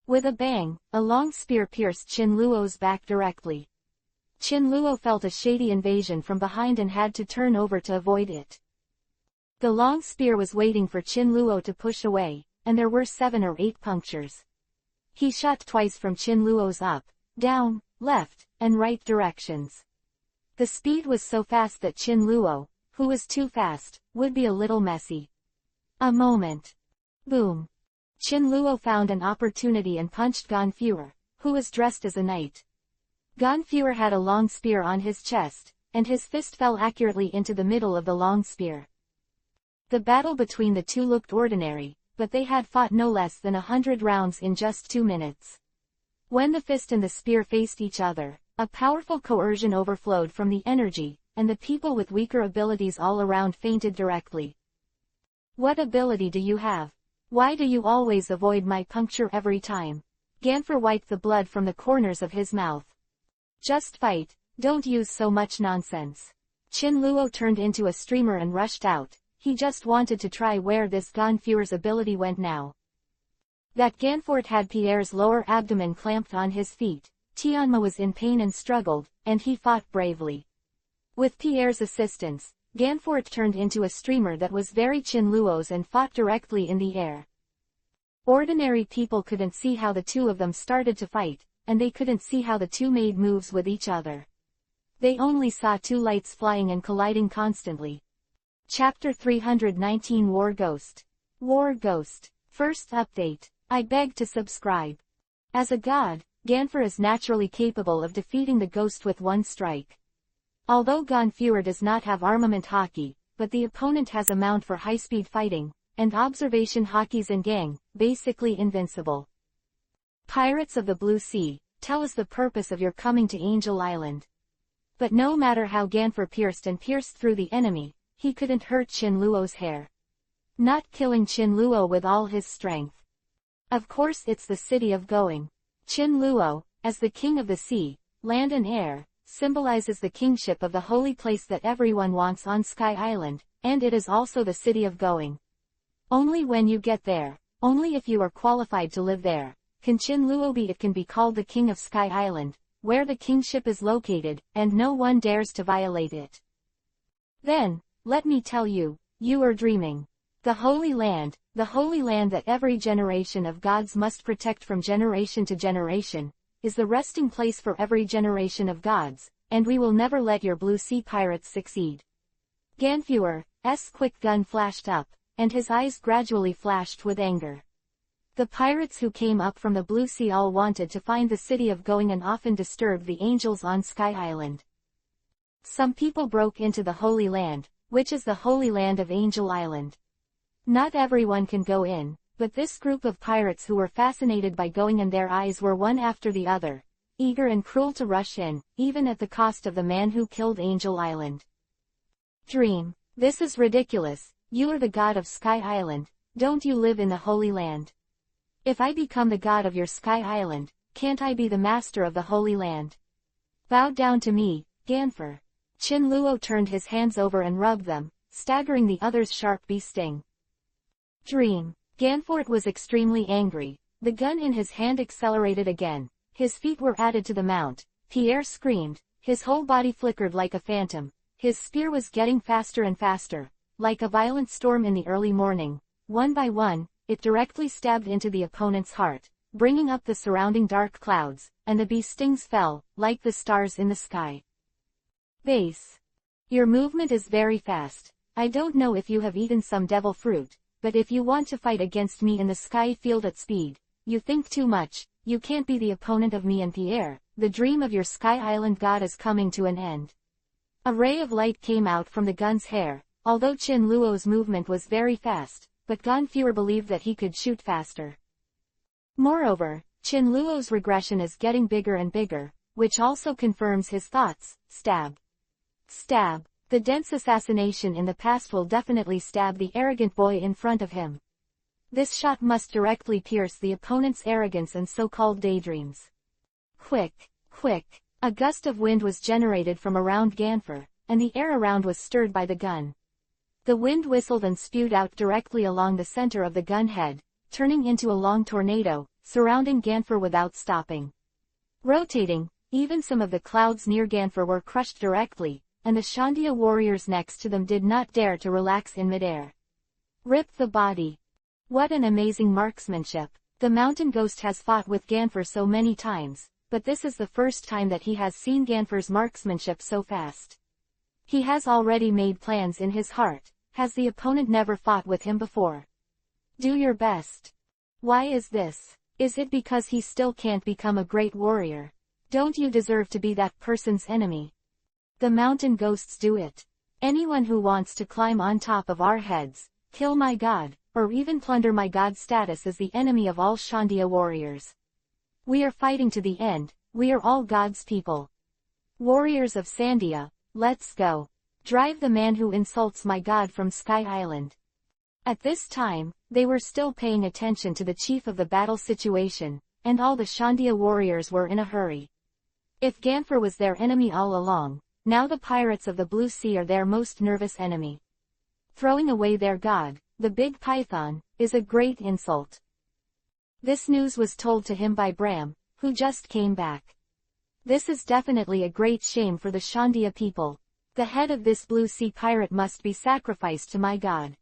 With a bang, a long spear pierced Chin Luo's back directly. Chin Luo felt a shady invasion from behind and had to turn over to avoid it. The long spear was waiting for Chin Luo to push away, and there were 7 or 8 punctures. He shot twice from Chin Luo's up, down, left, and right directions. The speed was so fast that Chin Luo, who was too fast, would be a little messy. A moment. Boom. Chin Luo found an opportunity and punched Ganfuer, who was dressed as a knight. Ganfuer had a long spear on his chest, and his fist fell accurately into the middle of the long spear. The battle between the two looked ordinary, but they had fought no less than 100 rounds in just 2 minutes. When the fist and the spear faced each other, a powerful coercion overflowed from the energy, and the people with weaker abilities all around fainted directly. What ability do you have? Why do you always avoid my puncture every time? Ganfor wiped the blood from the corners of his mouth. Just fight, don't use so much nonsense. Qin Luo turned into a streamer and rushed out. He just wanted to try where this Ganfuer's ability went now. That Ganfort had Pierre's lower abdomen clamped on his feet. Tianma was in pain and struggled, and he fought bravely. With Pierre's assistance, Ganfort turned into a streamer that was very Qin Luo's and fought directly in the air. Ordinary people couldn't see how the two of them started to fight, and they couldn't see how the two made moves with each other. They only saw two lights flying and colliding constantly. Chapter 319 War Ghost. War Ghost. First update. I beg to subscribe. As a god, Ganfor is naturally capable of defeating the ghost with one strike. Although Ganfuer does not have armament hockey, but the opponent has a mount for high-speed fighting, and observation hockeys and gang, basically invincible. Pirates of the Blue Sea, tell us the purpose of your coming to Angel Island. But no matter how Ganfor pierced through the enemy, he couldn't hurt Qin Luo's hair. Not killing Qin Luo with all his strength. Of course it's the city of going. Qin Luo, as the king of the sea, land and air, symbolizes the kingship of the holy place that everyone wants on Sky Island, and it is also the city of going. Only when you get there, only if you are qualified to live there, can Qin Luo be called the king of Sky Island, where the kingship is located, and no one dares to violate it. Then, let me tell you, you are dreaming. The Holy Land that every generation of gods must protect from generation to generation, is the resting place for every generation of gods, and we will never let your Blue Sea pirates succeed. Ganfuer's quick gun flashed up, and his eyes gradually flashed with anger. The pirates who came up from the Blue Sea all wanted to find the city of going and often disturbed the angels on Sky Island. Some people broke into the Holy Land, which is the Holy Land of Angel Island. Not everyone can go in, but this group of pirates who were fascinated by going and their eyes were one after the other, eager and cruel to rush in, even at the cost of the man who killed Angel Island. Dream. This is ridiculous, you are the god of Sky Island, don't you live in the Holy Land? If I become the god of your Sky Island, can't I be the master of the Holy Land? Bow down to me, Ganfor. Qin Luo turned his hands over and rubbed them, staggering the other's sharp bee sting. Dream. Ganfort was extremely angry. The gun in his hand accelerated again. His feet were added to the mount. Pierre screamed. His whole body flickered like a phantom. His spear was getting faster and faster. Like a violent storm in the early morning. One by one, it directly stabbed into the opponent's heart, bringing up the surrounding dark clouds, and the bee stings fell, like the stars in the sky. Base. Your movement is very fast. I don't know if you have eaten some devil fruit, but if you want to fight against me in the sky field at speed, you think too much. You can't be the opponent of me and Pierre. The dream of your Sky Island god is coming to an end. A ray of light came out from the gun's hair. Although Qin Luo's movement was very fast, but Ganfuer believed that he could shoot faster. Moreover, Qin Luo's regression is getting bigger and bigger, which also confirms his thoughts. Stab. Stab. The dense assassination in the past will definitely stab the arrogant boy in front of him. This shot must directly pierce the opponent's arrogance and so-called daydreams. Quick, quick. A gust of wind was generated from around Ganfor, and the air around was stirred by the gun. The wind whistled and spewed out directly along the center of the gun head, turning into a long tornado, surrounding Ganfor without stopping. Rotating, even some of the clouds near Ganfor were crushed directly, and the Shandia warriors next to them did not dare to relax in midair. Rip the body. What an amazing marksmanship. The mountain ghost has fought with Ganfor so many times, but this is the first time that he has seen Ganfor's marksmanship so fast. He has already made plans in his heart. Has the opponent never fought with him before? Do your best. Why is this? Is it because he still can't become a great warrior? Don't you deserve to be that person's enemy? The mountain ghosts do it. Anyone who wants to climb on top of our heads, kill my god, or even plunder my god's status is the enemy of all Shandia warriors. We are fighting to the end, we are all God's people. Warriors of Sandia, let's go. Drive the man who insults my god from Sky Island. At this time, they were still paying attention to the chief of the battle situation, and all the Shandia warriors were in a hurry. If Ganfer was their enemy all along, now the pirates of the Blue Sea are their most nervous enemy. Throwing away their god, the big python, is a great insult. This news was told to him by Bram, who just came back. This is definitely a great shame for the Shandia people. The head of this Blue Sea pirate must be sacrificed to my god.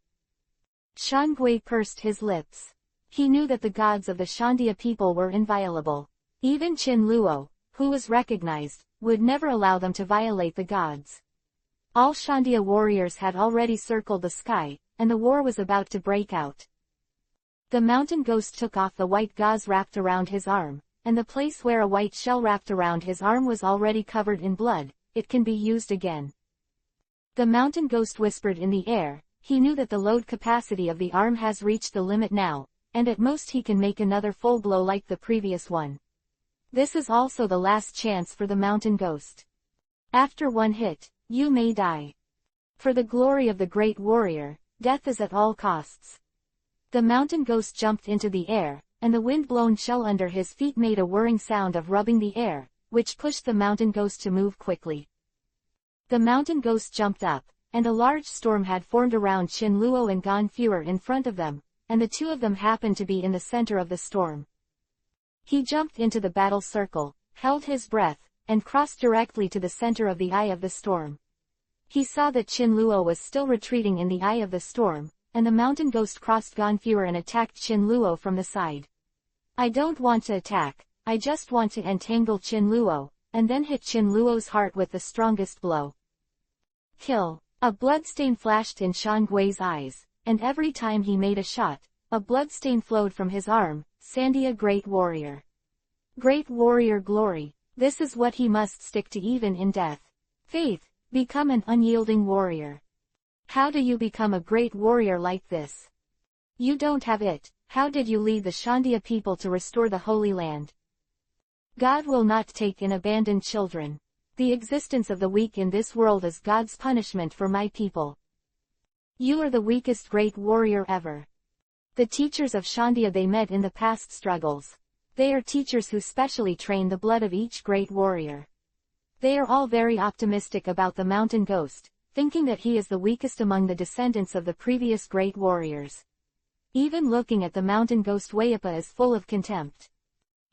Shan Gui pursed his lips. He knew that the gods of the Shandia people were inviolable. Even Chin Luo, who was recognized, would never allow them to violate the gods. All Shandia warriors had already circled the sky, and the war was about to break out. The mountain ghost took off the white gauze wrapped around his arm, and the place where a white shell wrapped around his arm was already covered in blood. It can be used again. The mountain ghost whispered in the air. He knew that the load capacity of the arm has reached the limit now, and at most he can make another full blow like the previous one. This is also the last chance for the mountain ghost. After one hit, you may die. For the glory of the great warrior, death is at all costs. The mountain ghost jumped into the air, and the wind-blown shell under his feet made a whirring sound of rubbing the air, which pushed the mountain ghost to move quickly. The mountain ghost jumped up, and a large storm had formed around Chin Luo and Gan Fuer in front of them, and the two of them happened to be in the center of the storm. He jumped into the battle circle, held his breath, and crossed directly to the center of the eye of the storm. He saw that Chin Luo was still retreating in the eye of the storm, and the mountain ghost crossed Gan Fuer and attacked Chin Luo from the side. I don't want to attack, I just want to entangle Chin Luo, and then hit Chin Luo's heart with the strongest blow. Kill. A bloodstain flashed in Shan Gui's eyes, and every time he made a shot, a bloodstain flowed from his arm. Sandia Great Warrior. Great Warrior glory. This is what he must stick to even in death. Faith. Become an unyielding warrior. How do you become a great warrior like this? You don't have it. How did you lead the Shandia people to restore the Holy Land? God will not take in abandoned children. The existence of the weak in this world is God's punishment for my people. You are the weakest great warrior ever. The teachers of Shandia they met in the past struggles. They are teachers who specially train the blood of each great warrior. They are all very optimistic about the mountain ghost, thinking that he is the weakest among the descendants of the previous great warriors. Even looking at the mountain ghost Wayapa is full of contempt.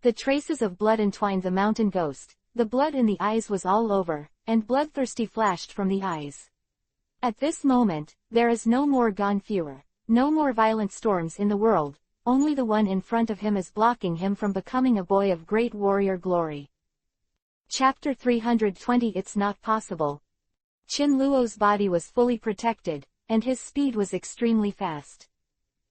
The traces of blood entwined the mountain ghost. The blood in the eyes was all over, and bloodthirsty flashed from the eyes. At this moment, there is no more Gan Fuer, no more violent storms in the world, only the one in front of him is blocking him from becoming a boy of great warrior glory. Chapter 320 It's not possible. Chin Luo's body was fully protected, and his speed was extremely fast.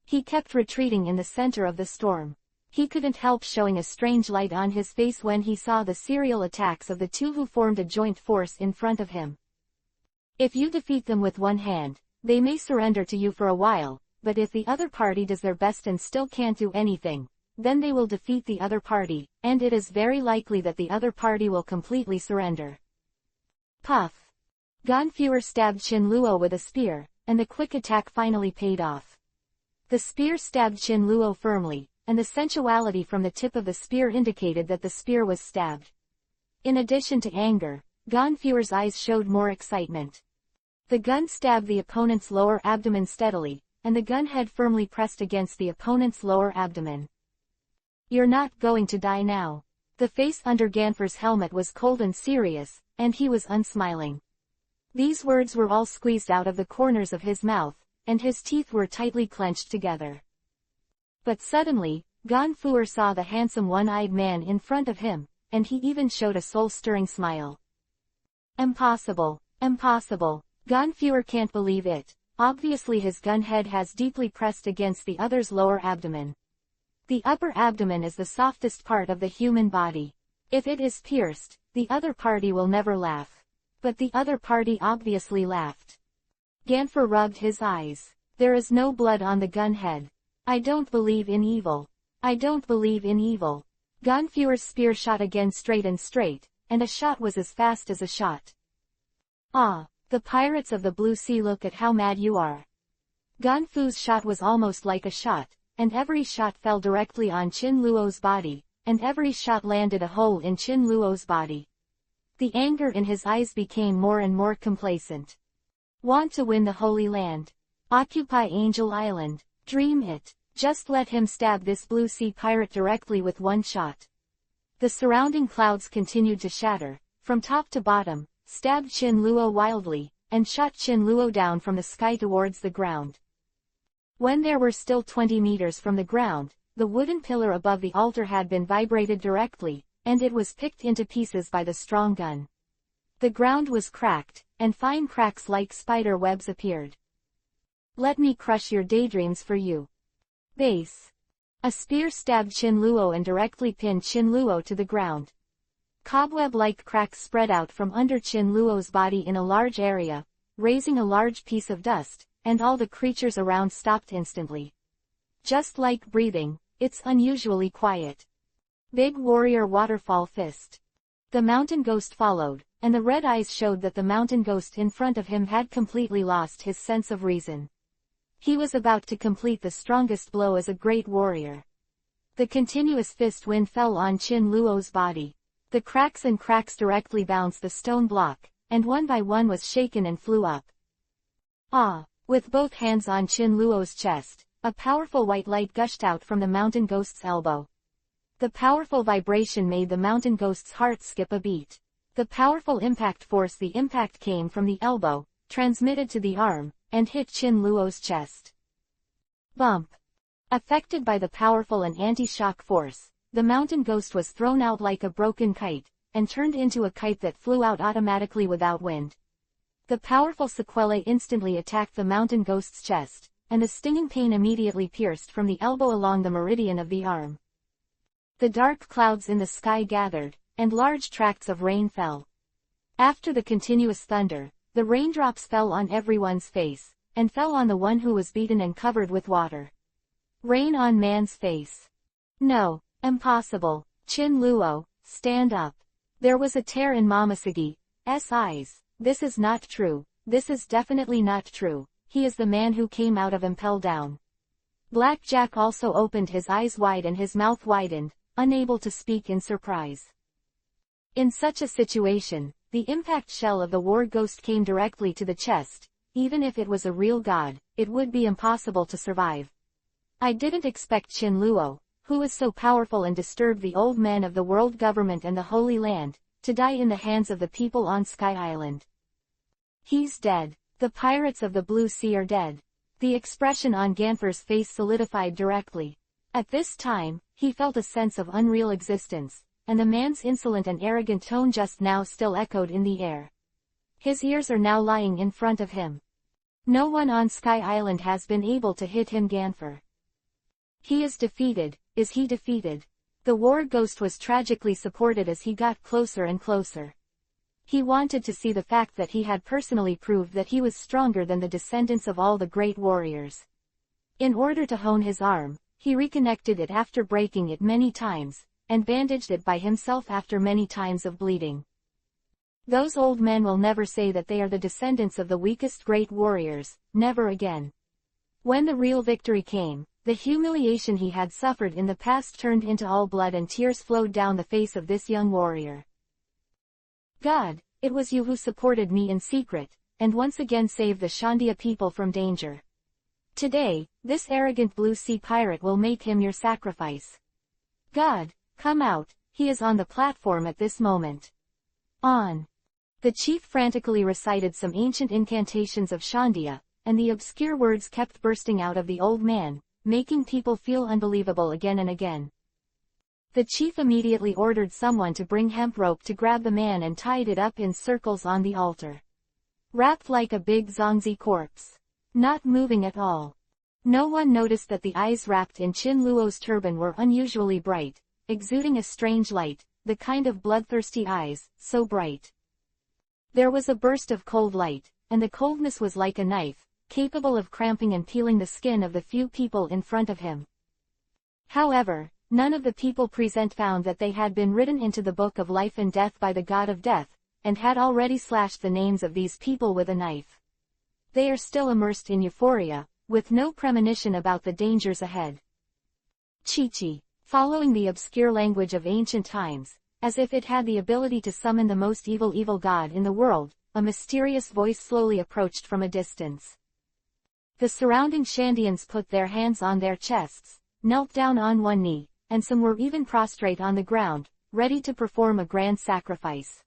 He kept retreating in the center of the storm. He couldn't help showing a strange light on his face when he saw the serial attacks of the two who formed a joint force in front of him. If you defeat them with one hand, they may surrender to you for a while, but if the other party does their best and still can't do anything, then they will defeat the other party, and it is very likely that the other party will completely surrender. Puff. Gan Fuer stabbed Chin Luo with a spear, and the quick attack finally paid off. The spear stabbed Chin Luo firmly, and the sensuality from the tip of the spear indicated that the spear was stabbed. In addition to anger, Gan Fuer's eyes showed more excitement. The gun stabbed the opponent's lower abdomen steadily, and the gun head firmly pressed against the opponent's lower abdomen. You're not going to die now. The face under Ganfer's helmet was cold and serious, and he was unsmiling. These words were all squeezed out of the corners of his mouth, and his teeth were tightly clenched together. But suddenly, Gan Fuer saw the handsome one-eyed man in front of him, and he even showed a soul-stirring smile. Impossible. Impossible. Gan Fuer can't believe it. Obviously his gun head has deeply pressed against the other's lower abdomen. The upper abdomen is the softest part of the human body. If it is pierced, the other party will never laugh. But the other party obviously laughed. Ganfer rubbed his eyes. There is no blood on the gun head. I don't believe in evil. I don't believe in evil. Gan Fuer's spear shot again straight, and a shot was as fast as a shot. Ah, the pirates of the Blue Sea, look at how mad you are. Ganfu's shot was almost like a shot, and every shot fell directly on Qin Luo's body, and every shot landed a hole in Qin Luo's body. The anger in his eyes became more and more complacent. Want to win the Holy Land. Occupy Angel Island. Dream it. Just let him stab this blue sea pirate directly with one shot. The surrounding clouds continued to shatter, from top to bottom, stabbed Qin Luo wildly, and shot Qin Luo down from the sky towards the ground. When there were still 20 meters from the ground, the wooden pillar above the altar had been vibrated directly, and it was picked into pieces by the strong gun. The ground was cracked, and fine cracks like spider webs appeared. Let me crush your daydreams for you. Base. A spear stabbed Qin Luo and directly pinned Qin Luo to the ground. Cobweb-like cracks spread out from under Qin Luo's body in a large area, raising a large piece of dust, and all the creatures around stopped instantly. Just like breathing, it's unusually quiet. Big warrior waterfall fist. The mountain ghost followed, and the red eyes showed that the mountain ghost in front of him had completely lost his sense of reason. He was about to complete the strongest blow as a great warrior. The continuous fist wind fell on Qin Luo's body. The cracks and cracks directly bounced the stone block, and one by one was shaken and flew up. Ah! With both hands on Qin Luo's chest, a powerful white light gushed out from the mountain ghost's elbow. The powerful vibration made the mountain ghost's heart skip a beat. The powerful impact force the impact came from the elbow, transmitted to the arm, and hit Qin Luo's chest. Bump. Affected by the powerful and anti-shock force, the mountain ghost was thrown out like a broken kite, and turned into a kite that flew out automatically without wind. The powerful sequelae instantly attacked the mountain ghost's chest, and a stinging pain immediately pierced from the elbow along the meridian of the arm. The dark clouds in the sky gathered, and large tracts of rain fell. After the continuous thunder, the raindrops fell on everyone's face, and fell on the one who was beaten and covered with water. Rain on man's face. No, impossible. Qin Luo, stand up. There was a tear in Momosegi's eyes. This is not true. This is definitely not true. He is the man who came out of Impel Down. Black Jack also opened his eyes wide and his mouth widened, unable to speak in surprise. In such a situation, the impact shell of the war ghost came directly to the chest. Even if it was a real god, it would be impossible to survive. I didn't expect Qin Luo, who is so powerful and disturbed the old men of the world government and the Holy Land, to die in the hands of the people on Sky Island. He's dead. The pirates of the Blue Sea are dead. The expression on Ganfer's face solidified directly. At this time, he felt a sense of unreal existence, and the man's insolent and arrogant tone just now still echoed in the air. His ears are now lying in front of him. No one on Sky Island has been able to hit him. Ganfer. He is defeated. Is he defeated? The war ghost was tragically supported as he got closer and closer. He wanted to see the fact that he had personally proved that he was stronger than the descendants of all the great warriors. In order to hone his arm, he reconnected it after breaking it many times, and bandaged it by himself after many times of bleeding. Those old men will never say that they are the descendants of the weakest great warriors, never again. When the real victory came, the humiliation he had suffered in the past turned into all blood and tears flowed down the face of this young warrior. God, it was you who supported me in secret, and once again saved the Shandia people from danger. Today, this arrogant blue sea pirate will make him your sacrifice. God, come out, he is on the platform at this moment. On. The chief frantically recited some ancient incantations of Shandia, and the obscure words kept bursting out of the old man, making people feel unbelievable again and again. The chief immediately ordered someone to bring hemp rope to grab the man and tied it up in circles on the altar. Wrapped like a big Zongzi corpse. Not moving at all. No one noticed that the eyes wrapped in Qin Luo's turban were unusually bright, exuding a strange light, the kind of bloodthirsty eyes, so bright. There was a burst of cold light, and the coldness was like a knife, capable of cramping and peeling the skin of the few people in front of him. However, none of the people present found that they had been written into the book of life and death by the god of death, and had already slashed the names of these people with a knife. They are still immersed in euphoria, with no premonition about the dangers ahead. Chi-Chi, following the obscure language of ancient times, as if it had the ability to summon the most evil god in the world, a mysterious voice slowly approached from a distance. The surrounding Shandians put their hands on their chests, knelt down on one knee, and some were even prostrate on the ground, ready to perform a grand sacrifice.